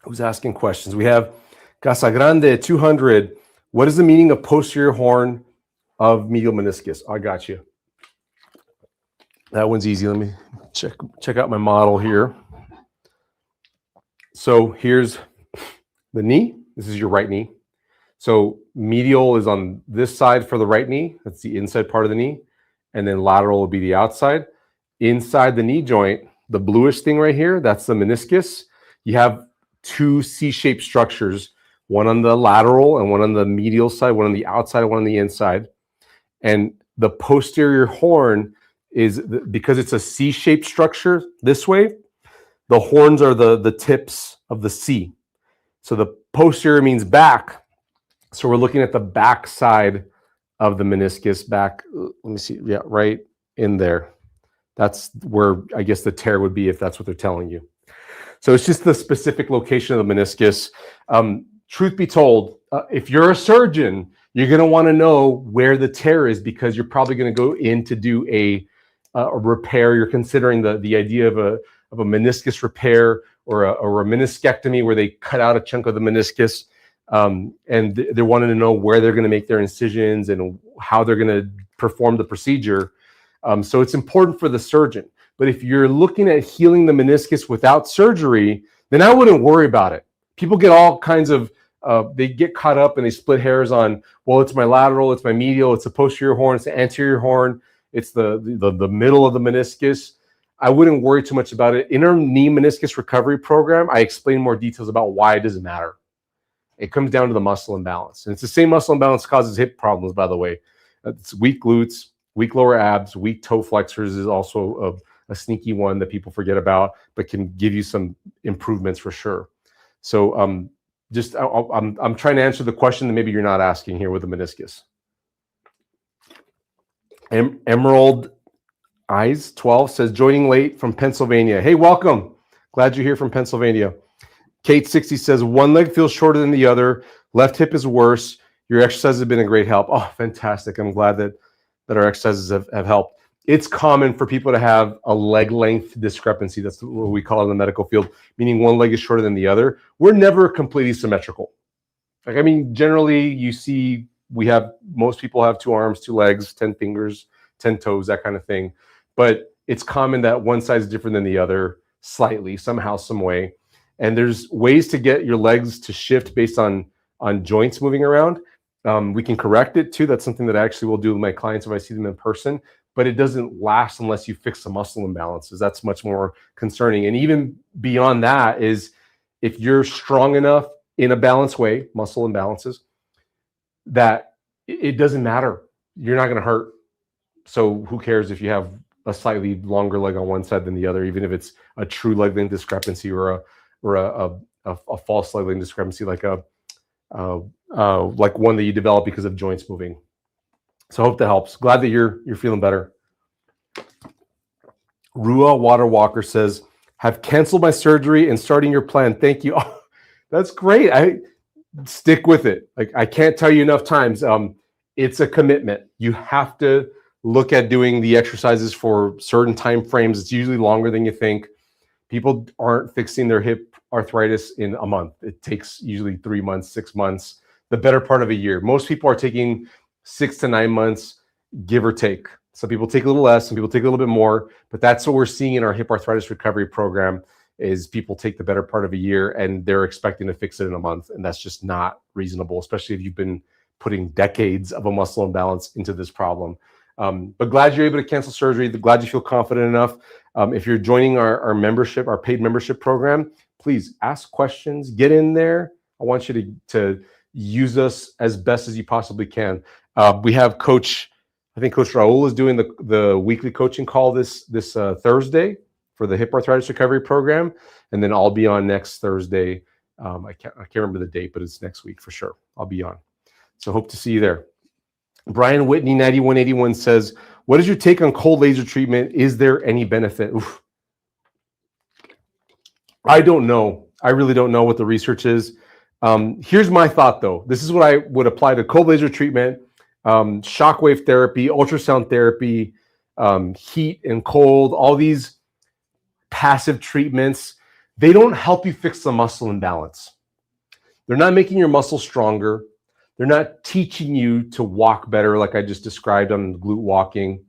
Who's asking questions? We have Casagrande 200. What is the meaning of posterior horn of medial meniscus? I got you. That one's easy. Let me check out my model here. So here's the knee. This is your right knee. So medial is on this side for the right knee. That's the inside part of the knee. And then lateral will be the outside. Inside the knee joint, the bluish thing right here, that's the meniscus. You have two C-shaped structures, one on the lateral and one on the medial side, one on the outside, one on the inside. And the posterior horn is, because it's a C-shaped structure this way, the horns are the tips of the C. So the posterior means back. So we're looking at the back side of the meniscus, back, let me see, yeah, right in there. That's where I guess the tear would be, if that's what they're telling you. So it's just the specific location of the meniscus. Truth be told, if you're a surgeon, you're going to want to know where the tear is, because you're probably going to go in to do a repair. You're considering the idea of a meniscus repair or a meniscectomy, where they cut out a chunk of the meniscus, and they're wanting to know where they're going to make their incisions and how they're going to perform the procedure. So it's important for the surgeon. But if you're looking at healing the meniscus without surgery, then I wouldn't worry about it. People get all kinds of, they get caught up and they split hairs on, well, it's my lateral, it's my medial, it's the posterior horn, it's the anterior horn, it's the middle of the meniscus. I wouldn't worry too much about it. In our knee meniscus recovery program, I explain more details about why it doesn't matter. It comes down to the muscle imbalance. And it's the same muscle imbalance causes hip problems, by the way. It's weak glutes, weak lower abs, weak toe flexors is also a sneaky one that people forget about, but can give you some improvements for sure. So I'm trying to answer the question that maybe you're not asking here with the meniscus. Emerald Eyes 12 says, joining late from Pennsylvania. Hey, welcome. Glad you're here from Pennsylvania. Kate 60 says, one leg feels shorter than the other. Left hip is worse. Your exercises have been a great help. Oh, fantastic. I'm glad that our exercises have helped. It's common for people to have a leg length discrepancy. That's what we call it in the medical field, meaning one leg is shorter than the other. We're never completely symmetrical. Like, I mean, generally you see, most people have 2 arms, 2 legs, 10 fingers, 10 toes, that kind of thing. But it's common that one side is different than the other slightly, somehow, some way. And there's ways to get your legs to shift based on joints moving around. We can correct it too. That's something that I actually will do with my clients if I see them in person. But it doesn't last unless you fix the muscle imbalances. That's much more concerning. And even beyond that is, if you're strong enough in a balanced way, muscle imbalances, that it doesn't matter. You're not going to hurt. So who cares if you have a slightly longer leg on one side than the other, even if it's a true leg length discrepancy or a false leg length discrepancy, like one that you develop because of joints moving. So I hope that helps. Glad that you're feeling better. Rua Water Walker says, have canceled my surgery and starting your plan. Thank you. Oh, that's great. I stick with it. Like, I can't tell you enough times. It's a commitment. You have to look at doing the exercises for certain time frames. It's usually longer than you think. People aren't fixing their hip arthritis in a month. It takes usually 3 months, 6 months, the better part of a year. Most people are taking 6 to 9 months, give or take. Some people take a little less, some people take a little bit more, but that's what we're seeing in our hip arthritis recovery program, is people take the better part of a year and they're expecting to fix it in a month. And that's just not reasonable, especially if you've been putting decades of a muscle imbalance into this problem. But glad you're able to cancel surgery. Glad you feel confident enough. If you're joining our membership, our paid membership program, please ask questions, get in there. I want you to use us as best as you possibly can. We have I think Coach Raul is doing the weekly coaching call this Thursday for the hip arthritis recovery program. And then I'll be on next Thursday. I can't remember the date, but it's next week for sure. I'll be on. So hope to see you there. Brian Whitney 9181 says, what is your take on cold laser treatment? Is there any benefit? Oof. I don't know. I really don't know what the research is. Here's my thought though. This is what I would apply to cold laser treatment, shockwave therapy, ultrasound therapy, heat and cold, all these passive treatments. They don't help you fix the muscle imbalance. They're not making your muscle stronger. They're not teaching you to walk better, like I just described on glute walking.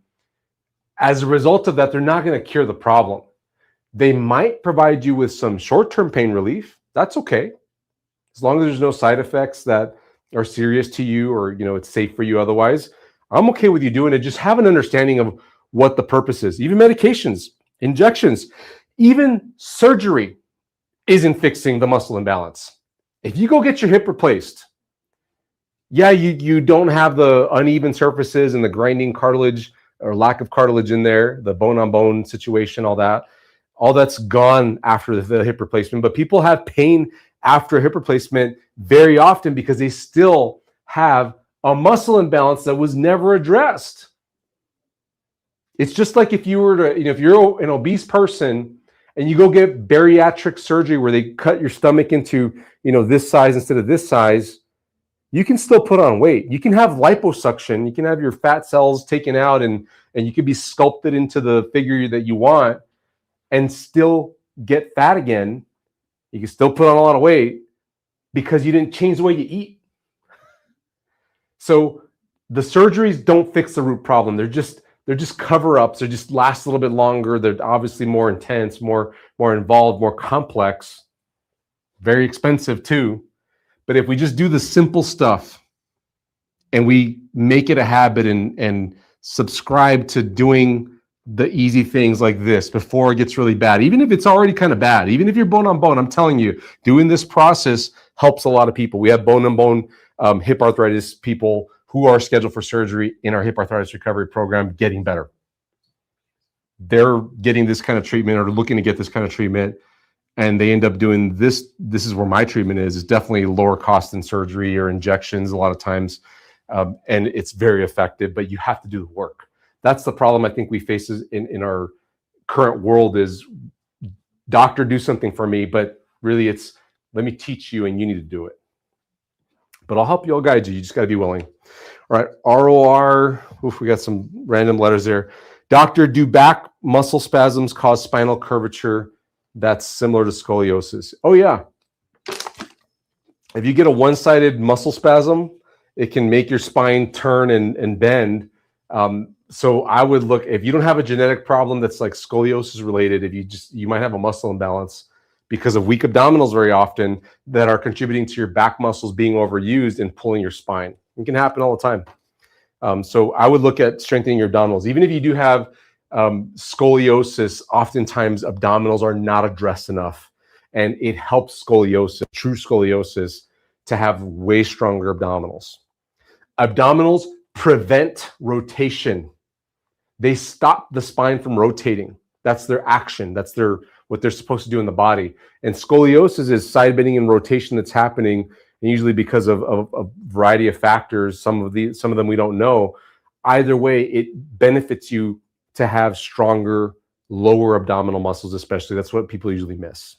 As a result of that, they're not going to cure the problem. They might provide you with some short-term pain relief. That's okay. As long as there's no side effects that are serious to you, or it's safe for you otherwise, I'm okay with you doing it. Just have an understanding of what the purpose is. Even medications, injections, even surgery. isn't fixing the muscle imbalance. If you go get your hip replaced, yeah, you don't have the uneven surfaces and the grinding cartilage or lack of cartilage in there, the bone-on-bone situation, all that's gone after the hip replacement. But people have pain after a hip replacement very often because they still have a muscle imbalance that was never addressed. It's just like if you were to, if you're an obese person and you go get bariatric surgery where they cut your stomach into, this size instead of this size, you can still put on weight. You can have liposuction. You can have your fat cells taken out and you can be sculpted into the figure that you want and still get fat again. You can still put on a lot of weight because you didn't change the way you eat. So the surgeries don't fix the root problem. They're just cover-ups. They just last a little bit longer. They're obviously more intense, more involved, more complex, very expensive too. But if we just do the simple stuff and we make it a habit and subscribe to doing the easy things like this before it gets really bad, even if it's already kind of bad, even if you're bone on bone, I'm telling you, doing this process helps a lot of people. We have bone on bone hip arthritis people who are scheduled for surgery in our hip arthritis recovery program getting better. They're getting this kind of treatment or looking to get this kind of treatment, and they end up doing this. This is where my treatment is. It's definitely lower cost than surgery or injections a lot of times, and it's very effective, but you have to do the work. That's the problem I think we face in our current world is, doctor, do something for me, but really it's, let me teach you and you need to do it. But I'll help you, I'll guide you. You just got to be willing. All right, ROR, we got some random letters there. Doctor, do back muscle spasms cause spinal curvature that's similar to scoliosis? Oh yeah. If you get a one-sided muscle spasm, it can make your spine turn and bend. So I would look, if you don't have a genetic problem that's like scoliosis related, you might have a muscle imbalance because of weak abdominals very often that are contributing to your back muscles being overused and pulling your spine. It can happen all the time. So I would look at strengthening your abdominals. Even if you do have scoliosis, oftentimes abdominals are not addressed enough. And it helps scoliosis, true scoliosis, to have way stronger abdominals. Abdominals prevent rotation. They stop the spine from rotating. That's their action. That's what they're supposed to do in the body. And scoliosis is side bending and rotation that's happening, and usually because of a variety of factors. Some of them we don't know. Either way, it benefits you to have stronger lower abdominal muscles, especially. That's what people usually miss.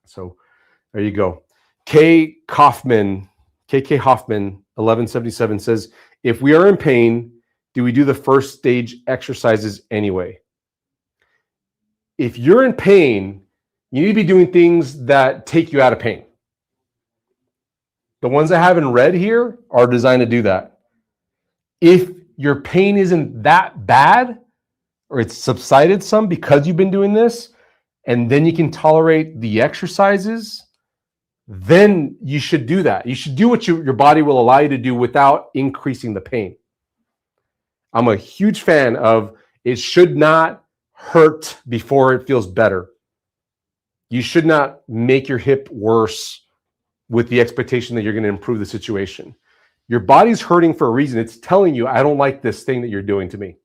So there you go. KK Hoffman, 1177 says, if we are in pain, do we do the first stage exercises anyway? If you're in pain, you need to be doing things that take you out of pain. The ones I have in red here are designed to do that. If your pain isn't that bad, or it's subsided some because you've been doing this, and then you can tolerate the exercises, then you should do that. You should do what your body will allow you to do without increasing the pain. I'm a huge fan of it should not hurt before it feels better. You should not make your hip worse with the expectation that you're going to improve the situation. Your body's hurting for a reason. It's telling you, I don't like this thing that you're doing to me.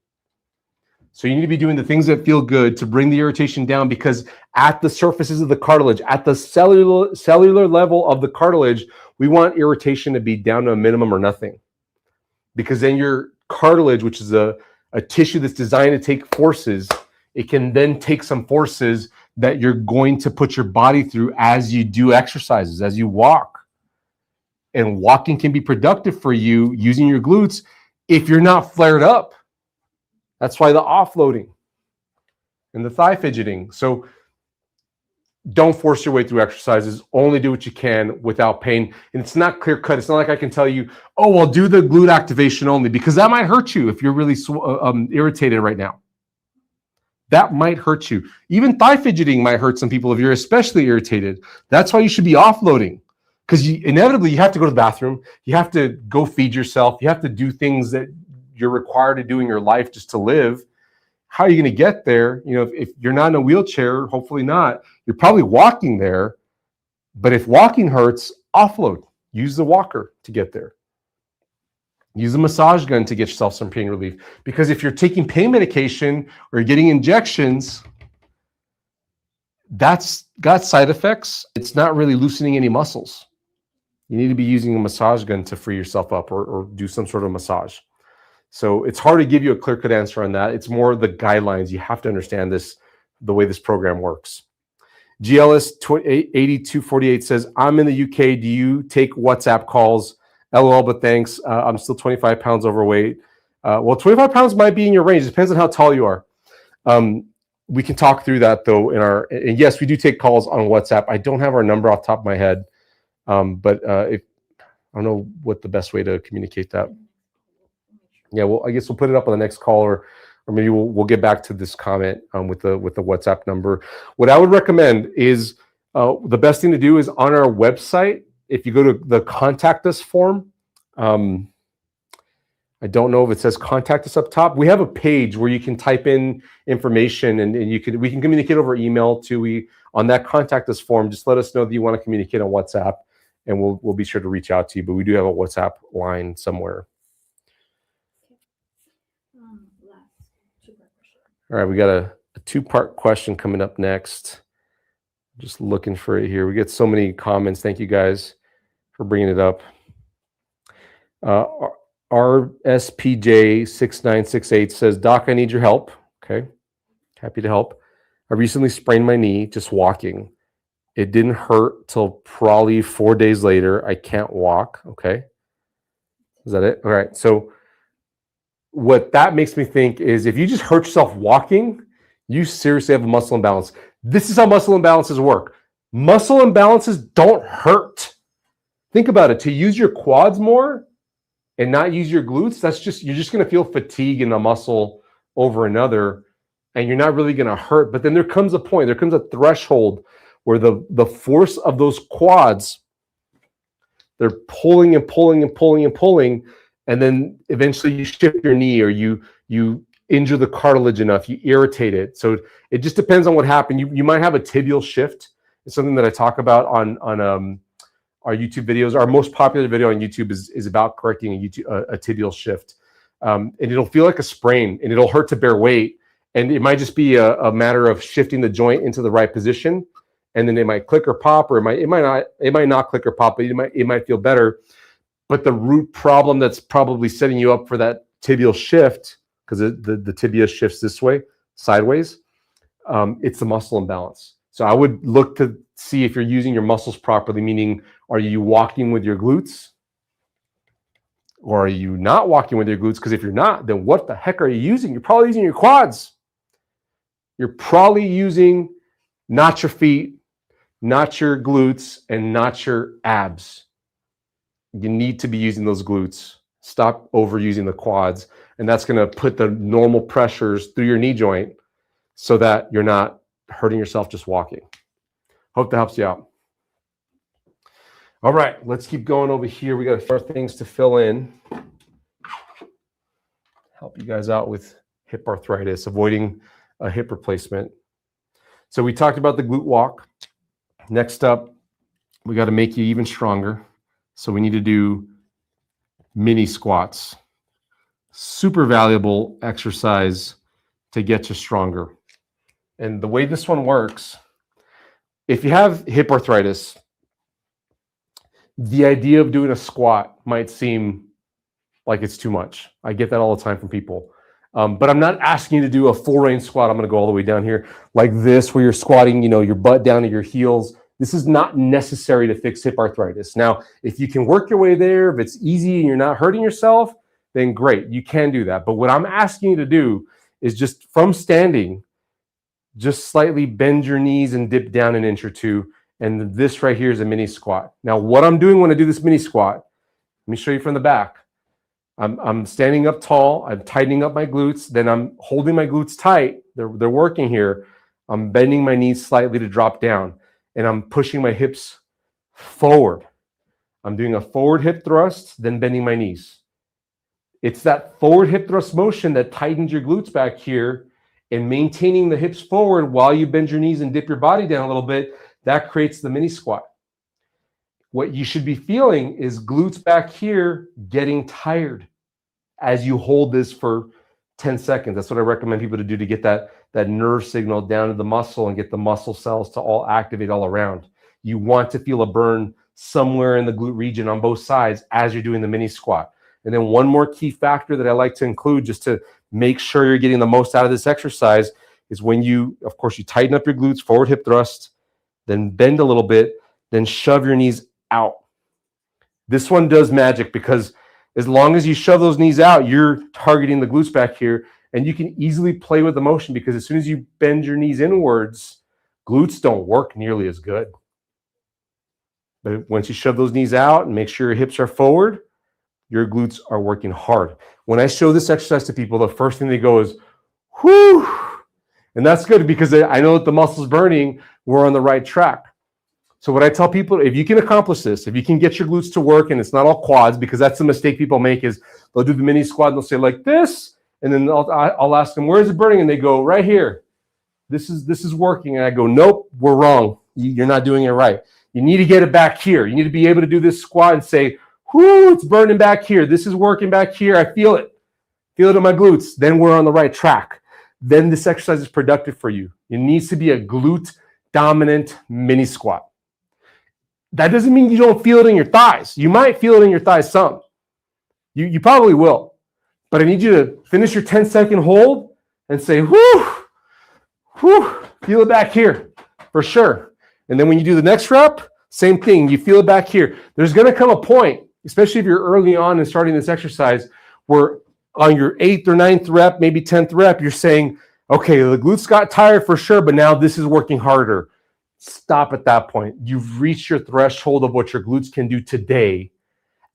So you need to be doing the things that feel good to bring the irritation down, because at the surfaces of the cartilage, at the cellular level of the cartilage, we want irritation to be down to a minimum or nothing. Because then your cartilage, which is a tissue that's designed to take forces, it can then take some forces that you're going to put your body through as you do exercises, as you walk. And walking can be productive for you using your glutes if you're not flared up. That's why the offloading and the thigh fidgeting. So don't force your way through exercises. Only do what you can without pain. And it's not clear cut. It's not like I can tell you, oh, well, do the glute activation only, because that might hurt you if you're really irritated right now. That might hurt you. Even thigh fidgeting might hurt some people if you're especially irritated. That's why you should be offloading, because inevitably you have to go to the bathroom. You have to go feed yourself. You have to do things that you're required to do in your life just to live. how are you going to get there? You know, if you're not in a wheelchair, hopefully not, you're probably walking there. But if walking hurts, offload. Use the walker to get there. Use a massage gun to get yourself some pain relief. Because if you're taking pain medication or you're getting injections, that's got side effects. It's not really loosening any muscles. You need to be using a massage gun to free yourself up or do some sort of massage. So it's hard to give you a clear-cut answer on that. It's more the guidelines. You have to understand this, the way this program works. GLS 8248 says, I'm in the UK. Do you take WhatsApp calls? LOL, but thanks. I'm still 25 pounds overweight. Well, 25 pounds might be in your range. It depends on how tall you are. We can talk through that though and yes, we do take calls on WhatsApp. I don't have our number off the top of my head. But I don't know what the best way to communicate that. Yeah, well, I guess we'll put it up on the next call, or maybe we'll get back to this comment with the WhatsApp number. What I would recommend is the best thing to do is on our website. If you go to the contact us form, I don't know if it says contact us up top. We have a page where you can type in information, and we can communicate over email too. On that contact us form, just let us know that you want to communicate on WhatsApp, and we'll be sure to reach out to you. But we do have a WhatsApp line somewhere. All right, we got a two-part question coming up next. Just looking for it here. We get so many comments. Thank you guys for bringing it up. RSPJ6968 says, Doc, I need your help. Okay, happy to help. I recently sprained my knee just walking. It didn't hurt till probably 4 days later. I can't walk. Okay, is that it? All right, so what that makes me think is if you just hurt yourself walking, you seriously have a muscle imbalance. This is how muscle imbalances work. Muscle imbalances don't hurt. Think about it. To use your quads more and not use your glutes, you're just going to feel fatigue in a muscle over another, and you're not really going to hurt. But then there comes a point, there comes a threshold where the force of those quads, they're pulling and pulling and pulling and pulling, and then eventually you shift your knee, or you injure the cartilage enough, you irritate it. So it just depends on what happened. You might have a tibial shift. It's something that I talk about on our YouTube videos. Our most popular video on YouTube is about correcting a tibial shift. And it'll feel like a sprain, and it'll hurt to bear weight. And it might just be a matter of shifting the joint into the right position. And then it might click or pop, or it might not click or pop, but it might feel better. But the root problem that's probably setting you up for that tibial shift, because the tibia shifts this way, sideways, it's the muscle imbalance. So I would look to see if you're using your muscles properly, meaning are you walking with your glutes? Or are you not walking with your glutes? Because if you're not, then what the heck are you using? You're probably using your quads. You're probably using not your feet, not your glutes, and not your abs. You need to be using those glutes. Stop overusing the quads. And that's going to put the normal pressures through your knee joint so that you're not hurting yourself just walking. Hope that helps you out. All right, let's keep going over here. We got a few things to fill in. Help you guys out with hip arthritis, avoiding a hip replacement. So we talked about the glute walk. Next up, we got to make you even stronger. So we need to do mini squats. Super valuable exercise to get you stronger. And the way this one works, if you have hip arthritis, the idea of doing a squat might seem like it's too much. I get that all the time from people. But I'm not asking you to do a full range squat. I'm going to go all the way down here like this, where you're squatting, your butt down to your heels. This is not necessary to fix hip arthritis. Now, if you can work your way there, if it's easy and you're not hurting yourself, then great, you can do that. But what I'm asking you to do is just from standing, just slightly bend your knees and dip down an inch or two. And this right here is a mini squat. Now, what I'm doing when I do this mini squat, let me show you from the back. I'm standing up tall. I'm tightening up my glutes. Then I'm holding my glutes tight. They're working here. I'm bending my knees slightly to drop down. And I'm pushing my hips forward. I'm doing a forward hip thrust, then bending my knees. It's that forward hip thrust motion that tightens your glutes back here And maintaining the hips forward while you bend your knees and dip your body down a little bit, that creates the mini squat. What you should be feeling is glutes back here getting tired as you hold this for 10 seconds. That's what I recommend people to do to get that nerve signal down to the muscle and get the muscle cells to all activate all around. You want to feel a burn somewhere in the glute region on both sides as you're doing the mini squat. And then one more key factor that I like to include just to make sure you're getting the most out of this exercise is when you, of course, you tighten up your glutes, forward hip thrust, then bend a little bit, then shove your knees out. This one does magic because as long as you shove those knees out, you're targeting the glutes back here, and you can easily play with the motion because as soon as you bend your knees inwards, glutes don't work nearly as good. But once you shove those knees out and make sure your hips are forward, your glutes are working hard. When I show this exercise to people, the first thing they go is, whew. And that's good because I know that the muscle's burning, we're on the right track. So what I tell people, if you can accomplish this, if you can get your glutes to work, and it's not all quads, because that's the mistake people make is they'll do the mini squat and they'll say like this, and then I'll ask them, where is it burning? And they go, right here. This is working. And I go, nope, we're wrong. You're not doing it right. You need to get it back here. You need to be able to do this squat and say, whoo, it's burning back here. This is working back here. I feel it. Feel it in my glutes. Then we're on the right track. Then this exercise is productive for you. It needs to be a glute dominant mini squat. That doesn't mean you don't feel it in your thighs. You might feel it in your thighs some. You probably will. But I need you to finish your 10-second hold and say, whoo, whoo, feel it back here for sure. And then when you do the next rep, same thing. You feel it back here. There's going to come a point, especially if you're early on and starting this exercise, where on your 8th or 9th rep, maybe 10th rep, you're saying, okay, the glutes got tired for sure, but now this is working harder. Stop at that point. You've reached your threshold of what your glutes can do today.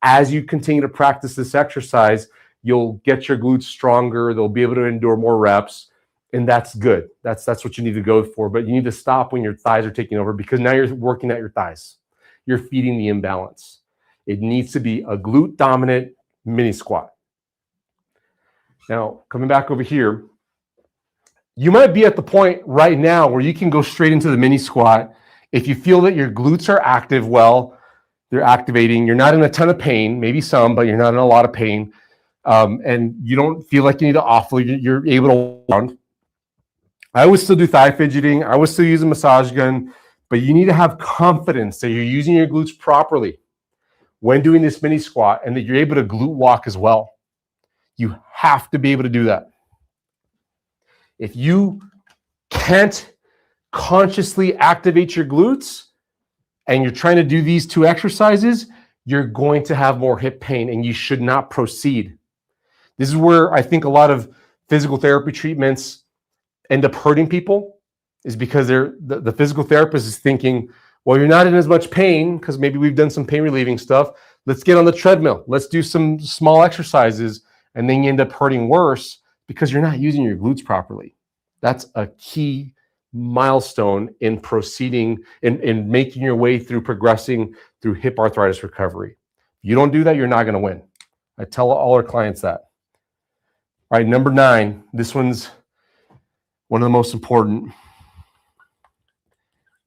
As you continue to practice this exercise, you'll get your glutes stronger. They'll be able to endure more reps, and that's good. That's what you need to go for. But you need to stop when your thighs are taking over because now you're working at your thighs. You're feeding the imbalance. It needs to be a glute dominant mini squat. Now, coming back over here, you might be at the point right now where you can go straight into the mini squat. If you feel that your glutes are active well, they're activating, you're not in a ton of pain, maybe some, but you're not in a lot of pain, and you don't feel like you need to offload, you're able to hold on. I would still do thigh fidgeting. I would still use a massage gun, but you need to have confidence that you're using your glutes properly when doing this mini squat and that you're able to glute walk as well. You have to be able to do that. If you can't consciously activate your glutes and you're trying to do these two exercises, you're going to have more hip pain and you should not proceed. This is where I think a lot of physical therapy treatments end up hurting people, is because the physical therapist is thinking, well, you're not in as much pain because maybe we've done some pain relieving stuff. Let's get on the treadmill. Let's do some small exercises. And then you end up hurting worse because you're not using your glutes properly. That's a key milestone in proceeding, in making your way through progressing through hip arthritis recovery. If you don't do that, you're not going to win. I tell all our clients that. All right, number 9. This one's one of the most important.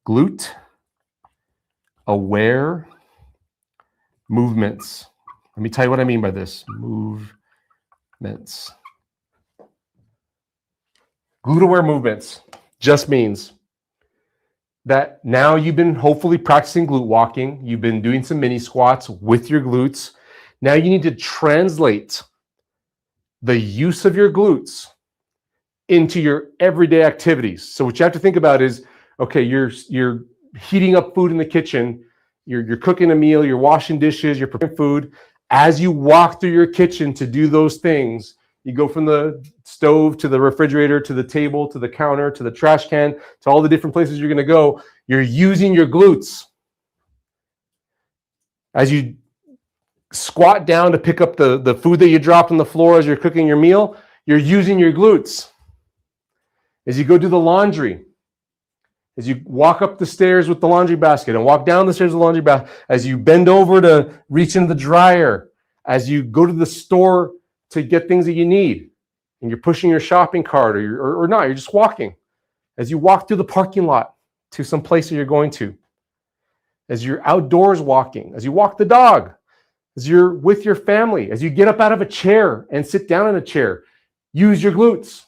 Glute aware movements. Let me tell you what I mean by this. Movements. Glute aware movements just means that now you've been hopefully practicing glute walking. You've been doing some mini squats with your glutes. Now you need to translate the use of your glutes into your everyday activities. So what you have to think about is, okay, you're heating up food in the kitchen, you're cooking a meal, you're washing dishes, you're preparing food. As you walk through your kitchen to do those things, you go from the stove to the refrigerator, to the table, to the counter, to the trash can, to all the different places you're going to go. You're using your glutes. As you squat down to pick up the food that you dropped on the floor as you're cooking your meal, you're using your glutes. As you go do the laundry, as you walk up the stairs with the laundry basket and walk down the stairs with the laundry basket, as you bend over to reach into the dryer, as you go to the store to get things that you need, and you're pushing your shopping cart or not, you're just walking. As you walk through the parking lot to some place that you're going to, as you're outdoors walking, as you walk the dog, as you're with your family, as you get up out of a chair and sit down in a chair, use your glutes.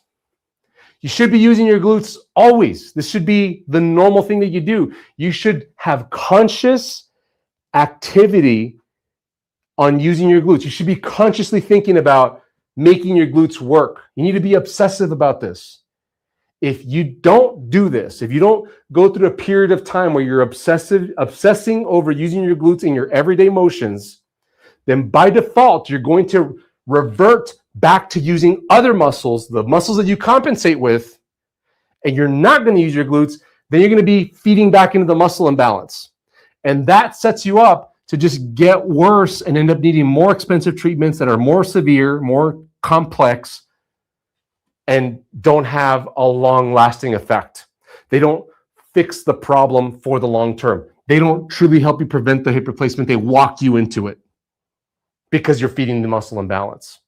You should be using your glutes always. This should be the normal thing that you do. You should have conscious activity on using your glutes. You should be consciously thinking about making your glutes work. You need to be obsessive about this. If you don't do this, if you don't go through a period of time where you're obsessing over using your glutes in your everyday motions, then by default, you're going to revert back to using other muscles, the muscles that you compensate with, and you're not going to use your glutes, then you're going to be feeding back into the muscle imbalance. And that sets you up to just get worse and end up needing more expensive treatments that are more severe, more complex, and don't have a long-lasting effect. They don't fix the problem for the long term. They don't truly help you prevent the hip replacement. They walk you into it because you're feeding the muscle imbalance.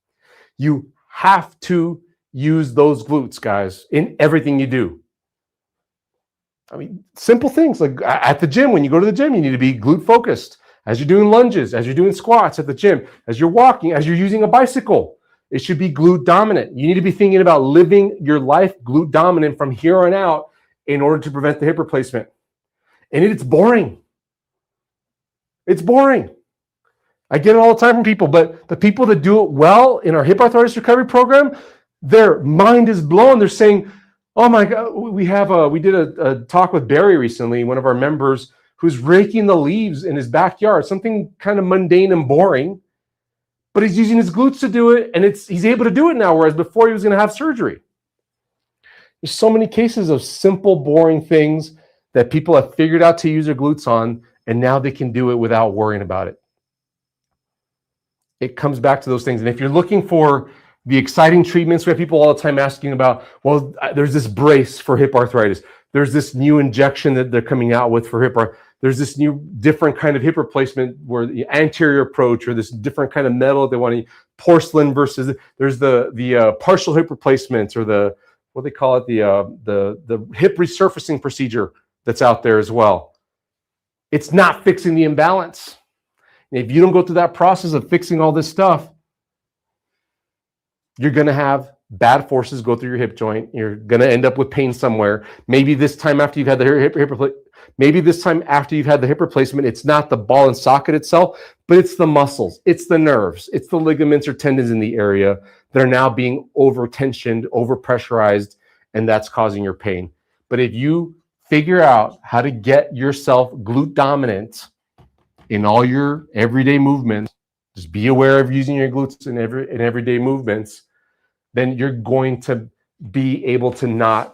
You have to use those glutes, guys, in everything you do. I mean, simple things like at the gym, when you go to the gym, you need to be glute focused. As you're doing lunges, as you're doing squats at the gym, as you're walking, as you're using a bicycle, it should be glute dominant. You need to be thinking about living your life glute dominant from here on out in order to prevent the hip replacement. And it's boring. It's boring. I get it all the time from people, but the people that do it well in our hip arthritis recovery program, their mind is blown. They're saying, oh my God, we did a talk with Barry recently, one of our members who's raking the leaves in his backyard, something kind of mundane and boring, but he's using his glutes to do it, and he's able to do it now, whereas before he was going to have surgery. There's so many cases of simple, boring things that people have figured out to use their glutes on, and now they can do it without worrying about it. It comes back to those things. And if you're looking for the exciting treatments, we have people all the time asking about, well, there's this brace for hip arthritis. There's this new injection that they're coming out with for hip arthritis. There's this new different kind of hip replacement where the anterior approach, or this different kind of metal they want to porcelain versus there's the partial hip replacements, or what they call it, the hip resurfacing procedure that's out there as well. It's not fixing the imbalance. And if you don't go through that process of fixing all this stuff, you're going to have bad forces go through your hip joint. You're going to end up with pain somewhere. Maybe this time after you've had the hip replacement, it's not the ball and socket itself, but it's the muscles, it's the nerves, it's the ligaments or tendons in the area that are now being over-tensioned, over-pressurized, and that's causing your pain. But if you figure out how to get yourself glute dominant in all your everyday movements, just be aware of using your glutes in everyday movements, then you're going to be able to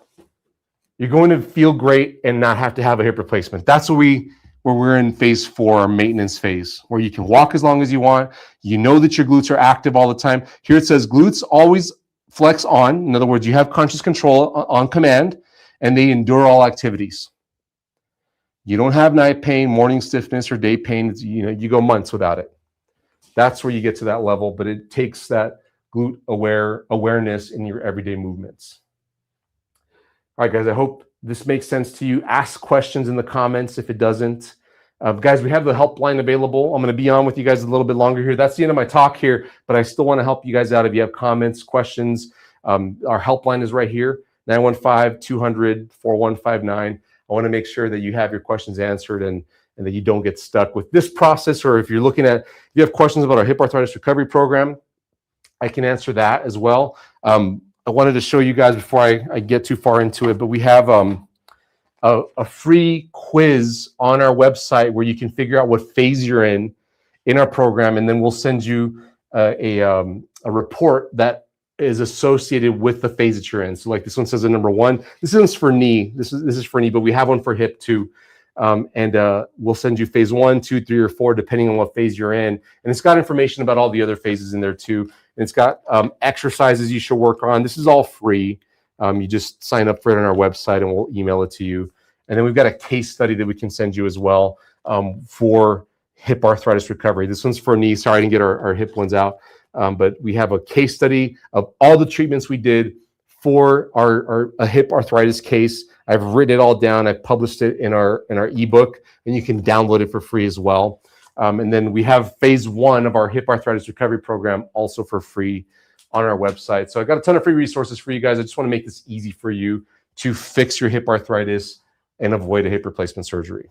you're going to feel great and not have to have a hip replacement. That's where we're in phase 4, our maintenance phase, where you can walk as long as you want. You know that your glutes are active all the time. Here it says glutes always flex on. In other words, you have conscious control on command, and they endure all activities. You don't have night pain, morning stiffness, or day pain. You go months without it. That's where you get to that level, but it takes that glute awareness in your everyday movements. All right, guys, I hope this makes sense to you. Ask questions in the comments if it doesn't. Guys, we have the helpline available. I'm going to be on with you guys a little bit longer here. That's the end of my talk here, but I still want to help you guys out if you have comments, questions. Our helpline is right here, 915-200-4159. I want to make sure that you have your questions answered and that you don't get stuck with this process, or if you have questions about our hip arthritis recovery program, I can answer that as well. I wanted to show you guys before I get too far into it, but we have a free quiz on our website where you can figure out what phase you're in our program, and then we'll send you a report that is associated with the phase that you're in. So like this one says the number 1. This one's for knee. This is for knee, but we have one for hip too. And we'll send you phase 1, 2, 3, or 4, depending on what phase you're in. And it's got information about all the other phases in there too. And it's got exercises you should work on. This is all free. You just sign up for it on our website and we'll email it to you. And then we've got a case study that we can send you as well for hip arthritis recovery. This one's for knee. Sorry, I didn't get our hip ones out. but we have a case study of all the treatments we did for a hip arthritis case. I've written it all down. I've published it in our ebook, and you can download it for free as well. And then we have phase 1 of our hip arthritis recovery program also for free on our website. So I got a ton of free resources for you guys. I just want to make this easy for you to fix your hip arthritis and avoid a hip replacement surgery.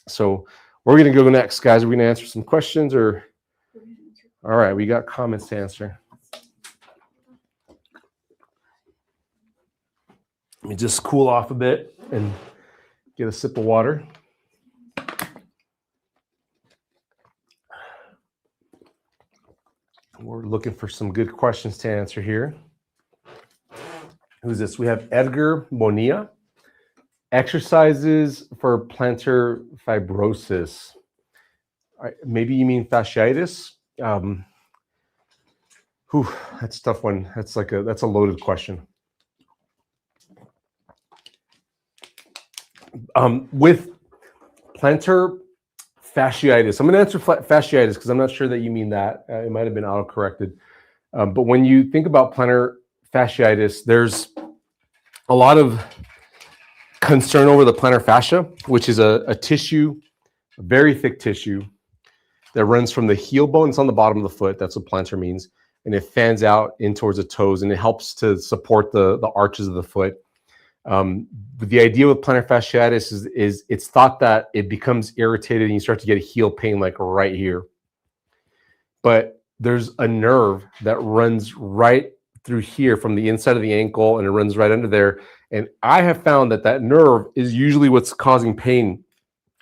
So we're going to go next, guys. We're going to answer some questions, or all right, we got comments to answer. Let me just cool off a bit and get a sip of water. We're looking for some good questions to answer here. Who's this? We have Edgar Bonilla. Exercises for plantar fibrosis. Maybe you mean fasciitis? That's a tough one. That's a loaded question. With plantar fasciitis, I'm going to answer fasciitis because I'm not sure that you mean that. It might have been auto-corrected. But when you think about plantar fasciitis, there's a lot of concern over the plantar fascia, which is a tissue, a very thick tissue that runs from the heel bone. It's on the bottom of the foot. That's what plantar means. And it fans out in towards the toes, and it helps to support the arches of the foot. But the idea with plantar fasciitis is it's thought that it becomes irritated and you start to get a heel pain like right here. But there's a nerve that runs right through here from the inside of the ankle, and it runs right under there. And I have found that nerve is usually what's causing pain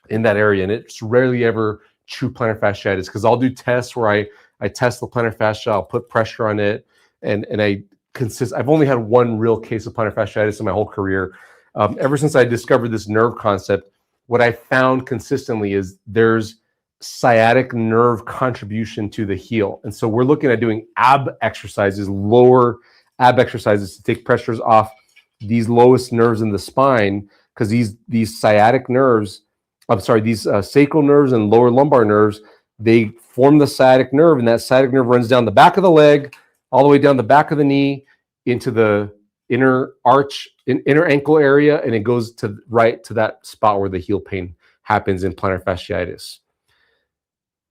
in that area. And it's rarely ever true plantar fasciitis, because I'll do tests where I test the plantar fascia, I'll put pressure on it, and I've only had one real case of plantar fasciitis in my whole career. Ever since I discovered this nerve concept, what I found consistently is there's sciatic nerve contribution to the heel. And so we're looking at doing ab exercises, lower ab exercises to take pressures off these lowest nerves in the spine, because these sciatic nerves, these sacral nerves and lower lumbar nerves, they form the sciatic nerve, and that sciatic nerve runs down the back of the leg, all the way down the back of the knee, into the inner ankle area, and it goes to right to that spot where the heel pain happens in plantar fasciitis.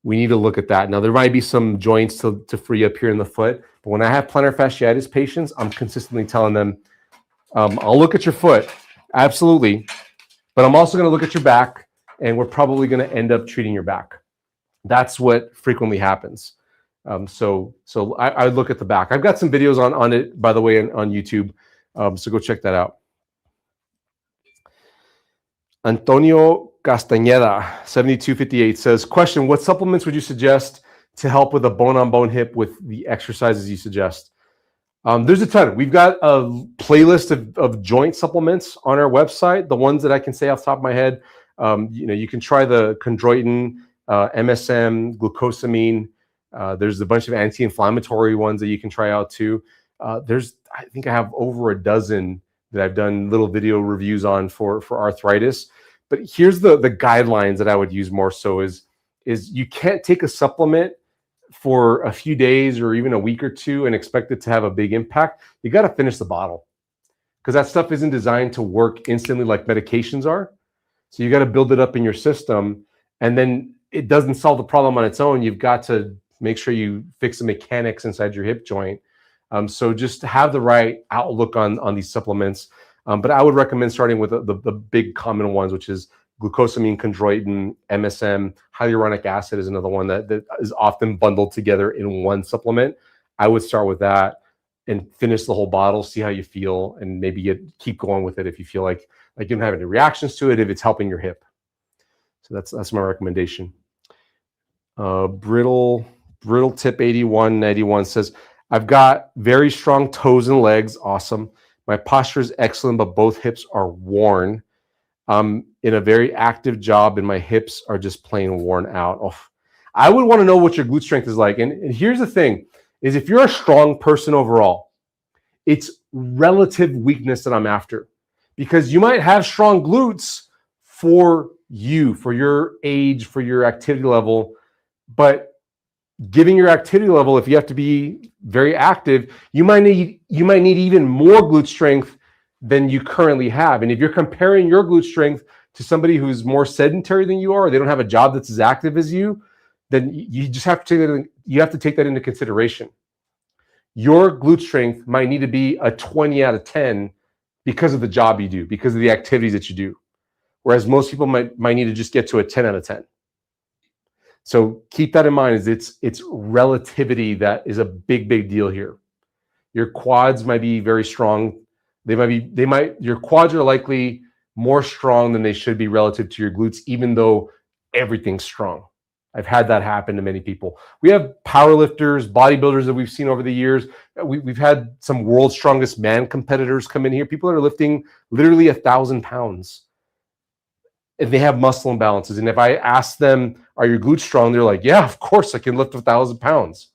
We need to look at that. Now, there might be some joints to free up here in the foot, but when I have plantar fasciitis patients, I'm consistently telling them, I'll look at your foot, absolutely, but I'm also going to look at your back, and we're probably going to end up treating your back. That's what frequently happens. So I look at the back. I've got some videos on it, by the way, on YouTube. So go check that out. Antonio Castañeda, 7258 says, question, what supplements would you suggest to help with a bone-on-bone hip with the exercises you suggest? There's a ton. We've got a playlist of joint supplements on our website. The ones that I can say off the top of my head, you can try the chondroitin, MSM, glucosamine. There's a bunch of anti-inflammatory ones that you can try out too. I think I have over a dozen that I've done little video reviews on for arthritis. But here's the guidelines that I would use more so is you can't take a supplement for a few days or even a week or two and expect it to have a big impact. You got to finish the bottle, because that stuff isn't designed to work instantly like medications are. So you got to build it up in your system, and then it doesn't solve the problem on its own. You've got to make sure you fix the mechanics inside your hip joint. So just have the right outlook on these supplements. But I would recommend starting with the big common ones, which is glucosamine, chondroitin, MSM. Hyaluronic acid is another one that is often bundled together in one supplement. I would start with that and finish the whole bottle, see how you feel, and maybe keep going with it if you feel like you don't have any reactions to it, if it's helping your hip. So that's my recommendation. Brittle Tip 8191 says, I've got very strong toes and legs. Awesome. My posture is excellent, but both hips are worn. I'm in a very active job and my hips are just plain worn out. Oh, I would want to know what your glute strength is like. And here's the thing, is if you're a strong person overall, it's relative weakness that I'm after. Because you might have strong glutes for you, for your age, for your activity level, but given your activity level, if you have to be very active, you might need even more glute strength than you currently have. And if you're comparing your glute strength to somebody who's more sedentary than you are, or they don't have a job that's as active as you, then you just have to take that into consideration. Your glute strength might need to be a 20 out of 10 because of the job you do, because of the activities that you do. Whereas most people might need to just get to a 10 out of 10. So keep that in mind, is it's relativity that is a big deal here. Your quads might be very strong. Your quads are likely more strong than they should be relative to your glutes, even though everything's strong. I've had that happen to many people. We have powerlifters, bodybuilders that we've seen over the years. We've had some world's strongest man competitors come in here. People that are lifting literally 1,000 pounds. And they have muscle imbalances. And if I ask them, are your glutes strong? They're like, yeah, of course I can lift 1,000 pounds.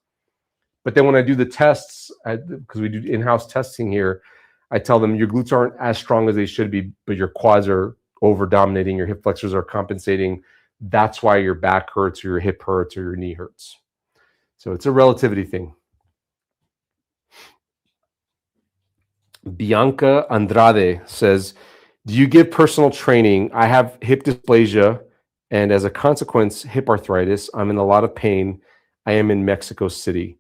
But then when I do the tests, because we do in-house testing here, I tell them your glutes aren't as strong as they should be, but your quads are over-dominating, your hip flexors are compensating. That's why your back hurts or your hip hurts or your knee hurts. So it's a relativity thing. Bianca Andrade says, do you give personal training? I have hip dysplasia, and as a consequence, hip arthritis. I'm in a lot of pain. I am in Mexico City.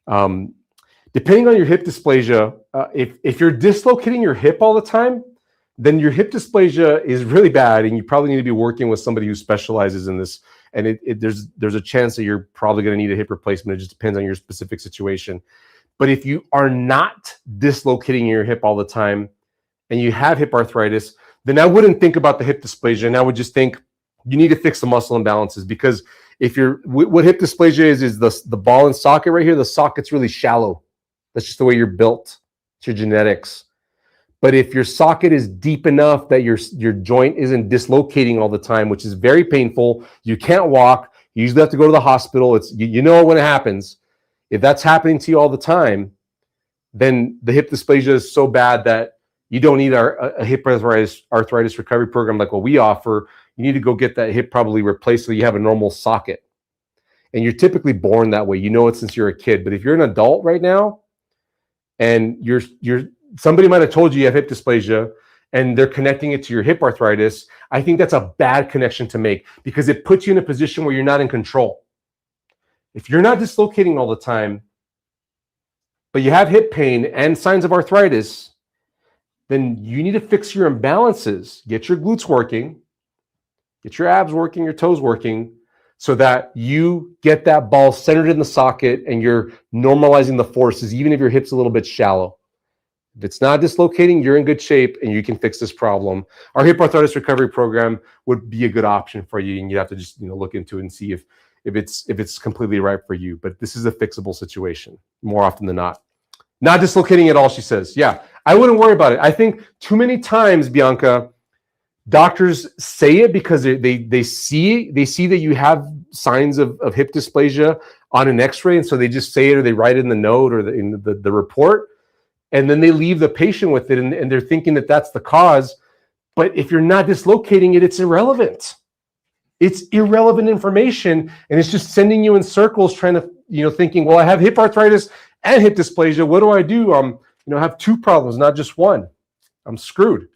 Depending on your hip dysplasia, if you're dislocating your hip all the time, then your hip dysplasia is really bad, and you probably need to be working with somebody who specializes in this. And there's a chance that you're probably going to need a hip replacement. It just depends on your specific situation. But if you are not dislocating your hip all the time, and you have hip arthritis, then I wouldn't think about the hip dysplasia, and I would just think you need to fix the muscle imbalances. Because if what hip dysplasia is the ball and socket right here, the socket's really shallow. That's just the way you're built. It's your genetics. But if your socket is deep enough that your joint isn't dislocating all the time, which is very painful, you can't walk, you usually have to go to the hospital. You know when it happens. If that's happening to you all the time, then the hip dysplasia is so bad that you don't need a hip arthritis recovery program like what we offer. You need to go get that hip probably replaced so you have a normal socket. And you're typically born that way. You know it since you're a kid. But if you're an adult right now, and somebody might have told you have hip dysplasia, and they're connecting it to your hip arthritis, I think that's a bad connection to make, because it puts you in a position where you're not in control. If you're not dislocating all the time, but you have hip pain and signs of arthritis, then you need to fix your imbalances. Get your glutes working, get your abs working, your toes working, so that you get that ball centered in the socket and you're normalizing the forces, even if your hip's a little bit shallow. If it's not dislocating, you're in good shape and you can fix this problem. Our hip arthritis recovery program would be a good option for you, and you have to just look into it and see if it's completely right for you. But this is a fixable situation more often than not. Not dislocating at all, she says. Yeah, I wouldn't worry about it. I think too many times, Bianca, doctors say it because they see that you have signs of hip dysplasia on an x-ray, and so they just say it, or they write it in the note or in the report, and then they leave the patient with it, and they're thinking that that's the cause. But if you're not dislocating it, it's irrelevant. It's irrelevant information, and it's just sending you in circles trying to, thinking, well, I have hip arthritis and hip dysplasia. What do? I have two problems, not just one. I'm screwed.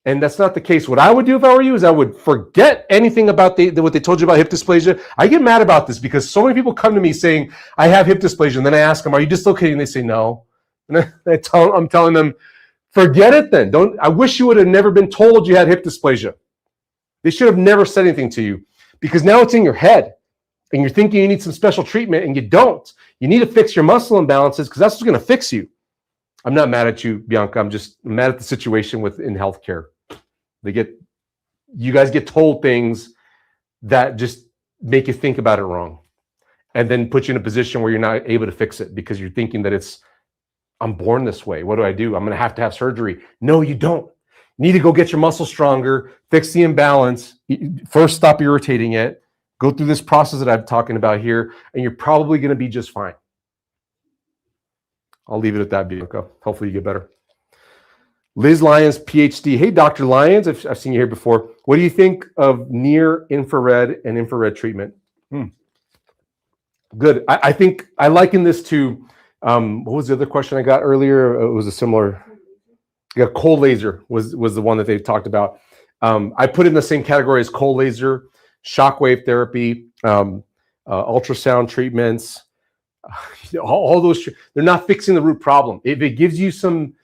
And that's not the case. What I would do if I were you is I would forget anything about what they told you about hip dysplasia. I get mad about this because so many people come to me saying, I have hip dysplasia. And then I ask them, are you dislocating? They say, no. And I'm telling them, forget it then. I wish you would have never been told you had hip dysplasia. They should have never said anything to you, because now it's in your head and you're thinking you need some special treatment, and you don't. You need to fix your muscle imbalances, because that's what's going to fix you. I'm not mad at you, Bianca. I'm just mad at the situation in healthcare. You guys get told things that just make you think about it wrong, and then put you in a position where you're not able to fix it because you're thinking that I'm born this way. What do? I'm going to have surgery. No, you don't. You need to go get your muscle stronger, fix the imbalance. First, stop irritating it. Go through this process that I'm talking about here, and you're probably going to be just fine. I'll leave it at that, Bianca. Hopefully you get better. Liz Lyons, PhD. Hey, Dr. Lyons, I've seen you here before. What do you think of near infrared and infrared treatment? Good. I think I liken this to, what was the other question I got earlier? It was a similar, yeah, cold laser was the one that they talked about. I put it in the same category as cold laser, shockwave therapy, ultrasound treatments, all those. They're not fixing the root problem. If it gives you some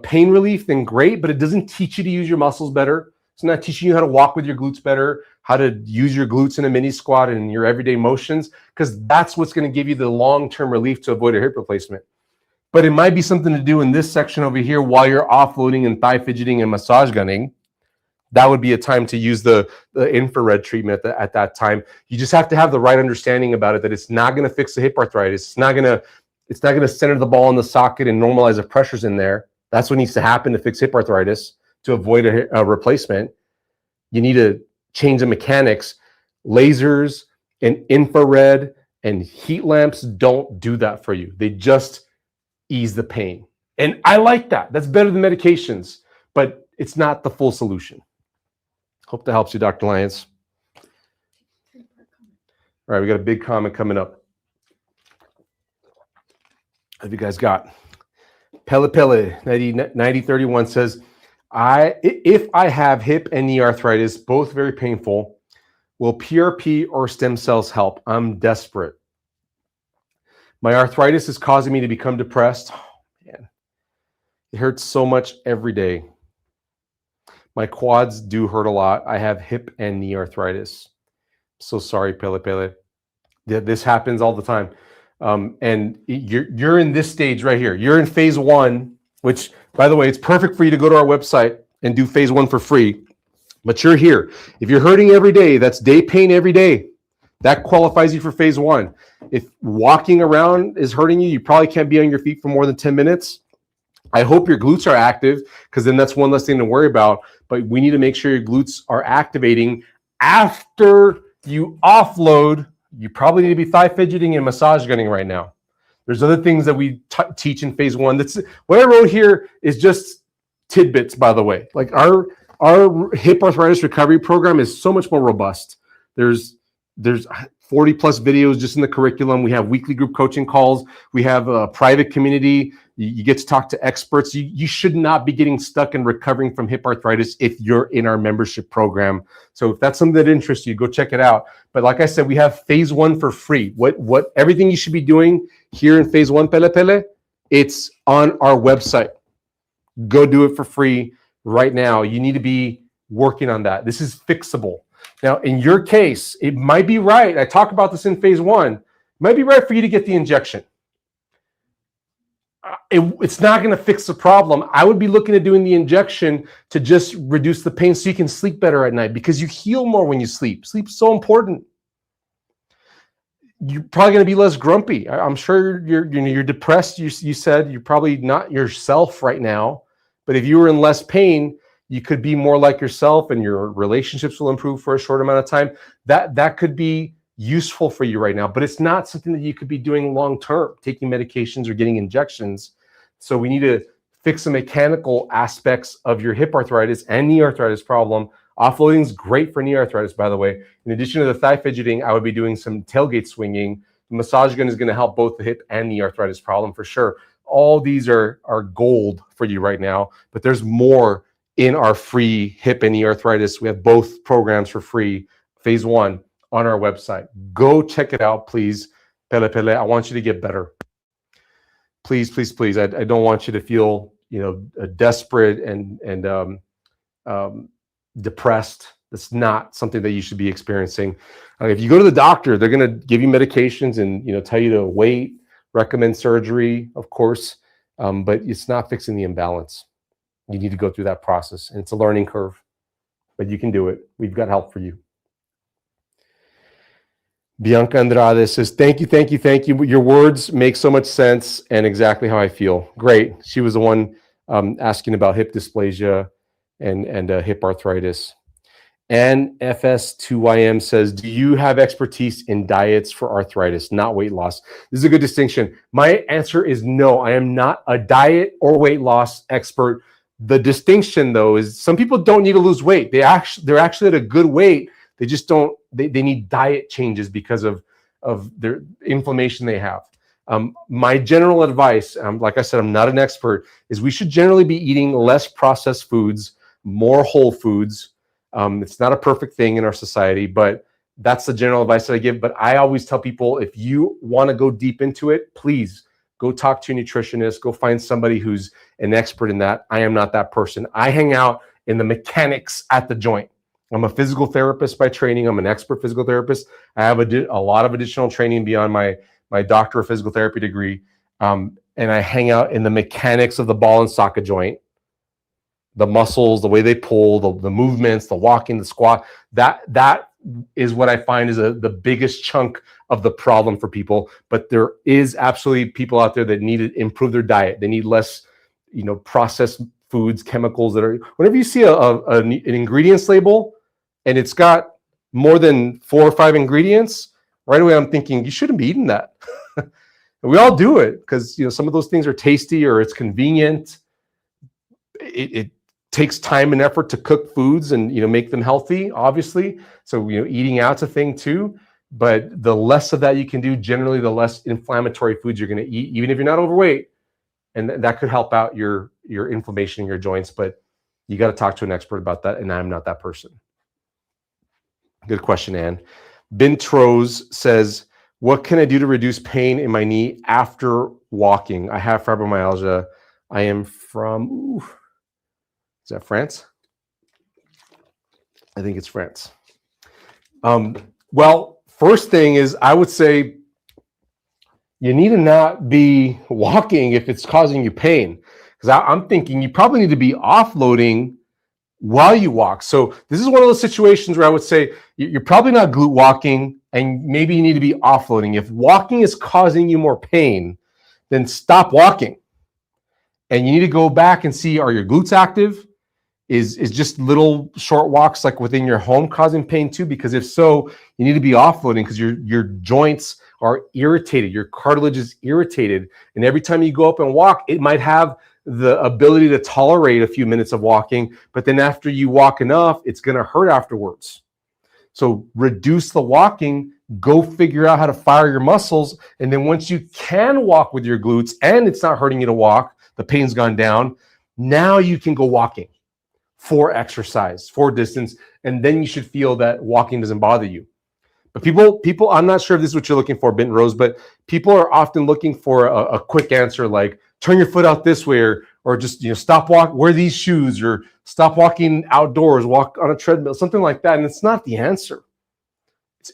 pain relief, then great, but it doesn't teach you to use your muscles better. It's not teaching you how to walk with your glutes better, how to use your glutes in a mini squat and your everyday motions, because that's what's going to give you the long-term relief to avoid a hip replacement. But it might be something to do in this section over here while you're offloading and thigh fidgeting and massage gunning. That would be a time to use the infrared treatment at that time. You just have to have the right understanding about it, that it's not going to fix the hip arthritis. It's not going to center the ball in the socket and normalize the pressures in there. That's what needs to happen to fix hip arthritis, to avoid a replacement. You need to change the mechanics. Lasers and infrared and heat lamps don't do that for you. They just ease the pain. And I like that. That's better than medications, but it's not the full solution. Hope that helps you, Dr. Lyons. All right, we got a big comment coming up. What have you guys got? Pele 9031 says, if I have hip and knee arthritis, both very painful, will PRP or stem cells help? I'm desperate. My arthritis is causing me to become depressed. Oh, man. It hurts so much every day. My quads do hurt a lot. I have hip and knee arthritis. So sorry, Pele. This happens all the time. And you're in this stage right here. You're in phase 1, which, by the way, it's perfect for you to go to our website and do phase 1 for free. But you're here. If you're hurting every day, that's day pain every day. That qualifies you for phase 1. If walking around is hurting you, you probably can't be on your feet for more than 10 minutes. I hope your glutes are active, because then that's one less thing to worry about. But we need to make sure your glutes are activating after you offload. You probably need to be thigh fidgeting and massage gunning right now. There's other things that we teach in phase 1. That's what I wrote here is just tidbits, by the way. Like our hip arthritis recovery program is so much more robust. There's 40 plus videos just in the curriculum. We have weekly group coaching calls. We have a private community. You get to talk to experts. You should not be getting stuck in recovering from hip arthritis if you're in our membership program. So if that's something that interests you, go check it out. But like I said, we have phase 1 for free. What everything you should be doing here in phase 1, Pele, it's on our website. Go do it for free right now. You need to be working on that. This is fixable. Now, in your case, it might be right. I talk about this in phase 1. It might be right for you to get the injection. It's not going to fix the problem. I would be looking at doing the injection to just reduce the pain so you can sleep better at night, because you heal more when you sleep. Sleep's so important. You're probably going to be less grumpy. I'm sure you're depressed. You said you're probably not yourself right now, but if you were in less pain, you could be more like yourself, and your relationships will improve for a short amount of time. That could be useful for you right now, but it's not something that you could be doing long term, taking medications or getting injections. So we need to fix the mechanical aspects of your hip arthritis and knee arthritis problem. Offloading is great for knee arthritis, by the way. In addition to the thigh fidgeting, I would be doing some tailgate swinging. The massage gun is going to help both the hip and knee arthritis problem for sure. All these are gold for you right now, but there's more in our free hip and knee arthritis. We have both programs for free, phase 1, on our website. Go check it out, please. Pele, I want you to get better. Please. I don't want you to feel, desperate and depressed. That's not something that you should be experiencing. If you go to the doctor, they're going to give you medications and tell you to wait, recommend surgery, of course, but it's not fixing the imbalance. You need to go through that process, and it's a learning curve, but you can do it. We've got help for you. Bianca Andrade says, thank you. Your words make so much sense and exactly how I feel. Great. She was the one asking about hip dysplasia and hip arthritis. And FS2YM says, do you have expertise in diets for arthritis, not weight loss? This is a good distinction. My answer is no. I am not a diet or weight loss expert. The distinction, though, is some people don't need to lose weight. They're actually at a good weight. They just don't. They need diet changes because of their inflammation they have. My general advice, like I said, I'm not an expert, is we should generally be eating less processed foods, more whole foods. It's not a perfect thing in our society, but that's the general advice that I give. But I always tell people, if you want to go deep into it, please go talk to a nutritionist, go find somebody who's an expert in that. I am not that person. I hang out in the mechanics at the joint. I'm a physical therapist by training. I'm an expert physical therapist. I have a lot of additional training beyond my doctor of physical therapy degree. And I hang out in the mechanics of the ball and socket joint, the muscles, the way they pull, the movements, the walking, the squat. That is what I find is the biggest chunk of the problem for people. But there is absolutely people out there that need to improve their diet. They need less, processed foods, chemicals that are. Whenever you see an ingredients label and it's got more than 4 or 5 ingredients, right away I'm thinking you shouldn't be eating that. And we all do it because some of those things are tasty or it's convenient. It takes time and effort to cook foods and make them healthy, obviously. So eating out's a thing too. But the less of that you can do, generally, the less inflammatory foods you're going to eat, even if you're not overweight, and that could help out your inflammation in your joints. But you got to talk to an expert about that, and I'm not that person. Good question, Ann. Bintros says, "What can I do to reduce pain in my knee after walking? I have fibromyalgia. I am from." Is that France? I think it's France. Well, first thing is I would say you need to not be walking if it's causing you pain. Because I'm thinking you probably need to be offloading while you walk. So this is one of those situations where I would say you're probably not glute walking and maybe you need to be offloading. If walking is causing you more pain, then stop walking. And you need to go back and see, are your glutes active? Is just little short walks like within your home causing pain too? Because if so, you need to be offloading because your joints are irritated, your cartilage is irritated, and every time you go up and walk, it might have the ability to tolerate a few minutes of walking, but then after you walk enough, it's going to hurt afterwards. So reduce the walking, go figure out how to fire your muscles, and then once you can walk with your glutes and it's not hurting you to walk, the pain's gone down, now you can go walking for exercise, for distance, and then you should feel that walking doesn't bother you. But people, I'm not sure if this is what you're looking for, Bint Rose, but people are often looking for a quick answer like turn your foot out this way or just stop walking, wear these shoes, or stop walking outdoors, walk on a treadmill, something like that. And it's not the answer.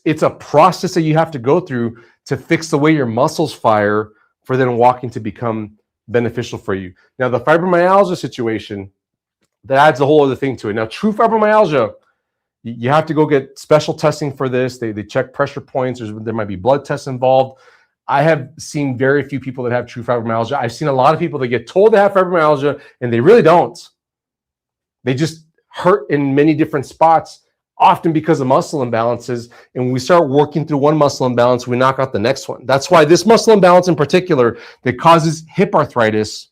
It's a process that you have to go through to fix the way your muscles fire for then walking to become beneficial for you. Now, the fibromyalgia situation, that adds a whole other thing to it. Now, true fibromyalgia, you have to go get special testing for this. They check pressure points. There might be blood tests involved. I have seen very few people that have true fibromyalgia. I've seen a lot of people that get told they have fibromyalgia, and they really don't. They just hurt in many different spots, often because of muscle imbalances. And when we start working through one muscle imbalance, we knock out the next one. That's why this muscle imbalance in particular that causes hip arthritis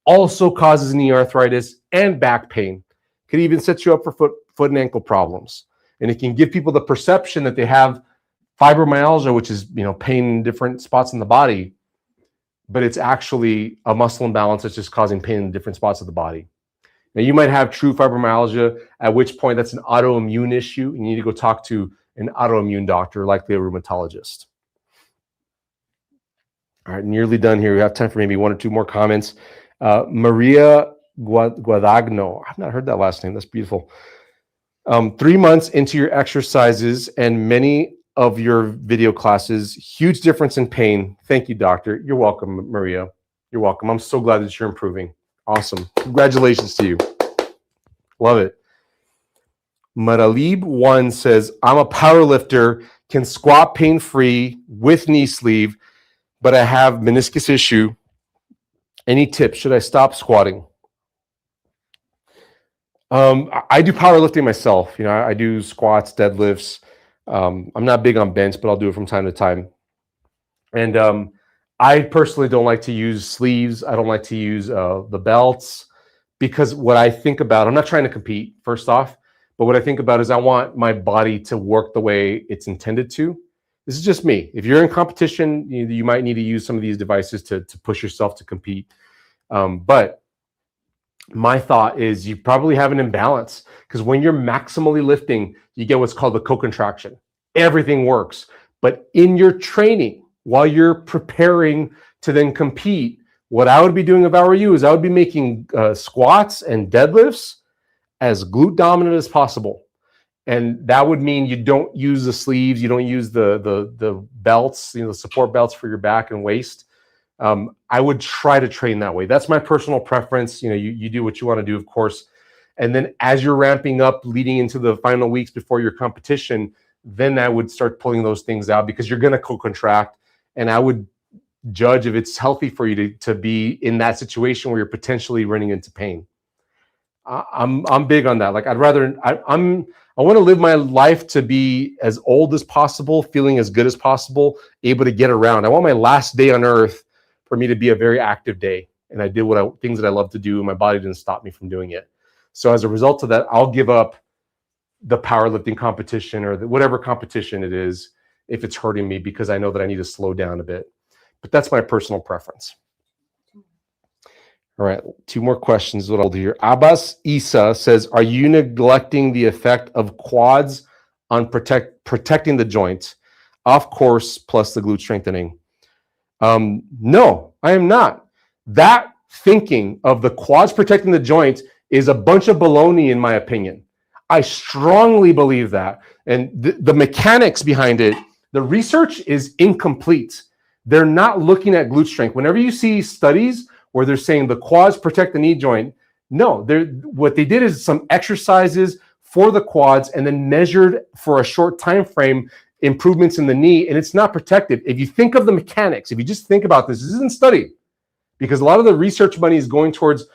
also causes knee arthritis and back pain. Could even set you up for foot and ankle problems. And it can give people the perception that they have fibromyalgia, which is pain in different spots in the body, but it's actually a muscle imbalance that's just causing pain in different spots of the body. Now, you might have true fibromyalgia, at which point that's an autoimmune issue. You need to go talk to an autoimmune doctor, likely a rheumatologist. All right, nearly done here. We have time for maybe 1 or 2 more comments. Maria Guadagno. I've not heard that last name. That's beautiful. 3 months into your exercises and many of your video classes, huge difference in pain. Thank you, doctor. You're welcome, Maria. You're welcome. I'm so glad that you're improving. Awesome. Congratulations to you. Love it. Maralib1 says, I'm a power lifter, can squat pain-free with knee sleeve, but I have meniscus issue. Any tips? Should I stop squatting? I do powerlifting myself. I do squats, deadlifts. I'm not big on bench, but I'll do it from time to time. And I personally don't like to use sleeves. I don't like to use the belts because what I think about, I'm not trying to compete, first off, but what I think about is I want my body to work the way it's intended to. This is just me. If you're in competition, you might need to use some of these devices to push yourself to compete. But my thought is you probably have an imbalance, because when you're maximally lifting, you get what's called the co-contraction. Everything works. But in your training, while you're preparing to then compete, what I would be doing if I were you is I would be making squats and deadlifts as glute dominant as possible. And that would mean you don't use the sleeves, you don't use the belts, the support belts for your back and waist. I would try to train that way. That's my personal preference. You do what you want to do, of course. And then as you're ramping up, leading into the final weeks before your competition, then I would start pulling those things out, because you're going to co-contract. And I would judge if it's healthy for you to be in that situation where you're potentially running into pain. I'm big on that. Like I want to live my life to be as old as possible, feeling as good as possible, able to get around. I want my last day on earth for me to be a very active day. And I did things that I love to do, and my body didn't stop me from doing it. So as a result of that, I'll give up the powerlifting competition or whatever competition it is if it's hurting me, because I know that I need to slow down a bit. But that's my personal preference. All right, 2 more questions. What I'll do here. Abbas Isa says, are you neglecting the effect of quads on protecting the joint? Of course, plus the glute strengthening. No, I am not. That thinking of the quads protecting the joint is a bunch of baloney, in my opinion. I strongly believe that. And the mechanics behind it, the research is incomplete. They're not looking at glute strength. Whenever you see studies where they're saying the quads protect the knee joint, no, what they did is some exercises for the quads and then measured for a short time frame improvements in the knee, and it's not protected. If you think of the mechanics, if you just think about this isn't studied, because a lot of the research money is going towards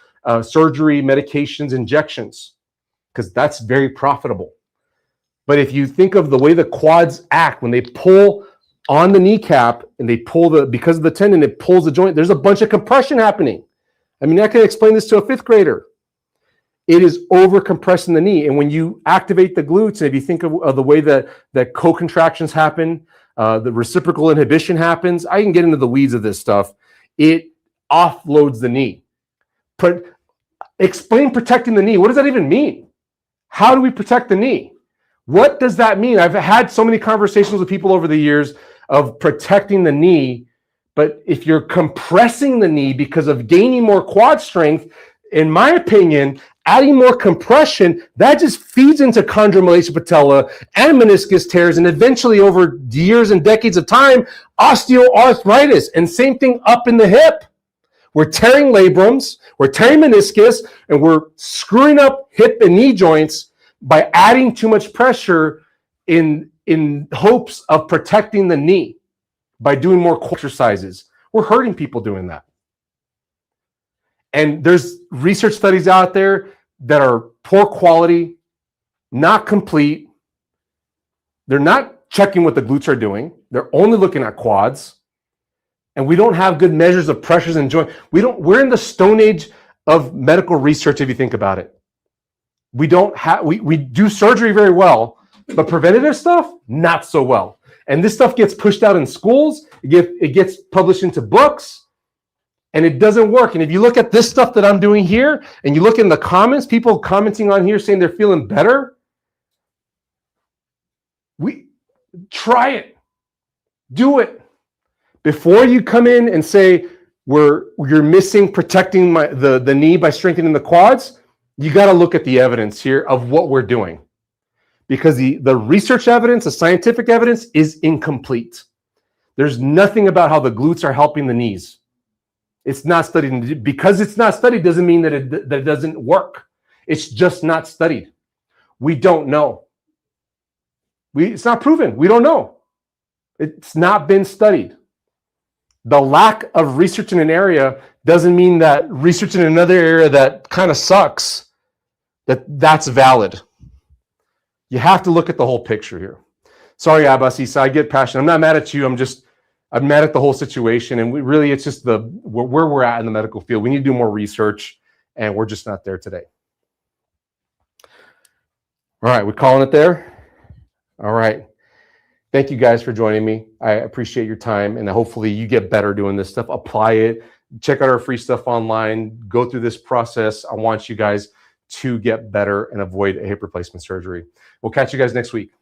surgery, medications, injections, because that's very profitable. But if you think of the way the quads act when they pull on the kneecap and they pull because of the tendon, it pulls the joint, there's a bunch of compression happening. I mean, I can explain this to a 5th grader. It is over compressing the knee. And when you activate the glutes, and if you think of the way that co-contractions happen, the reciprocal inhibition happens, I can get into the weeds of this stuff. It offloads the knee. Explain protecting the knee. What does that even mean? How do we protect the knee? What does that mean? I've had so many conversations with people over the years of protecting the knee, but if you're compressing the knee because of gaining more quad strength, in my opinion, adding more compression, that just feeds into chondromalacia patella and meniscus tears, and eventually over years and decades of time, osteoarthritis, and same thing up in the hip. We're tearing labrums, we're tearing meniscus, and we're screwing up hip and knee joints by adding too much pressure in hopes of protecting the knee by doing more exercises. We're hurting people doing that. And there's research studies out there that are poor quality, not complete. They're not checking what the glutes are doing. They're only looking at quads. And we don't have good measures of pressures in joint. We're in the stone age of medical research, if you think about it. We do surgery very well, but preventative stuff, not so well. And this stuff gets pushed out in schools. It gets published into books, and it doesn't work. And if you look at this stuff that I'm doing here, and you look in the comments, people commenting on here saying they're feeling better, try it. Do it. Before you come in and say, you're missing protecting the knee by strengthening the quads, you got to look at the evidence here of what we're doing. Because the research evidence, the scientific evidence is incomplete. There's nothing about how the glutes are helping the knees. It's not studied. Because it's not studied doesn't mean that it doesn't work. It's just not studied. We don't know. It's not proven. We don't know. It's not been studied. The lack of research in an area doesn't mean that research in another area that kind of sucks, that's valid. You have to look at the whole picture here. Sorry, Abbas Isa, I get passionate. I'm not mad at you. I'm mad at the whole situation. And it's just where we're at in the medical field. We need to do more research, and we're just not there today. All right, we calling it there? All right. Thank you guys for joining me. I appreciate your time, and hopefully you get better doing this stuff. Apply it. Check out our free stuff online. Go through this process. I want you guys to get better and avoid a hip replacement surgery. We'll catch you guys next week.